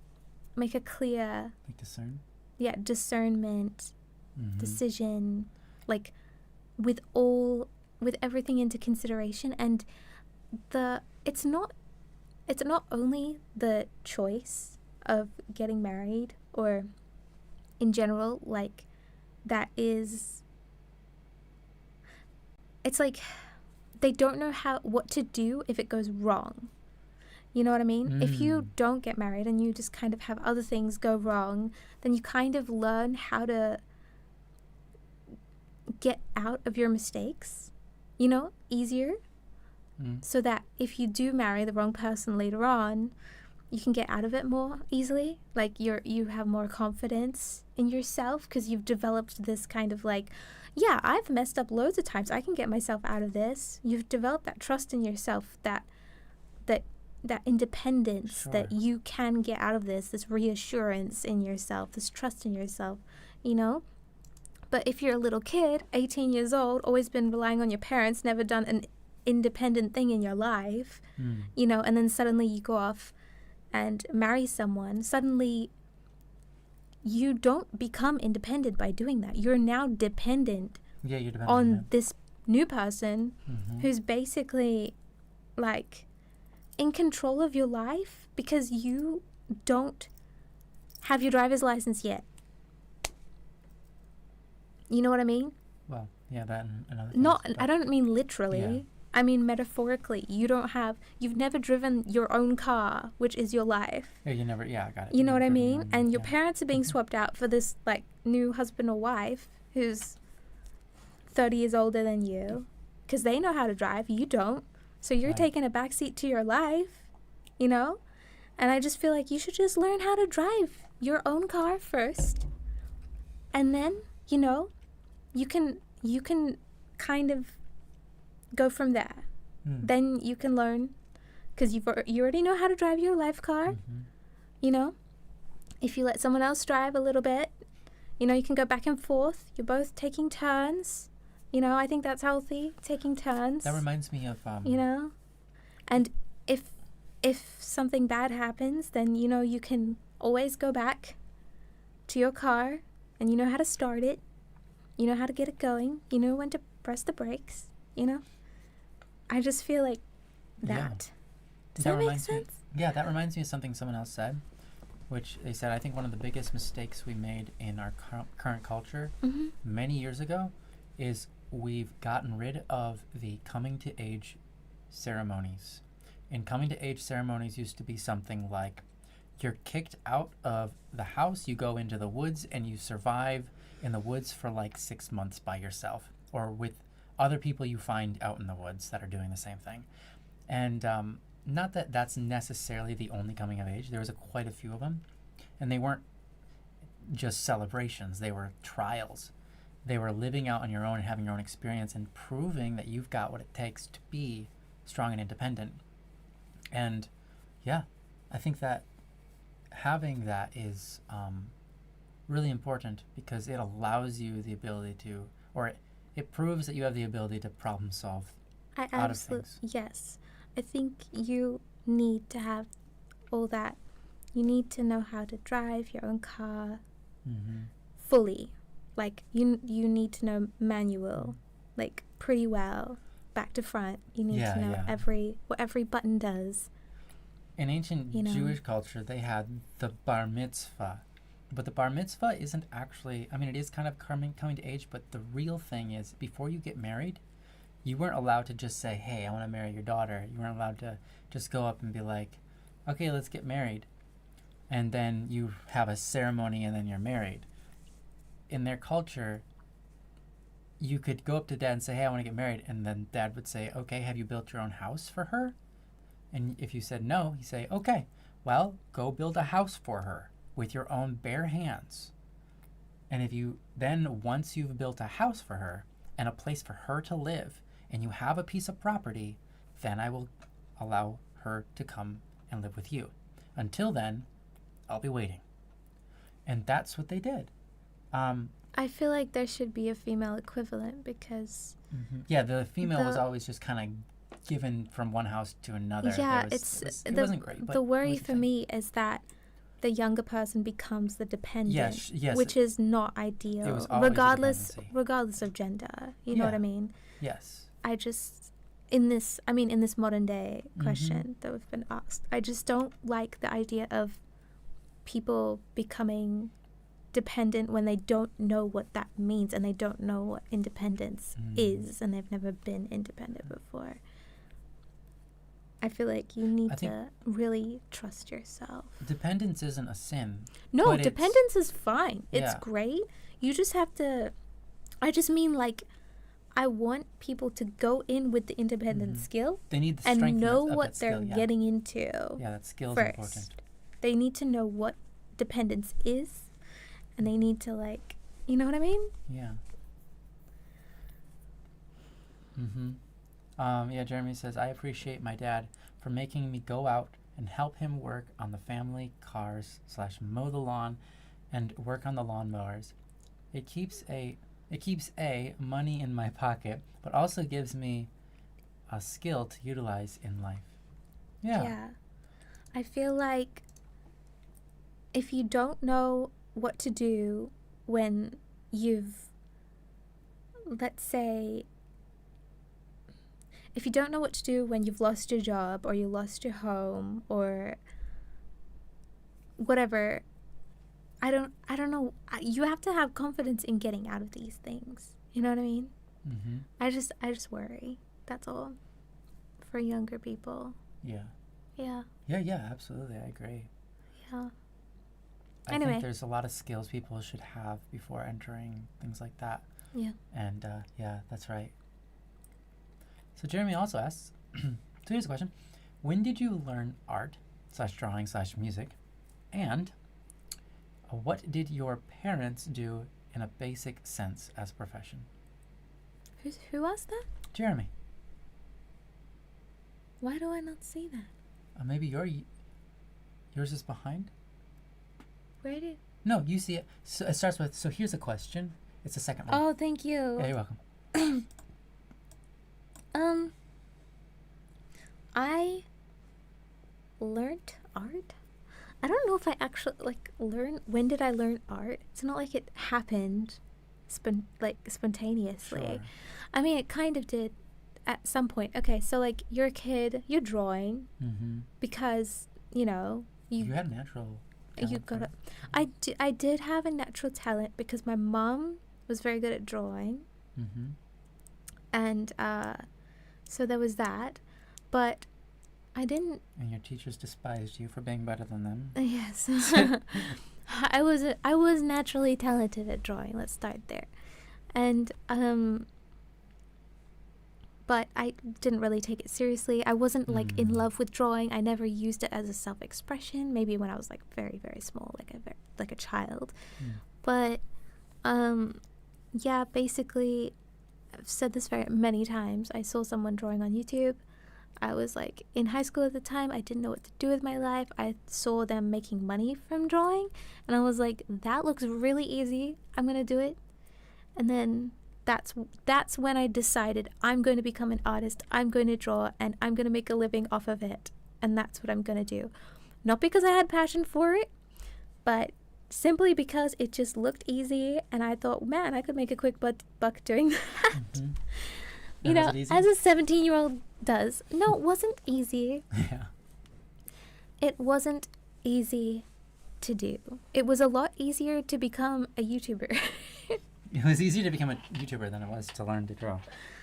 Make a clear, Like discern. discernment, Mm-hmm. decision, like with everything into consideration. And it's not only the choice of getting married, or in general, like that is, it's like they don't know what to do if it goes wrong. You know what I mean? If you don't get married and you just kind of have other things go wrong, then you kind of learn how to get out of your mistakes, easier. So that if you do marry the wrong person later on, you can get out of it more easily. Like you have more confidence in yourself because you've developed this kind of like, yeah, I've messed up loads of times, I can get myself out of this. You've developed that trust in yourself, that independence, Sure. that you can get out of this reassurance in yourself, this trust in yourself, But if you're a little kid, 18 years old, always been relying on your parents, never done an independent thing in your life, and then suddenly you go off and marry someone, suddenly you don't become independent by doing that. You're now dependent Yeah, you're dependent on this new person Mm-hmm. who's basically like in control of your life because you don't have your driver's license yet. You know what I mean? Well, yeah, that and other Not, things, I don't mean literally. Yeah. I mean metaphorically. You've never driven your own car, which is your life. Yeah, you never. Yeah, I got it. You know what I Never driven mean? one, And your yeah. parents are being swapped out for this like new husband or wife who's 30 years older than you, because they know how to drive. You don't. So you're Right. taking a backseat to your life, And I just feel like you should just learn how to drive your own car first, and then you can kind of go from there. Then you can learn, because you already know how to drive your life car. Mm-hmm. If you let someone else drive a little bit, you can go back and forth. You're both taking turns. I think that's healthy, taking turns. That reminds me of And if something bad happens, then you can always go back to your car, and you know how to start it. You know how to get it going. You know when to press the brakes. I just feel like that. Does that make sense? Yeah, that reminds me of something someone else said, which they said, I think one of the biggest mistakes we made in our current culture many years ago is we've gotten rid of the coming to age ceremonies. And coming to age ceremonies used to be something like you're kicked out of the house, you go into the woods, and you survive in the woods for like 6 months by yourself or with other people you find out in the woods that are doing the same thing. And not that that's necessarily the only coming of age. There was quite a few of them. And they weren't just celebrations. They were trials. they were living out on your own and having your own experience and proving that you've got what it takes to be strong and independent. And yeah, I think that having that is really important because it allows you the ability to, or it proves that you have the ability to problem solve I out of things. yes. I think you need to have all that. You need to know how to drive your own car fully. Like you need to know manual, like pretty well, back to front. You need to know what every button does. In ancient Jewish culture, they had the bar mitzvah. But the bar mitzvah isn't actually, I mean, it is kind of coming to age, but the real thing is before you get married, you weren't allowed to just say, hey, I want to marry your daughter. You weren't allowed to just go up and be like, okay, let's get married. And then you have a ceremony and then you're married. In their culture, you could go up to dad and say, hey, I want to get married. And then dad would say, okay, have you built your own house for her? And if you said no, he'd say, okay, well, go build a house for her with your own bare hands. And if you then, once you've built a house for her and a place for her to live, and you have a piece of property, then I will allow her to come and live with you. Until then, I'll be waiting. And that's what they did. I feel like there should be a female equivalent because... Yeah, the female was always just kind of given from one house to another. Yeah, it wasn't great. But the worry for me is that the younger person becomes the dependent, yes, which is not ideal, it was always regardless of gender. You know what I mean? Yes. I just, in this modern day question that we've been asked, I just don't like the idea of people becoming dependent when they don't know what that means and they don't know what independence is and they've never been independent before. I feel like you need to really trust yourself. Dependence isn't a sin. No, dependence is fine. It's great. You just have to, I just mean like, I want people to go in with the independent skill. They need the strength and know of what that they're skill, getting into. Yeah, that skill is first. important. They need to know what dependence is, and they need to like, you know what I mean? Yeah. Yeah, Jeremy says, I appreciate my dad for making me go out and help him work on the family cars / mow the lawn and work on the lawnmowers. It keeps money in my pocket, but also gives me a skill to utilize in life. Yeah. I feel like if you don't know what to do when you've, let's say, if you don't know what to do when you've lost your job or you lost your home or whatever, I don't know. You have to have confidence in getting out of these things. You know what I mean? I just worry. That's all. For younger people. Yeah. Yeah. Yeah, absolutely. I agree. Yeah. I think there's a lot of skills people should have before entering things like that. Yeah. And yeah, that's right. So Jeremy also asks, so here's a question. When did you learn art / drawing / music? And what did your parents do in a basic sense as a profession? Who asked that? Jeremy. Why do I not see that? Maybe yours is behind? Where did... No, you see it. So it starts with, so here's a question. It's the second one. Oh, thank you. Yeah, you're welcome. I learned art. I don't know if I actually when did I learn art? It's not like it happened spontaneously. Sure. I mean, it kind of did at some point. Okay, so like you're a kid, you're drawing because, you had natural talent, you got right? I did have a natural talent because my mom was very good at drawing. And so there was that, but I didn't. And your teachers despised you for being better than them. Yes. I was naturally talented at drawing. Let's start there. And but I didn't really take it seriously. I wasn't like in love with drawing. I never used it as a self-expression. Maybe when I was like very, very small, like a child. But yeah, basically, I've said this very many times. I saw someone drawing on YouTube. I was like in high school at the time. I didn't know what to do with my life. I saw them making money from drawing, and I was like, that looks really easy. I'm gonna do it. And then that's when I decided I'm going to become an artist. I'm going to draw, and I'm going to make a living off of it. And that's what I'm going to do. Not because I had passion for it, but simply because it just looked easy, and I thought, man, I could make a quick buck doing that. Mm-hmm. You know, as a 17-year-old does. No, it wasn't easy. Yeah. It wasn't easy to do. It was a lot easier to become a YouTuber. It was easier to become a YouTuber than it was to learn to draw.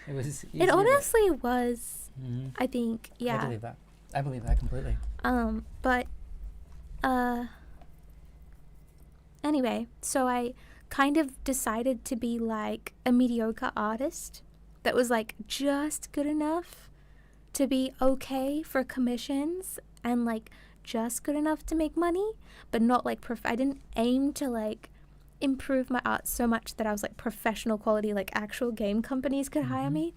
It was. It honestly was. Mm-hmm. I think, yeah. I believe that. I believe that completely. But, anyway, so I kind of decided to be like a mediocre artist that was like just good enough to be okay for commissions and like just good enough to make money, but not like I didn't aim to like improve my art so much that I was like professional quality, like actual game companies could hire me,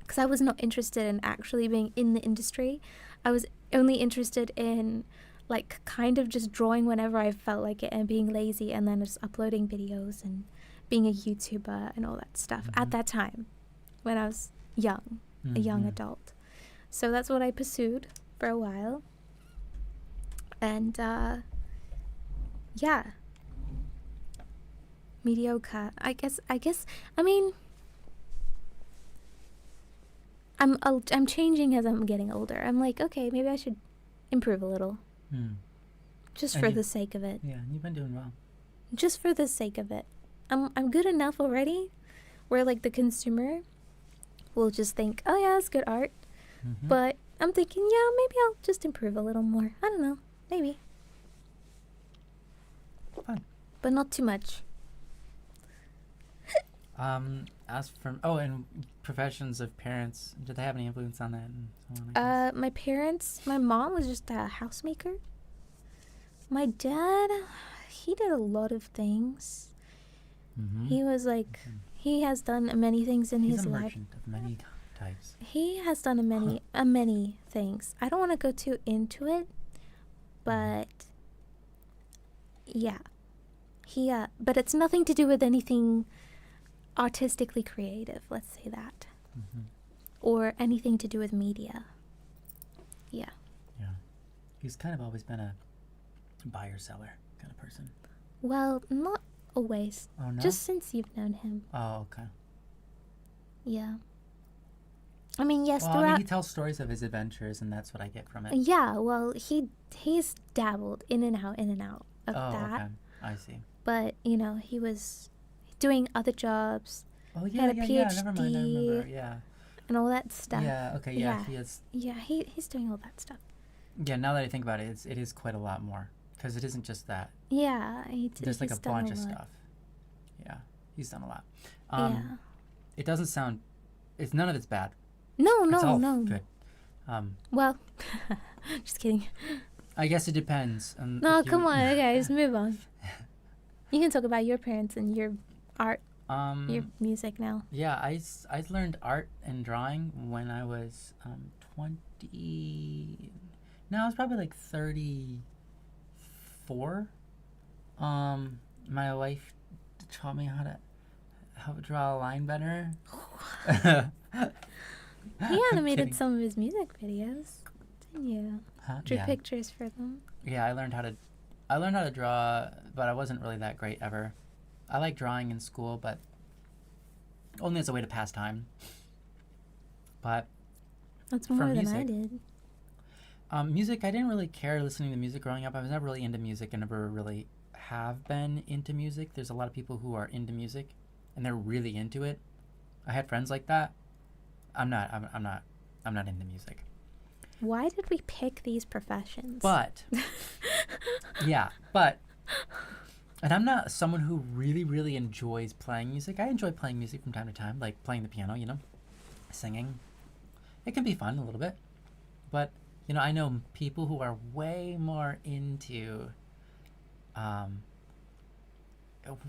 because I was not interested in actually being in the industry. I was only interested in like kind of just drawing whenever I felt like it and being lazy, and then just uploading videos and being a YouTuber and all that stuff at that time when I was young, a young adult. So that's what I pursued for a while. And yeah, mediocre. I guess I mean, I'm changing as I'm getting older. I'm like, okay, maybe I should improve a little. Just for the sake of it. Yeah, you've been doing well. Just for the sake of it. I'm good enough already where like the consumer will just think, oh yeah, that's good art. But I'm thinking, yeah, maybe I'll just improve a little more. I don't know. Maybe. Fun. But not too much. As for and professions of parents, did they have any influence on that? And so on, My parents, my mom was just a housemaker. My dad, he did a lot of things. He was like, he has done many things in his life. He's a merchant of many types. He has done many things. I don't want to go too into it, but yeah, he but it's nothing to do with anything artistically creative, let's say that, or anything to do with media. Yeah. He's kind of always been a buyer seller kind of person. Well, not always. Oh no. Just since you've known him. Oh, okay. Yeah. I mean, yes. Well, I mean, he tells stories of his adventures, and that's what I get from it. Yeah. Well, he's dabbled in and out of that. Okay. I see. But you know, he was doing other jobs. Oh yeah, had a PhD, never mind. I remember. Yeah. And all that stuff. Yeah. Okay. Yeah. He is. Yeah. He's doing all that stuff. Yeah. Now that I think about it, it is quite a lot more, because it isn't just that. Yeah. There's like a bunch of stuff. Yeah. He's done a lot. Yeah. It doesn't sound. It's none of it's bad. No. It's all No. good. Well, just kidding. I guess it depends. No, come on, okay, just move on. You can talk about your parents and your art, your music now. Yeah, I learned art and drawing when I was 20. No, I was probably like 34. My wife taught me how to draw a line better. He animated some of his music videos, didn't you? Drew pictures for them. Yeah, I learned how to draw, but I wasn't really that great ever. I like drawing in school, but only as a way to pass time. But that's more than I did. Music, I didn't really care listening to music growing up. I was never really into music. I never really have been into music. There's a lot of people who are into music, and they're really into it. I had friends like that. I'm not into music. Why did we pick these professions? But and I'm not someone who really, really enjoys playing music. I enjoy playing music from time to time, like playing the piano, singing. It can be fun a little bit. But, I know people who are way more into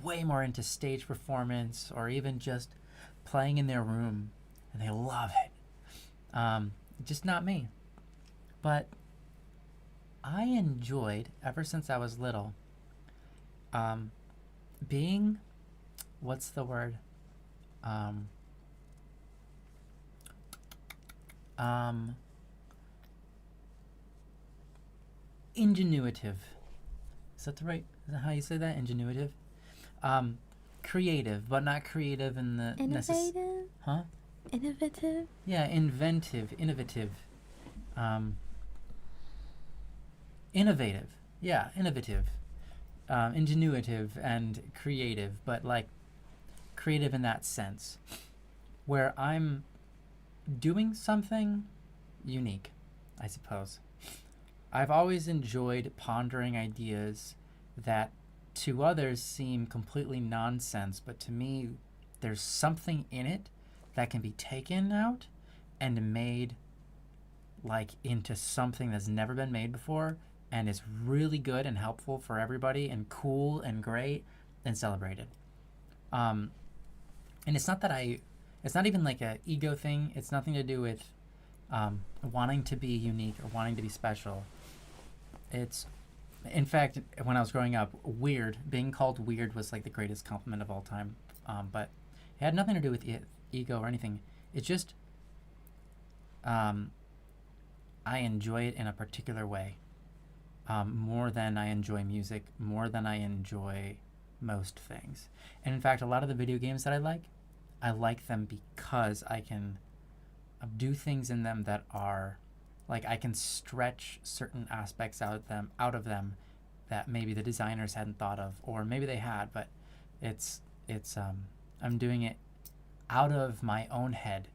way more into stage performance or even just playing in their room, and they love it. Just not me. But I enjoyed, ever since I was little, being, what's the word? Um, um, Ingenuitive. Is that the right? Is that how you say that? Ingenuitive. Um, Creative, but not creative in the Innovative? Huh? Innovative? Yeah, inventive, innovative, um, innovative. Yeah, innovative, ingenuitive, and creative. But like creative in that sense, where I'm doing something unique, I suppose. I've always enjoyed pondering ideas that to others seem completely nonsense, but to me, there's something in it that can be taken out and made like into something that's never been made before and is really good and helpful for everybody and cool and great and celebrated. Um, and it's not even like a ego thing. It's nothing to do with wanting to be unique or wanting to be special. It's, in fact, when I was growing up, being called weird was like the greatest compliment of all time. But it had nothing to do with ego or anything. It's just, I enjoy it in a particular way, more than I enjoy music, more than I enjoy most things. And in fact, a lot of the video games that I like them because I can do things in them that are like I can stretch certain aspects out of them that maybe the designers hadn't thought of, or maybe they had, but it's I'm doing it out of my own head,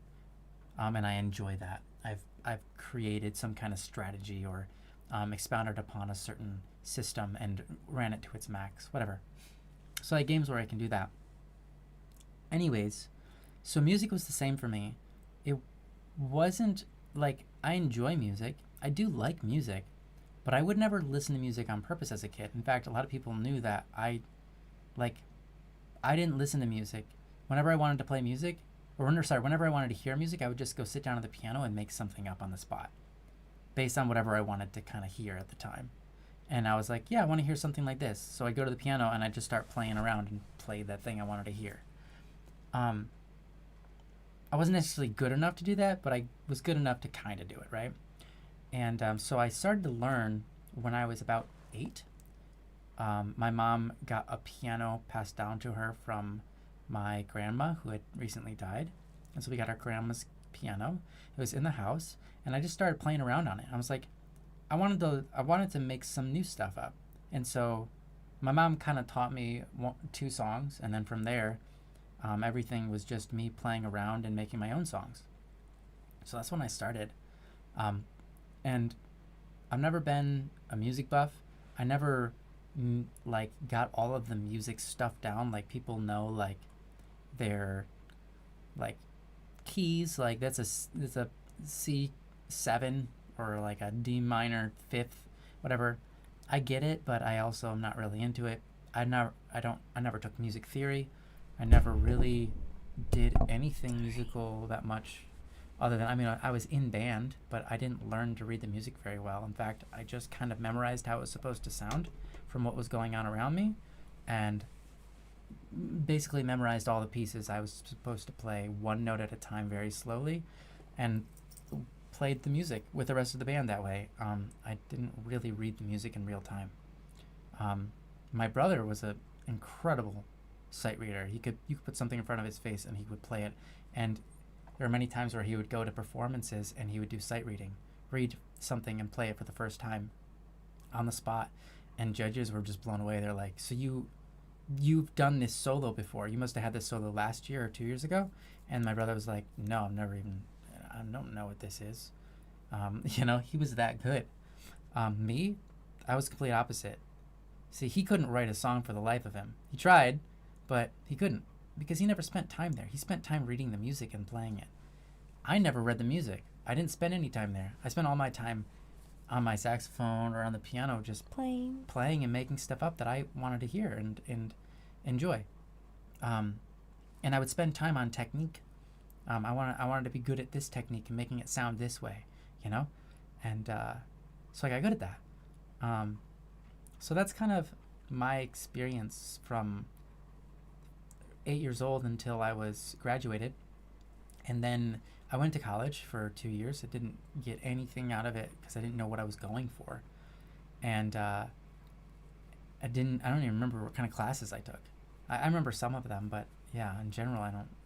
and I enjoy that. I've created some kind of strategy or expounded upon a certain system and ran it to its max, whatever. So I like games where I can do that. Anyways, so music was the same for me. It wasn't like I enjoy music. I do like music, but I would never listen to music on purpose as a kid. In fact, a lot of people knew that I didn't listen to music. Whenever I wanted to play music, whenever I wanted to hear music, I would just go sit down at the piano and make something up on the spot based on whatever I wanted to kind of hear at the time. And I was like, yeah, I want to hear something like this. So I'd go to the piano and I'd just start playing around and play that thing I wanted to hear. I wasn't necessarily good enough to do that, but I was good enough to kind of do it, right? And so I started to learn when I was about 8. My mom got a piano passed down to her from my grandma, who had recently died. And so we got our grandma's piano. It was in the house, and I just started playing around on it. I was like, I wanted to make some new stuff up. And so my mom kind of taught me 2 songs, and then from there, everything was just me playing around and making my own songs. So that's when I started. And I've never been a music buff. I never got all of the music stuff down. Like people know like their like keys. Like that's a C7 or like a D minor 5th, whatever. I get it, but I also am not really into it. I never took music theory. I never really did anything musical that much other than, I was in band, but I didn't learn to read the music very well. In fact, I just kind of memorized how it was supposed to sound from what was going on around me and basically memorized all the pieces I was supposed to play one note at a time very slowly and played the music with the rest of the band that way. I didn't really read the music in real time. My brother was an incredible sight reader. You could put something in front of his face and he would play it. And there were many times where he would go to performances and he would do sight reading, read something and play it for the first time on the spot. And judges were just blown away. They're like, so you've done this solo before. You must have had this solo last year or 2 years ago. And my brother was like, no, I don't know what this is. He was that good. Me, I was complete opposite. See, he couldn't write a song for the life of him. He tried, but he couldn't because he never spent time there. He spent time reading the music and playing it. I never read the music. I didn't spend any time there. I spent all my time on my saxophone or on the piano just Playing. and making stuff up that I wanted to hear. And enjoy. And I would spend time on technique. I wanted to be good at this technique and making it sound this way, you know, and so I got good at that. So that's kind of my experience from 8 years old until I was graduated, and then I went to college for 2 years. I didn't get anything out of it because I didn't know what I was going for, and I don't even remember what kind of classes I took. I remember some of them, but yeah, in general,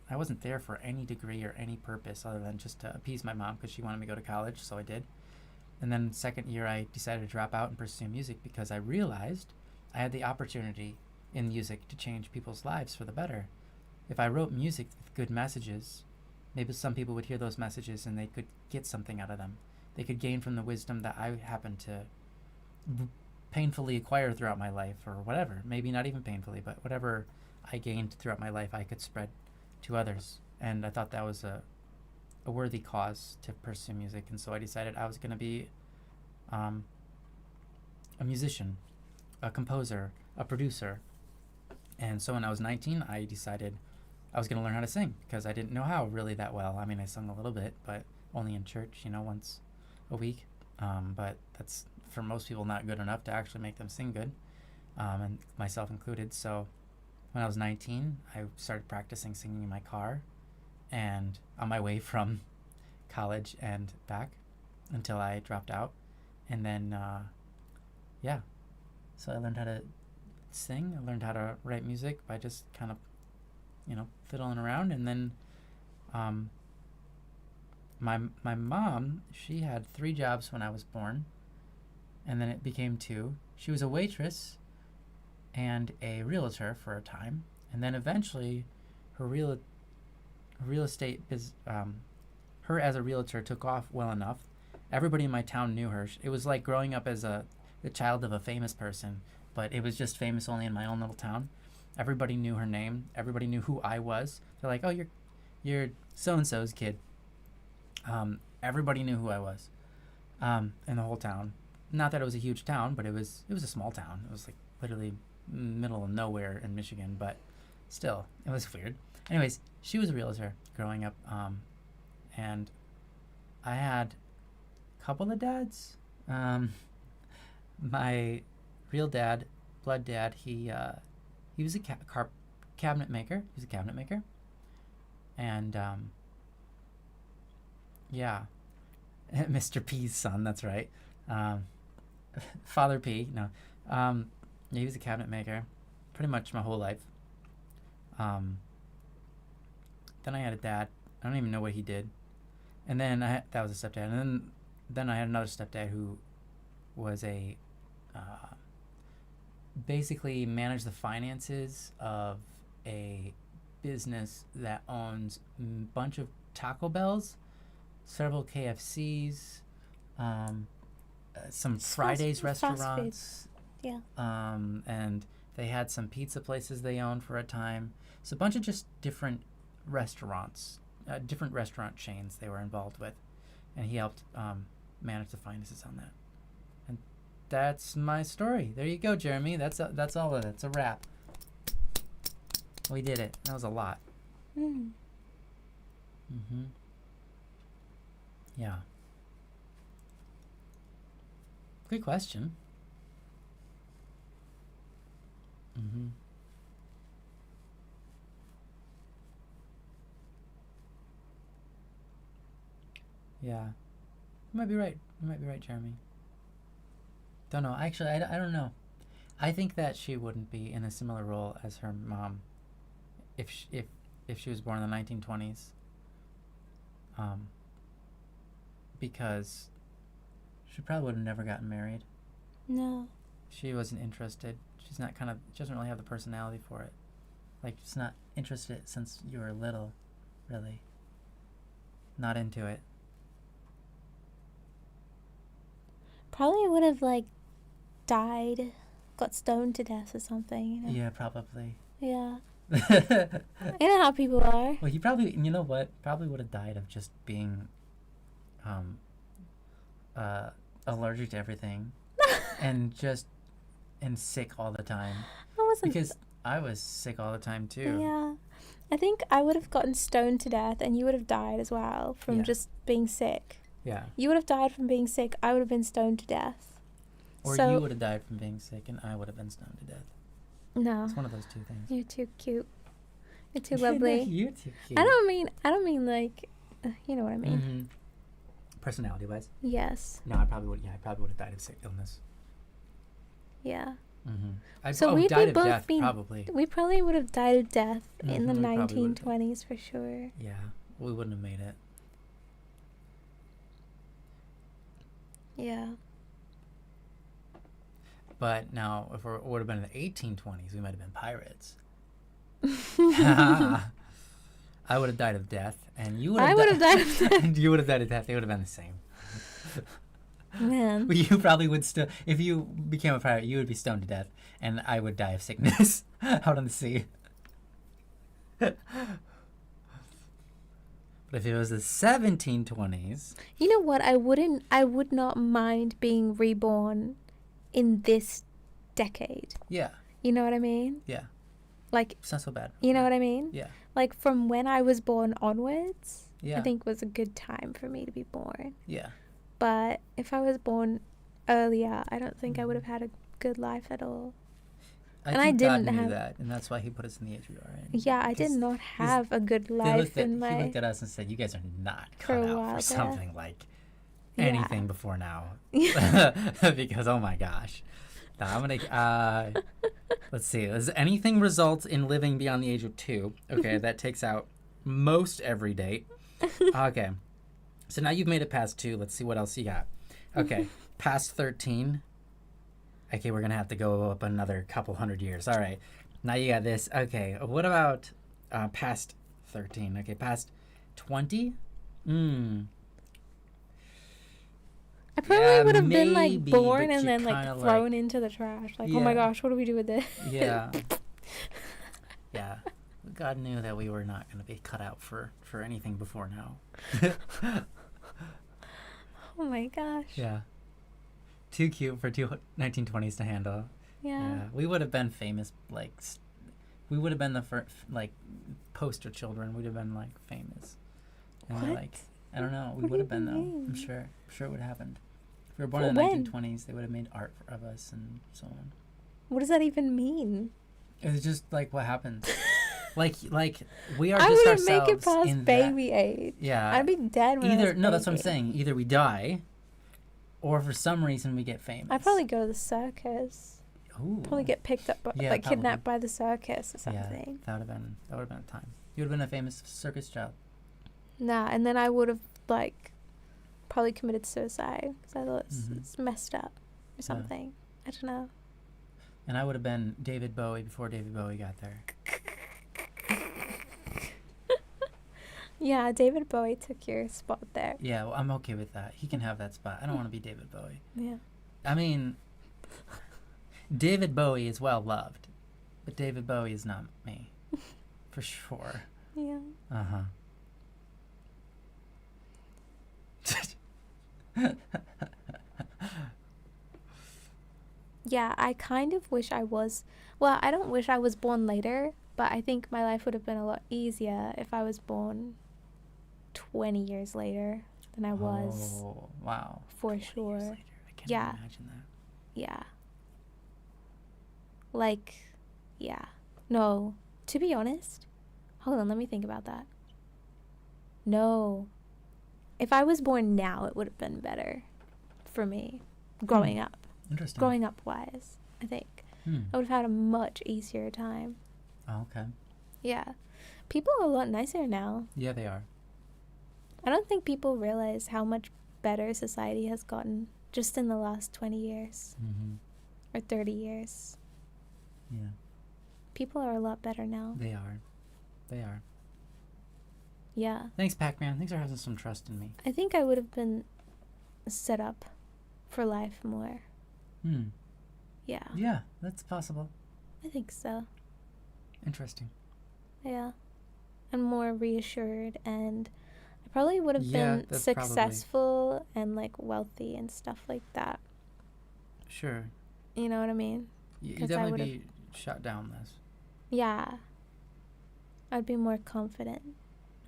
I wasn't there for any degree or any purpose other than just to appease my mom because she wanted me to go to college, so I did. And then second year, I decided to drop out and pursue music because I realized I had the opportunity in music to change people's lives for the better. If I wrote music with good messages, maybe some people would hear those messages and they could get something out of them. They could gain from the wisdom that I happened to painfully acquire throughout my life, or whatever. Maybe not even painfully, but whatever I gained throughout my life, I could spread to others. And I thought that was a worthy cause to pursue music. And so I decided I was going to be a musician, a composer, a producer. And so when I was 19, I decided I was going to learn how to sing because I didn't know how really that well. I mean, I sung a little bit, but only in church, once a week. But that's, for most people, not good enough to actually make them sing good, and myself included. So when I was 19, I started practicing singing in my car and on my way from college and back until I dropped out. And then, so I learned how to sing. I learned how to write music by just kind of, fiddling around. And then my mom, she had 3 jobs when I was born, and then it became 2. She was a waitress and a realtor for a time, and then eventually her real estate her as a realtor took off well enough. Everybody in my town knew her. It was like growing up as the child of a famous person, but it was just famous only in my own little town. Everybody knew her name. Everybody knew who I was. They're like, "Oh, you're so-and-so's kid." Everybody knew who I was in the whole town. Not that it was a huge town, but it was a small town. It was like literally middle of nowhere in Michigan, but still, it was weird. Anyways, she was a realtor growing up, and I had a couple of dads. My real dad, blood dad, he was a cabinet maker. He was a cabinet maker, and Mr. P's son. That's right. Father P. No, he was a cabinet maker, pretty much my whole life. Then I had a dad. I don't even know what he did. And then that was a stepdad. And then I had another stepdad who was basically managed the finances of a business that owns a bunch of Taco Bells, several KFCs, some Fridays restaurants. Yeah. And they had some pizza places they owned for a time. So a bunch of just different restaurants, different restaurant chains they were involved with. And he helped manage the finances on that. And that's my story. There you go, Jeremy. That's all of it. It's a wrap. We did it. That was a lot. Yeah. Good question. Yeah. You might be right. Jeremy. Don't know. Actually, I don't know. I think that she wouldn't be in a similar role as her mom if she was born in the 1920s. Because she probably would have never gotten married. No. She wasn't interested. She doesn't really have the personality for it. Like, she's not interested since you were little, really. Not into it. Probably would have, died, got stoned to death or something. Yeah, probably. Yeah. You know how people are. Well, he probably, you know what? Probably would have died of just being allergic to everything and sick all the time. I wasn't. Because I was sick all the time too. Yeah. I think I would have gotten stoned to death and you would have died as well from Yeah. just being sick. Yeah. You would have died from being sick. I would have been stoned to death. Or So- you would have died from being sick and I would have been stoned to death. No. It's one of those two things. You're too cute. You're too lovely. You're too cute. I don't mean like, you know what I mean. Mm-hmm. Personality wise? Yes. No, I probably would have died of sick illness. Yeah. Mm-hmm. So we'd died be of both death, been- probably. We probably would have died of death in the Mhm, we probably would've 1920s for sure. Yeah, we wouldn't have made it. Yeah. But now, if it would have been in the 1820s, we might have been pirates. I would have died of death, and you would have I would have died of death. You would have died of death. They would have been the same. Man. You probably would still, if you became a pirate, you would be stoned to death, and I would die of sickness out on the sea. But if it was the 1720s, You know what? I would not mind being reborn in this decade. yeah, You know what I mean? yeah, Like, it's not so bad. you know what I mean? Yeah, Like from when I was born onwards, yeah, I think was a good time for me to be born. yeah. But if I was born earlier, I don't think I would have had a good life at all. And I think God didn't knew have- that, and that's why He put us in the age we are in. Yeah, I did Because not have a good He life looked, at, in he my. looked at us and said, "You guys are not For a cut out while for there. something like Yeah. anything before now." Because oh my gosh, now I'm gonna. Let's see. Does anything result in living beyond the age of 2? Okay, that takes out most every date. Okay, so now you've made it past 2. Let's see what else you got. Okay, past 13. Okay, we're gonna have to go up another couple hundred years. All right, now you got this. Okay, what about past 13? Okay, past 20. I probably Yeah, would have been like maybe, born but and you then like kinda, thrown into the trash. Like, oh my Yeah. gosh, what do we do with this? Yeah. Yeah. God knew that we were not going to be cut out for anything before now. Oh my gosh. Yeah. Too cute for 1920s to handle. Yeah. We would have been famous, like, we would have been the first, like, poster children. We'd have been, like, famous. And What? like, I don't know. We What would do have been, you though. I'm mean? sure. I'm sure it would have happened. If we were born For in the when? 1920s, they would have made art of us and so on. What does that even mean? It's just, like, what happens. like, we are I just wouldn't make it ourselves past in baby age. Yeah. I'd be dead when I Either was no, that's what I'm baby. saying. Either we die, or for some reason we get famous. I'd probably go to the circus. Ooh. Probably get picked up, Yeah, like probably. kidnapped by the circus or Yeah, something. that would have been a time. You would have been a famous circus child. Nah, and then I would have like probably committed suicide because I thought Mhm. it's messed up or something. I don't know. And I would have been David Bowie before David Bowie got there. Yeah, David Bowie took your spot there. Yeah, well, I'm okay with that. He can have that spot. I don't want to be David Bowie. Yeah. I mean, David Bowie is well loved, but David Bowie is not me, for sure. Yeah. Yeah, I kind of wish I was. Well, I don't wish I was born later, but I think my life would have been a lot easier if I was born 20 years later than I was. Oh, wow. For 20 years sure. later. I can't Yeah. even imagine that. Yeah. Like, yeah. No, to be honest, hold on, let me think about that. No. If I was born now, it would have been better for me growing up. Interesting. Growing up wise, I think. I would have had a much easier time. Oh, okay. Yeah. People are a lot nicer now. Yeah, they are. I don't think people realize how much better society has gotten just in the last 20 years Mm-hmm. or 30 years. Yeah, People are a lot better now. they are. They are. Yeah. Thanks, Pac-Man. Thanks for having some trust in me. I think I would have been set up for life more. Yeah. Yeah, that's possible. I think so. Interesting. Yeah. And more reassured, and I probably would have Yeah, been that's probably- successful and like wealthy and stuff like that. Sure. You know what I mean? You 'Cause I definitely would've- be shut down this. Yeah. I'd be more confident,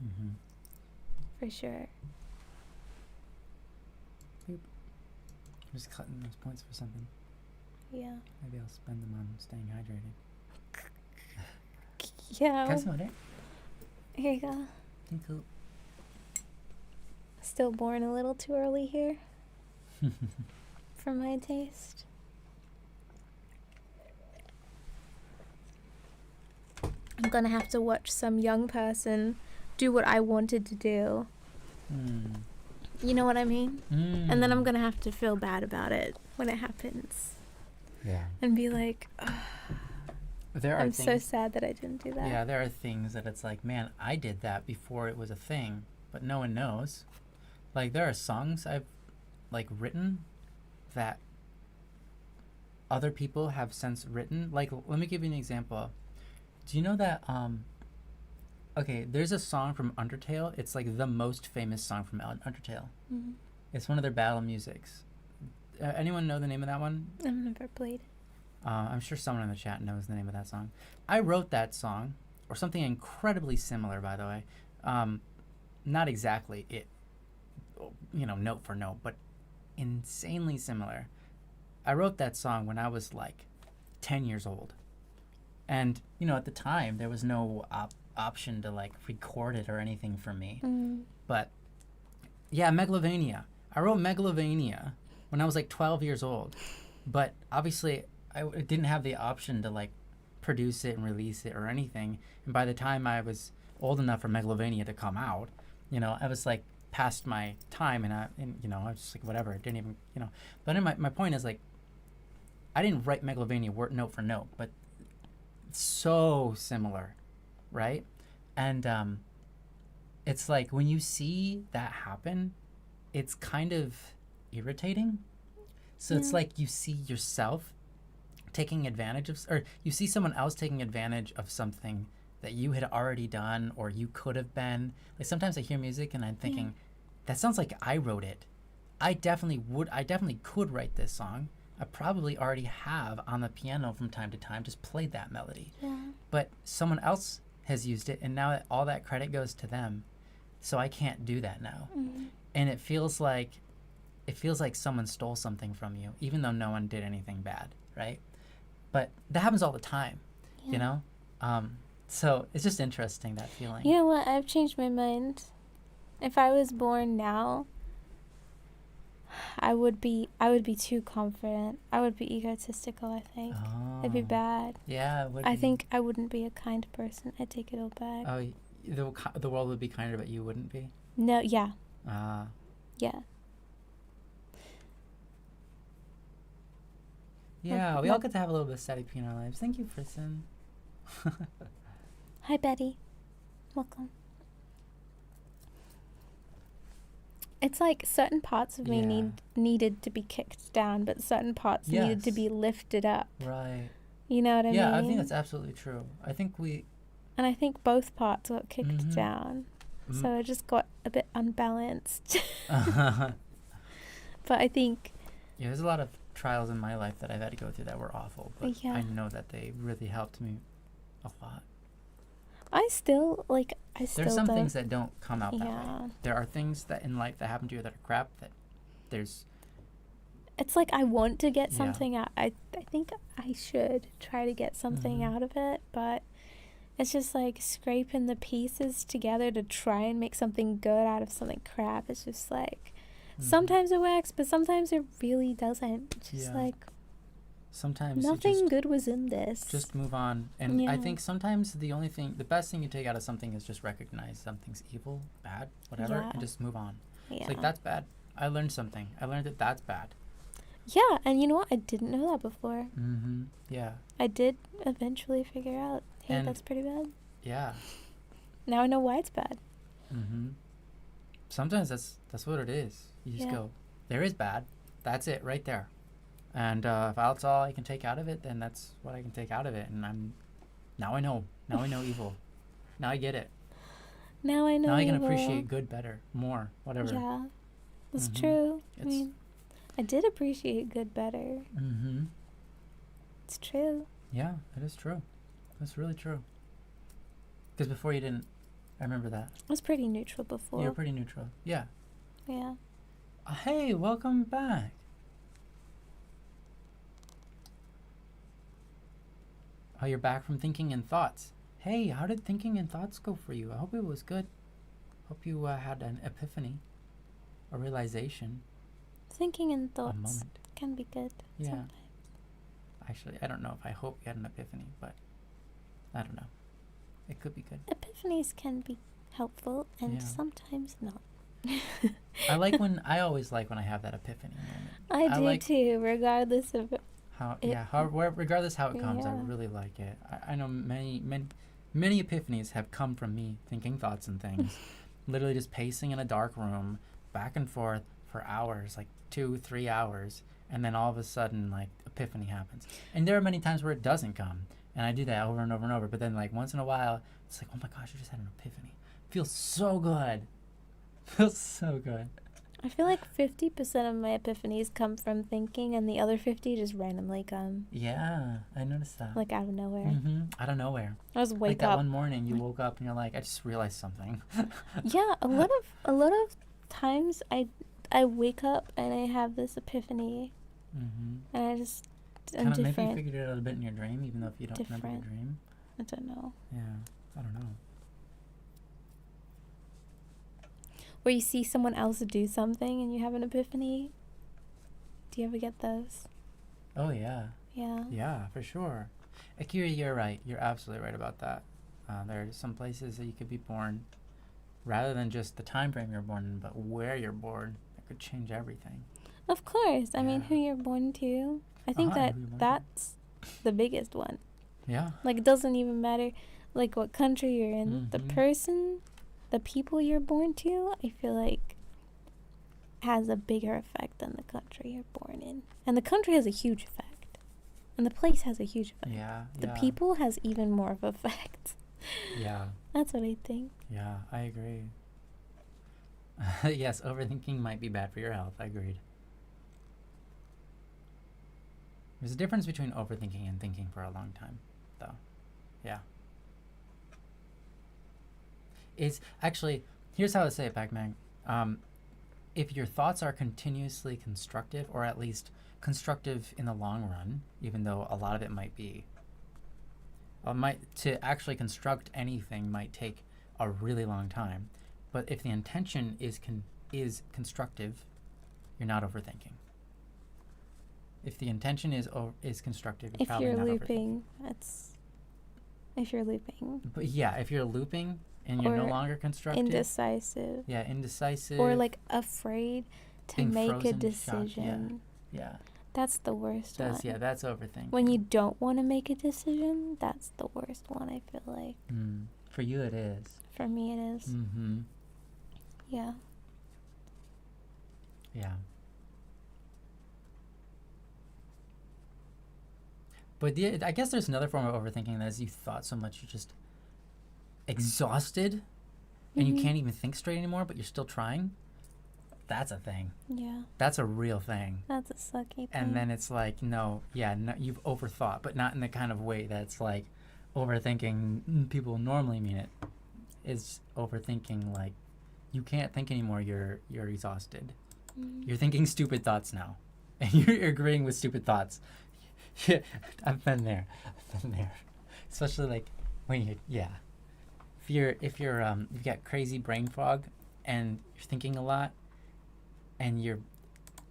Mm-hmm. for sure. I'm just cutting those points for something. Yeah. Maybe I'll spend them on staying hydrated. Yeah. Guys, what? Here you go. Thank you. Still born a little too early here for my taste. I'm gonna have to watch some young person do what I wanted to do. Mm. You know what I mean? Mm. And then I'm gonna have to feel bad about it when it happens. Yeah. And be like, There are I'm things, so sad that I didn't do that. Yeah, there are things that it's like, man, I did that before it was a thing, but no one knows. Like, there are songs I've, like, written that other people have since written. Like, let me give you an example. Do you know that, okay, there's a song from Undertale. It's, like, the most famous song from Undertale. Mm-hmm. It's one of their battle musics. Anyone know the name of that one? I've never played. I'm sure someone in the chat knows the name of that song. I wrote that song, or something incredibly similar, by the way. Not exactly it, note for note, but insanely similar. I wrote that song when I was like 10 years old. And, at the time, there was no option to like record it or anything for me. Mm. But, yeah, Megalovania. I wrote Megalovania when I was like 12 years old. But obviously, I didn't have the option to like produce it and release it or anything. And by the time I was old enough for Megalovania to come out, I was like past my time, and I was just like, whatever. It didn't even, But then my point is like, I didn't write Megalovania note for note, but it's so similar, right? And it's like when you see that happen, it's kind of irritating. So it's like you see yourself taking advantage of, or you see someone else taking advantage of something that you had already done or you could have been. Like sometimes I hear music and I'm thinking, that sounds like I wrote it. I definitely could write this song. I probably already have on the piano from time to time just played that melody. Yeah. But someone else has used it, and now all that credit goes to them. So I can't do that now. Mm-hmm. And it feels like someone stole something from you, even though no one did anything bad, right? But that happens all the time, So it's just interesting, that feeling. You know what? I've changed my mind. If I was born now, I would be too confident. I would be egotistical, I think. Oh. It'd be bad. Yeah, it would I be. think I wouldn't be a kind person. I'd take it all back. Oh, the world would be kinder, but you wouldn't be? No, yeah. Ah. Yeah. Yeah, we all get to have a little bit of steady P in our lives. Thank you, Prison. Hi, Betty. Welcome. It's like certain parts of me needed to be kicked down, but certain parts needed to be lifted up. Right. You know what I mean? Yeah, I think that's absolutely true. I think And I think both parts got kicked down. Mm-hmm. So it just got a bit unbalanced. But I think... Yeah, there's a lot of trials in my life that I've had to go through that were awful, but I know that they really helped me a lot. There's some things that don't come out that way. Yeah. There are things that in life that happen to you that are crap, that there's... It's like I want to get something out. I think I should try to get something out of it, but it's just like scraping the pieces together to try and make something good out of something crap. It's just like... Sometimes it works, but sometimes it really doesn't. It's just like... Sometimes nothing good was in this. Just move on. And I think sometimes the best thing you take out of something is just recognize something's evil, bad, whatever, and just move on. Yeah. It's like, that's bad. I learned something. I learned that that's bad. Yeah, and you know what? I didn't know that before. Mm-hmm. Yeah. I did eventually figure out, hey, that's pretty bad. Yeah. Now I know why it's bad. Mm-hmm. Sometimes that's what it is. You just go, there is bad. That's it right there. And if that's all I can take out of it, then that's what I can take out of it. And now I know. Now I know evil. Now I get it. Now I know Now I can appreciate good better, more, whatever. Yeah, that's true. I mean, I did appreciate good better. Mm-hmm. It's true. Yeah, it is true. That's really true. Because before you didn't. I remember that. I was pretty neutral before. You were pretty neutral. Yeah. Yeah. Hey, welcome back. Oh, you're back from thinking and thoughts. Hey, how did thinking and thoughts go for you? I hope it was good. Hope you had an epiphany, a realization, Thinking and a thoughts moment. can be good. Yeah. Sometimes. Actually, I don't know if I hope you had an epiphany, but I don't know. It could be good. Epiphanies can be helpful and Yeah. sometimes not. I always like when I have that epiphany moment. I do like too, regardless of regardless how it comes, I Yeah. really like it. I know many epiphanies have come from me thinking thoughts and things, literally just pacing in a dark room, back and forth for hours, like 2-3 hours, and then all of a sudden, like, epiphany happens. And there are many times where it doesn't come, and I do that over and over and over. But then, like, once in a while, it's like, oh my gosh, I just had an epiphany. Feels so good. Feels so good. I feel like 50% of my epiphanies come from thinking and the other 50 just randomly come. Yeah, I noticed that. Like out of nowhere. Mm-hmm. Out of nowhere. I just Like wake that up. one morning, you woke up and you're like, I just realized something. Yeah, a lot of times I wake up and I have this epiphany Mm-hmm. and I just I'm Kind of maybe you different. figured it out a bit in your dream, even though if you don't remember your Different. dream. I don't know. Yeah, I don't know. Where you see someone else do something and you have an epiphany. Do you ever get those? Oh yeah, Yeah. yeah, for sure. Akira, you're right. You're absolutely right about that. There are some places that you could be born, rather than just the time frame you're born in, but where you're born. That could change everything. Of course. I mean, Yeah. who you're born to. I think Uh-huh, that who you're born to. that's the biggest one. Yeah. Like, it doesn't even matter, like, what country you're in. The Mhm. person, the people you're born to, I feel like has a bigger effect than the country you're born in. And the country has a huge effect. And the place has a huge effect. Yeah. The yeah. people has even more of effect. Yeah. That's what I think. Yeah, I agree. Yes, overthinking might be bad for your health. I agreed. There's a difference between overthinking and thinking for a long time, though. Yeah. It's actually, here's how I say it, Pac-Man. If your thoughts are continuously constructive, or at least constructive in the long run, even though a lot of it might be, to actually construct anything might take a really long time. But if the intention is constructive, you're not overthinking. If the intention is constructive, you're If probably you're not looping, if you're looping. overthinking. But yeah, if you're looping and you're no Or longer constructive, Indecisive. yeah, indecisive, Or, like, afraid to being make a frozen, shocked, decision. yeah, That's the worst one. that's overthinking. When you don't want to make a decision, that's the worst one, I feel like. For you, it is. For me, it is. Mm-hmm. Yeah. Yeah. But I guess there's another form of overthinking that is you thought so much you're just exhausted and you Mhm. can't even think straight anymore, but you're still trying. That's a thing. Yeah. That's a real thing. That's a sucky thing. And then it's like, no, you've overthought, but not in the kind of way that's like overthinking. People normally mean it. It's overthinking like you can't think anymore. You're exhausted. Mhm. You're thinking stupid thoughts now, and you're agreeing with stupid thoughts. Yeah, I've been there. Especially like when if you've got crazy brain fog and you're thinking a lot, and you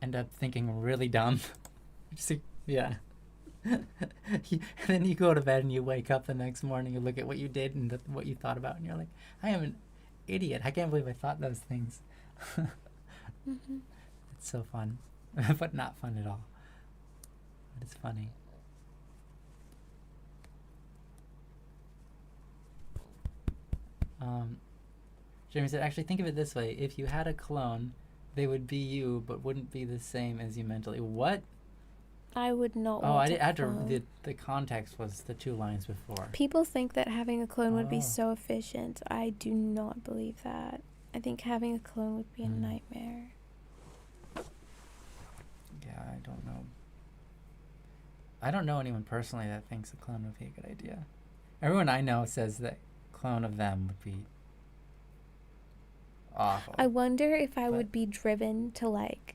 end up thinking really dumb. Just like, yeah. And then you go to bed and you wake up the next morning, you look at what you did and what you thought about, and you're like, I am an idiot. I can't believe I thought those things. Mhm. It's so fun. But not fun at all. But it's funny. Jeremy said, actually think of it this way. If you had a clone, they would be you, but wouldn't be the same as you mentally. What? I would not Oh, want I had to. clone. The context was the 2 lines before. People think that having a clone would Oh. be so efficient. I do not believe that. I think having a clone would be a Mm. nightmare. Yeah, I don't know. I don't know anyone personally that thinks a clone would be a good idea. Everyone I know says that clone of them would be awful. I wonder if I But- would be driven to like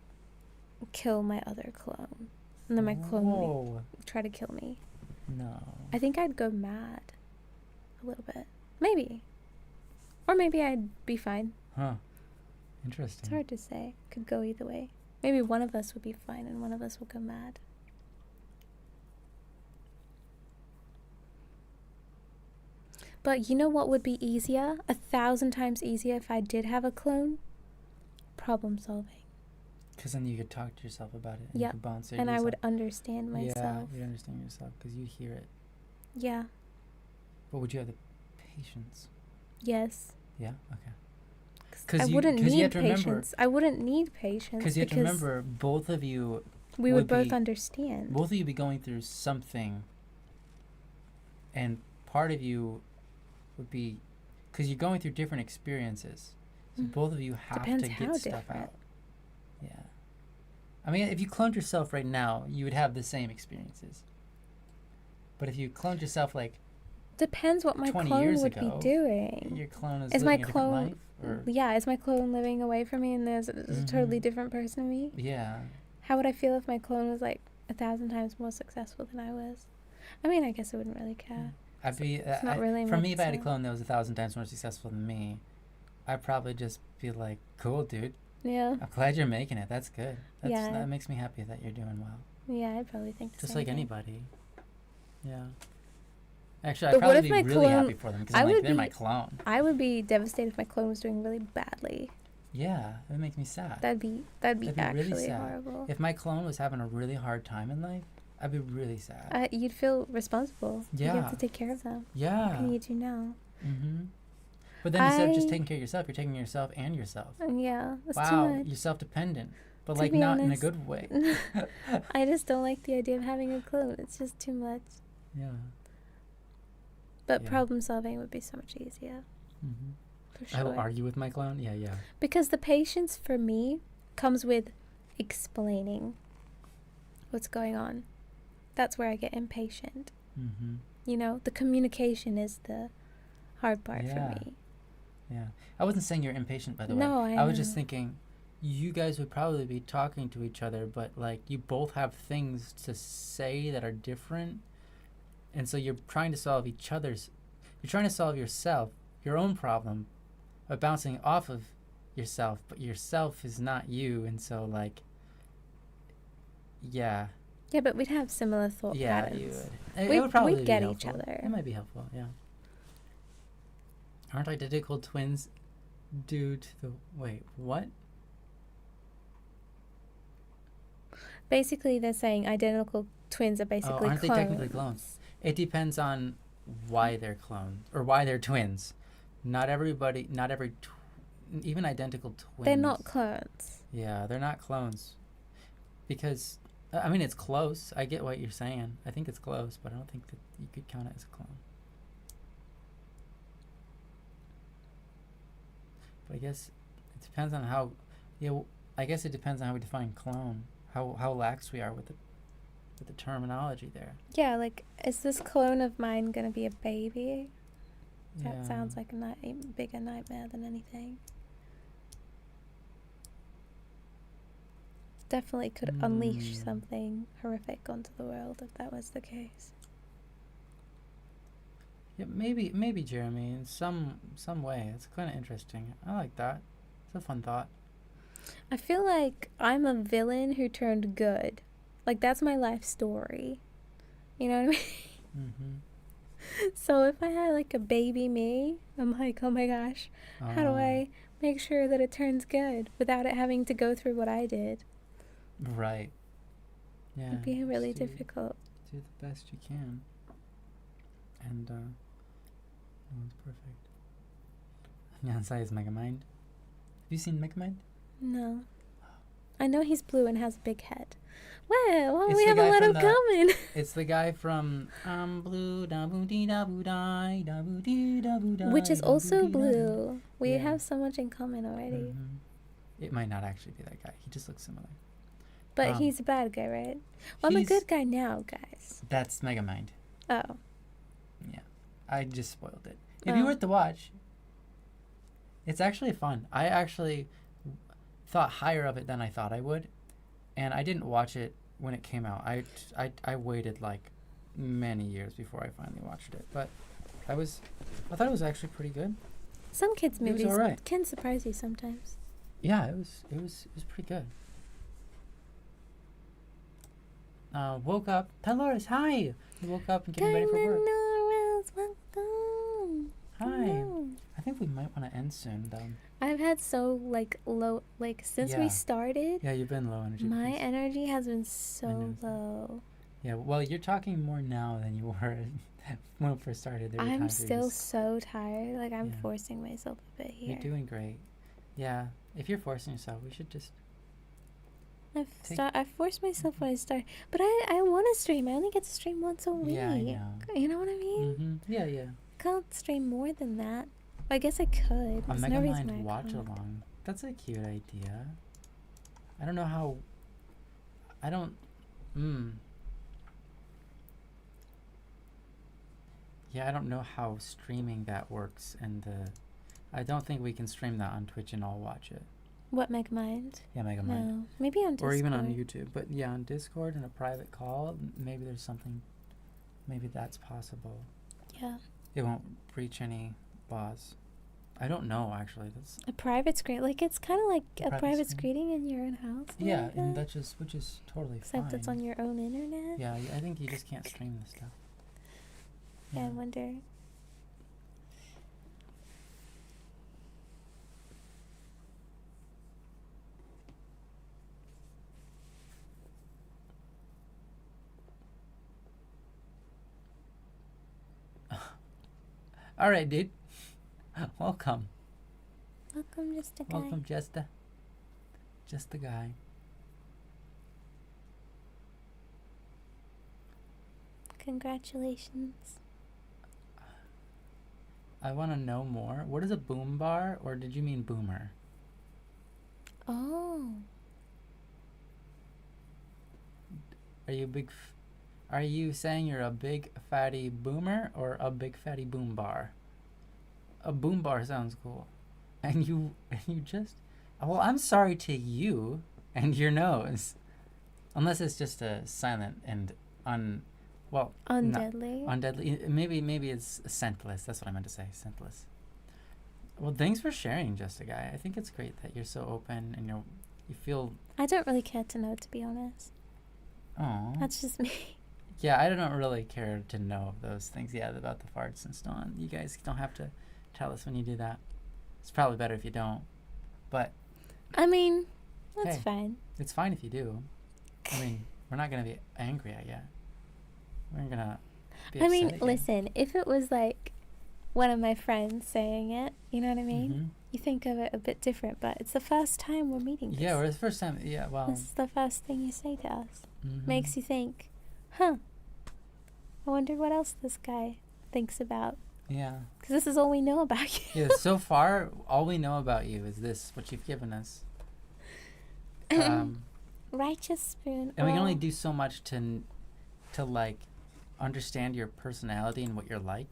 kill my other clone, and then my clone would Whoa. try to kill me. No. I think I'd go mad a little bit, maybe, or maybe I'd be fine. Huh. Interesting. It's hard to say. Could go either way. Maybe one of us would be fine and one of us would go mad. But you know what would be easier? 1,000 times easier if I did have a clone? Problem solving. Because then you could talk to yourself about it. And Yeah, you could bounce it. And I yourself. would understand myself. Yeah, you understand yourself because you hear it. Yeah. But would you have the patience? Yes. Yeah? Okay. 'Cause I you- wouldn't 'cause you need have to remember- patience. I wouldn't need patience Because you have to remember, both of you we would would both be- understand. both of you be going through something, and part of you would be, because you're going through different experiences, so Mm. both of you have Depends to how get stuff different. out. Yeah. I mean, if you cloned yourself right now, you would have the same experiences. But if you cloned yourself like Depends what my 20 clone years would ago, be doing. your clone is Is living my a different clone- life, or Yeah, is my clone living away from me and there's a totally Mhm. different person in me? yeah, How would I feel if my clone was like 1,000 times more successful than I was? I mean, I guess I wouldn't really care. I'd be. It's not really for my me, if I had a concern. clone that was 1,000 times more successful than me, I'd probably just be like, "Cool, dude. Yeah. I'm glad you're making it. That's good. Yeah. That makes me happy that you're doing well. Yeah, I'd probably think the Just same like thing. anybody. Yeah. Actually, I'd But what probably if be my really happy clone- for them because I I'm like, would they're my be- clone. I would be devastated if my clone was doing really badly. Yeah, it makes me sad. That'd be That'd be really actually sad. horrible. If my clone was having a really hard time in life, I'd be really sad. You'd feel responsible. You Yeah. have to take care of them. What Yeah. can you do now? Mm-hmm. But then instead of just I- taking care of yourself, you're taking care of yourself and yourself. And yeah, that's Wow, too much. you're self-dependent, but To like be not in a honest. good way. I just don't like the idea of having a clone. It's just too much. Yeah. But Yeah. problem solving would be so much easier. Mm-hmm. For I will sure. argue with my clone. Yeah, yeah. Because the patience for me comes with explaining what's going on. That's where I get impatient. Mm-hmm. You know, the communication is the hard part Yeah. for me. Yeah. I wasn't saying you're impatient, by the No, way. I was just know. thinking you guys would probably be talking to each other, but like you both have things to say that are different. And so you're trying to solve you're trying to solve your own problem by bouncing off of yourself, but yourself is not you. And so like, yeah. Yeah, but we'd have similar thought Yeah, patterns. you would. It We'd- would probably we'd be get each helpful. other. It might be helpful, yeah. Aren't identical twins due to the... Wait, what? Basically, they're saying identical twins are basically aren't they clones. technically clones? It depends on why they're clones, or why they're twins. Not every... even identical twins... They're not clones. Yeah, they're not clones. Because, I mean, it's close. I get what you're saying. I think it's close, but I don't think that you could count it as a clone. But I guess it depends on how... Yeah, I guess it depends on how we define clone. How lax we are with the terminology there. Yeah, like, is this clone of mine gonna be a baby? That Yeah. sounds like a bigger nightmare than anything. Definitely could unleash Mm. something horrific onto the world if that was the case. Yeah, maybe Jeremy, in some way. It's kind of interesting. I like that. It's a fun thought. I feel like I'm a villain who turned good. Like, that's my life story. You know what I mean? Mm-hmm. So if I had like a baby me, I'm like, oh my gosh, how do I make sure that it turns good without it having to go through what I did? Right. Yeah. It'd be really just do- difficult. Do the best you can. And, no, it's perfect. Yansai is Megamind. Have you seen Megamind? No. I know he's blue and has a big head. Well, It's we the have a guy lot from of the- common. It's the guy from blue da boo dee da boo die da boo dee da boo die. Which is da boo also dee da boo. blue. We Yeah. have so much in common already. Mhm. It might not actually be that guy. He just looks similar. But Um, he's a bad guy, right? Well, I'm a he's- good guy now, guys. That's Megamind. Oh. Yeah. I just spoiled it. It'd be worth the watch. It's actually fun. I actually thought higher of it than I thought I would, and I didn't watch it when it came out. I waited like many years before I finally watched it, but I thought it was actually pretty good. Some kids' movies alright. can surprise you sometimes. Yeah, it was pretty good. Woke up. Dolores, hi. You woke up and getting ready for work. Welcome. Hi. Hello. I think we might want to end soon, though. I've had so low since Yeah. we started. Yeah, you've been low energy. My please. energy has been so noticed that. low. Yeah, well, you're talking more now than you were when we first started. There were I'm times where you still just- so tired. Like I'm Yeah. forcing myself a bit here. You're doing great. Yeah, if you're forcing yourself, we should just. I forced myself when I started, but I want to stream. I only get to stream once a week. Yeah, I know. You know what I mean? Mm-hmm. Yeah, yeah. I can't stream more than that. I guess I could. A There's Mega no reason Mind I watch can't. along. That's a cute idea. I don't know how. I don't. Yeah, I don't know how streaming that works, and I don't think we can stream that on Twitch and all watch it. What Megamind? Yeah, Mega Mind. No, maybe on Discord. Or even on YouTube. But yeah, on Discord and a private call, maybe there's something. Maybe that's possible. Yeah, It won't breach any laws. I don't know, actually. That's a private screen. Like it's kind of like A a private private screen. screening in your own house. yeah, like and that. which is totally Except fine. it's on your own internet. Yeah, I think you just can't stream this stuff. Yeah, I wonder. All right, dude. Welcome. Welcome, just a guy. Welcome, just the guy. Congratulations. I want to know more. What is a boom bar, or did you mean boomer? Oh, Are you saying you're a big fatty boomer or a big fatty boom bar? A boom bar sounds cool. And you just, well, I'm sorry to you and your nose. Unless it's just a silent and undeadly. undeadly. Maybe it's scentless. That's what I meant to say. Scentless. Well, thanks for sharing, Just a Guy. I think it's great that you're so open and you feel. I don't really care to know, to be honest. Oh. That's just me. Yeah, I don't really care to know those things. Yeah, about the farts and so on. You guys don't have to tell us when you do that. It's probably better if you don't. But I mean, that's Hey. fine. it's fine if you do. I mean, we're not going to be angry at you. We're going to be I mean, upset at you. listen, if it was like one of my friends saying it, you know what I mean? Mhm. You think of it a bit different, but it's the first time we're meeting. Yeah, we're the first time. Yeah, well. This is the first thing you say to us. Mhm. Makes you think, huh, I wonder what else this guy thinks about. Yeah. Because this is all we know about you. Yeah, so far, all we know about you is this, what you've given us. Righteous spoon. And we can only well, do so much to like understand your personality and what you're like.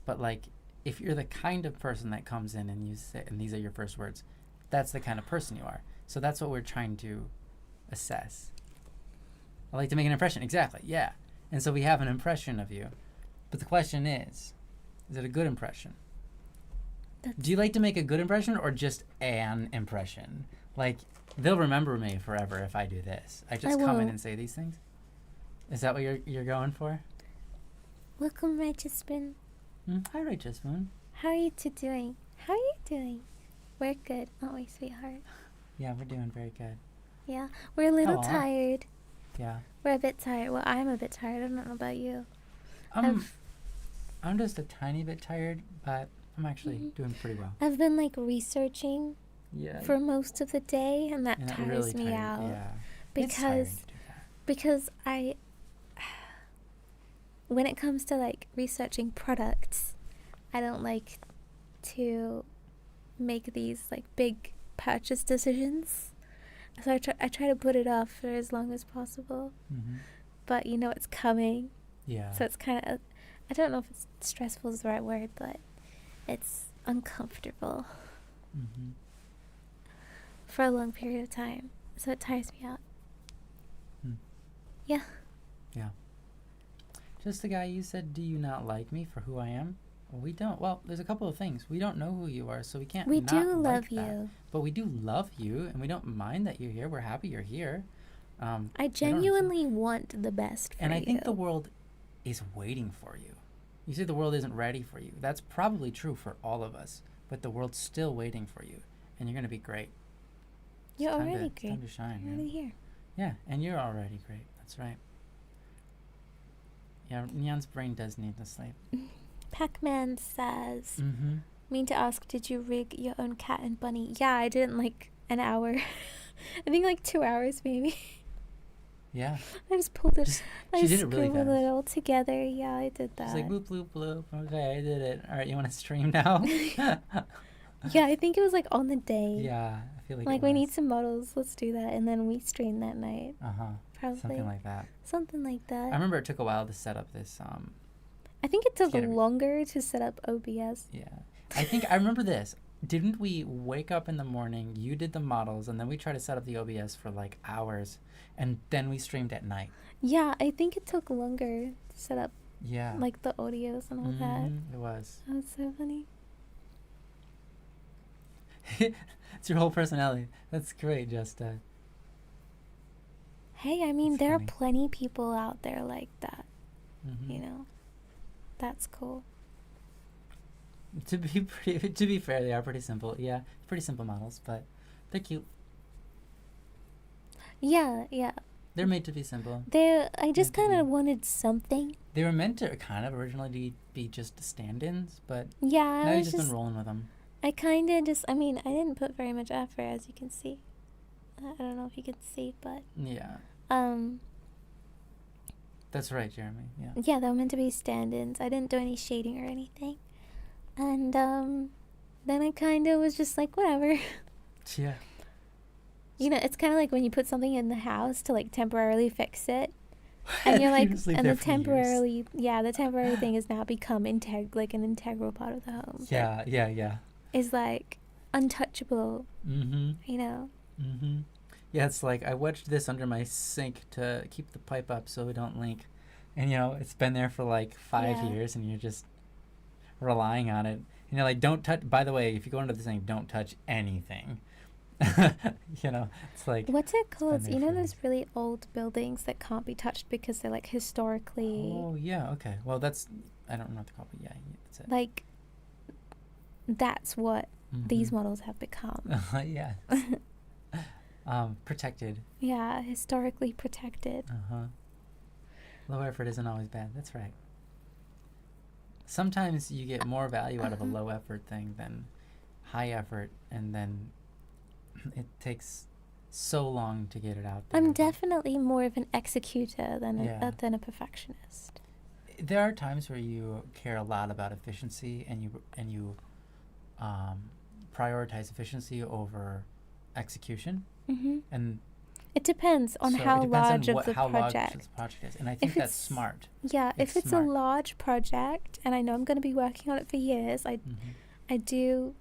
But like, if you're the kind of person that comes in and you say, and these are your first words, that's the kind of person you are. So that's what we're trying to assess. I like to make an impression. Exactly. Yeah. And so we have an impression of you. But the question is it a good impression? Do you like to make a good impression or just an impression? Like, they'll remember me forever if I do this. I just come in won't. and say these things. Is that what you're going for? Welcome, Righteous spoon. Hi, Righteous Moon. How are you two doing? How are you doing? We're good, aren't we, sweetheart? Yeah, we're doing very good. Yeah, we're a little Aw. tired. Yeah. We're a bit tired. Well, I'm a bit tired. I don't know about you. I'm just a tiny bit tired, but I'm actually doing pretty well. I've been like researching Yeah. for most of the day, and that and that tires really me tired- out Yeah. It's tiring because to do that. because I when it comes to like researching products, I don't like to make these like big purchase decisions. So I try to put it off for as long as possible. Mm-hmm. But you know it's coming. Yeah. So it's kind of I don't know if it's stressful is the right word, but it's uncomfortable Mm-hmm. for a long period of time. So it tires me out. Hmm. Yeah. Yeah. Just the guy you said, do you not like me for who I am? Well, we don't. Well, there's a couple of things. We don't know who you are, so we can't We not do like love that. you. But we do love you, and we don't mind that you're here. We're happy you're here. I we don't understand- genuinely want the best for And you. I think the world is waiting for you. You say the world isn't ready for you. That's probably true for all of us, but the world's still waiting for you, and you're going to be great. It's You're time already to, great. It's time to shine, You're man. already here. Yeah, and you're already great. That's right. Yeah, Nyan's brain does need to sleep. Pac-Man says, Mm-hmm. mean to ask, did you rig your own cat and bunny? Yeah, I did it in like an hour. I think like 2 hours maybe. Yeah. I just pulled it. Just- I she did it really scribbled fast. it all together. Yeah, I did that. She's like, bloop, bloop, bloop. Okay, I did it. All right, you want to stream now? Yeah, I think it was like on the day. Yeah, I feel like Like it we was. need some models. Let's do that, and then we streamed that night. Uh-huh. Probably Something like that. something like that. I remember it took a while to set up this, I think it took get it- longer to set up OBS. yeah. I think I remember this. Didn't we wake up in the morning, you did the models, and then we tried to set up the OBS for like hours, and then we streamed at night? Yeah, I think it took longer to set up Yeah. like the audios and all that. It was. That was so funny. It's your whole personality. That's great, Justa. Hey, I mean, That's there funny. are plenty people out there like that. Mm-hmm. You know, that's cool. To be fair, they are pretty simple. Yeah, pretty simple models, but they're cute. Yeah, yeah. They're made to be simple. I just Meant to kind of be. wanted something. They were meant to kind of originally be just stand-ins, but Yeah, now I you've was just just. been rolling with them. I kind of just. I mean, I didn't put very much effort, as you can see. I don't know if you can see, but Yeah, that's right, Jeremy. Yeah. yeah, they were meant to be stand-ins. I didn't do any shading or anything, and then I kind of was just like, whatever. Yeah. You know, it's kind of like when you put something in the house to like temporarily fix it, and you're like, just leave and there the for years. the temporary thing has now become like an integral part of the home. Yeah, yeah, yeah. Is like untouchable. Mm-hmm. You know. Mm-hmm. Yeah, it's like I wedged this under my sink to keep the pipe up so it don't leak. And, it's been there for like 5 Yeah. years and you're just relying on it. And you're like, don't touch, by the way, if you go into the sink, don't touch anything. It's like, What's it called? there You know for those really old buildings that can't be touched because they're like historically oh, yeah, okay. Well, I don't know what to call it, but yeah, that's it. like. That's what these Mhm. models have become. Yeah. Protected. Yeah, historically protected. Uh-huh. Low effort isn't always bad. That's right. Sometimes you get more value out of a low effort thing than high effort, and then it takes so long to get it out there. I'm definitely more of an executor than Yeah. than a perfectionist. There are times where you care a lot about efficiency, and you prioritize efficiency over execution, Mm-hmm. and It depends on so how it depends large on of the how large project. this project is, and I think If that's it's- smart. Yeah, if It's it's smart. a large project and I know I'm going to be working on it for years, I do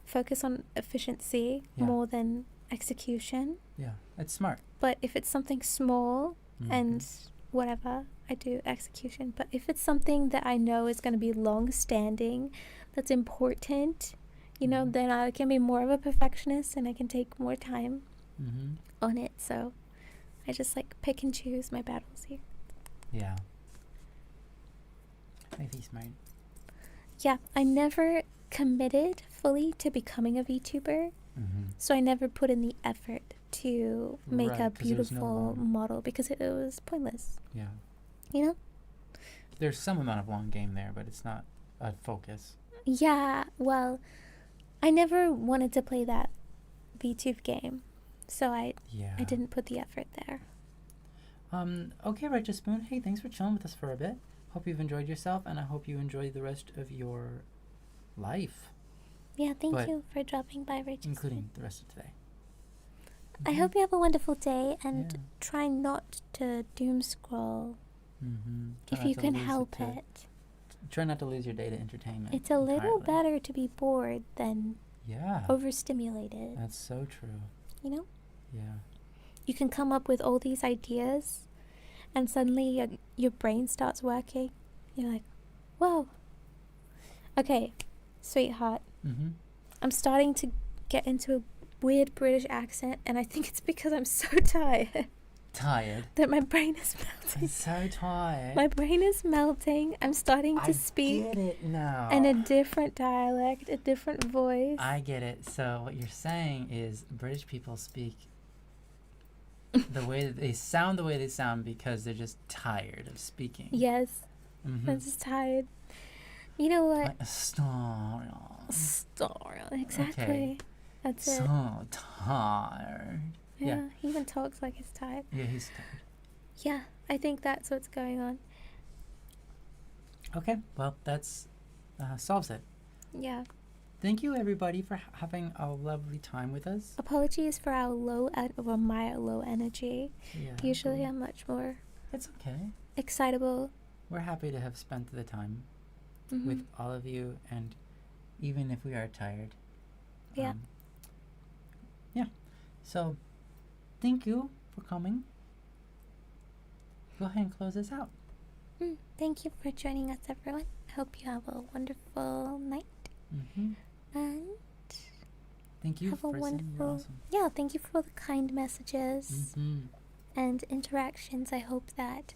focus on efficiency Yeah. more than execution. Yeah, it's smart. But if it's something small and Mhm. whatever, I do execution. But if it's something that I know is going to be long standing, that's important, Mhm. then I can be more of a perfectionist and I can take more time Mm-hmm. on it. So I just like pick and choose my battles here. Yeah. Maybe smart. Yeah, I never committed fully to becoming a VTuber, Mm-hmm. so I never put in the effort to make Right, a 'cause there was no, beautiful model because it was pointless, Yeah. you know? There's some amount of long game there, but it's not a focus. Yeah, well, I never wanted to play that VTube game, so I Yeah. didn't put the effort there. Okay, Righteous Spoon. Hey, thanks for chilling with us for a bit. Hope you've enjoyed yourself, and I hope you enjoy the rest of your life, Yeah, thank But you for dropping by, Rachel. including the rest of today. I hope you have a wonderful day and Yeah. try not to doom scroll Mm-hmm. if you can help it. Try not to lose your day to entertainment. It's a little entirely. better to be bored than Yeah. overstimulated. That's so true. You know? Yeah. You can come up with all these ideas, and suddenly your brain starts working. You're like, whoa. Okay, sweetheart. Mm-hmm. I'm starting to get into a weird British accent, and I think it's because I'm so tired Tired. that my brain is melting. I'm so tired. My brain is melting. I'm starting to speak I get it now. in a different dialect, a different voice. I get it. So what you're saying is British people speak the way that they sound because they're just tired of speaking. Yes, Mm-hmm. I'm just tired. You know what? Like a story. Exactly. Okay. That's it. So tired. Yeah, he even talks like he's tired. Yeah, he's tired. Yeah, I think that's what's going on. Okay, well, that's solves it. Yeah. Thank you, everybody, for having a lovely time with us. Apologies for our my low energy. Yeah, Usually I'm much more it's okay. excitable. We're happy to have spent the time Mhm. with all of you, and even if we are tired. Yeah. Yeah. So, thank you for coming. Go ahead and close this out. Thank you for joining us, everyone. I hope you have a wonderful night. Mm-hmm. And Thank you have a for listening. You're wonderful... awesome. Yeah, thank you for the kind messages Mm-hmm. and interactions. I hope that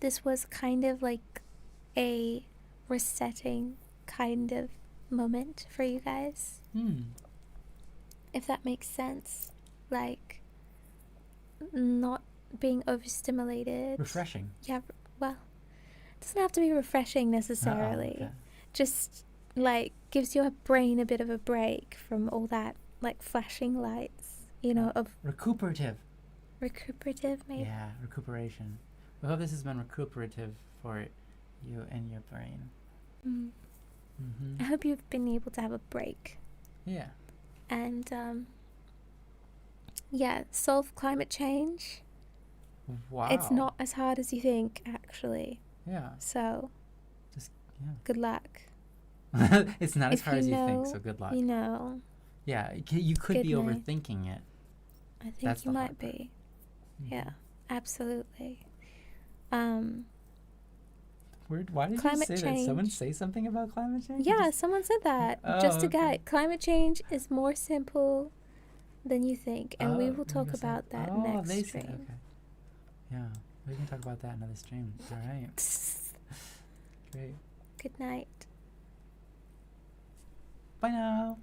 this was kind of like a resetting kind of moment for you guys. If that makes sense. Like, not being overstimulated. Refreshing. Yeah, well, it doesn't have to be refreshing necessarily. Okay. Just, like, gives your brain a bit of a break from all that, like, flashing lights, you know, of Recuperative. recuperative, maybe. Yeah, recuperation. We hope this has been recuperative for you and your brain. Mm. Mm-hmm. I hope you've been able to have a break. Yeah. And, yeah, solve climate change. Wow. It's not as hard as you think, actually. Yeah. So, Just good luck. it's not as If hard you as you know, think, so good luck. You know, Yeah, you could Good be night. overthinking it. I think That's you the might hard part. be. Mhm. Yeah, absolutely. Why did Climate you say that? Someone change. say something about climate change? Yeah, someone said that. Oh, Just a okay. guy. Climate change is more simple than you think, and we will talk Rika said- about that oh, next they stream. said, okay. Yeah, we can talk about that another stream. All right. Great. Good night. Bye now.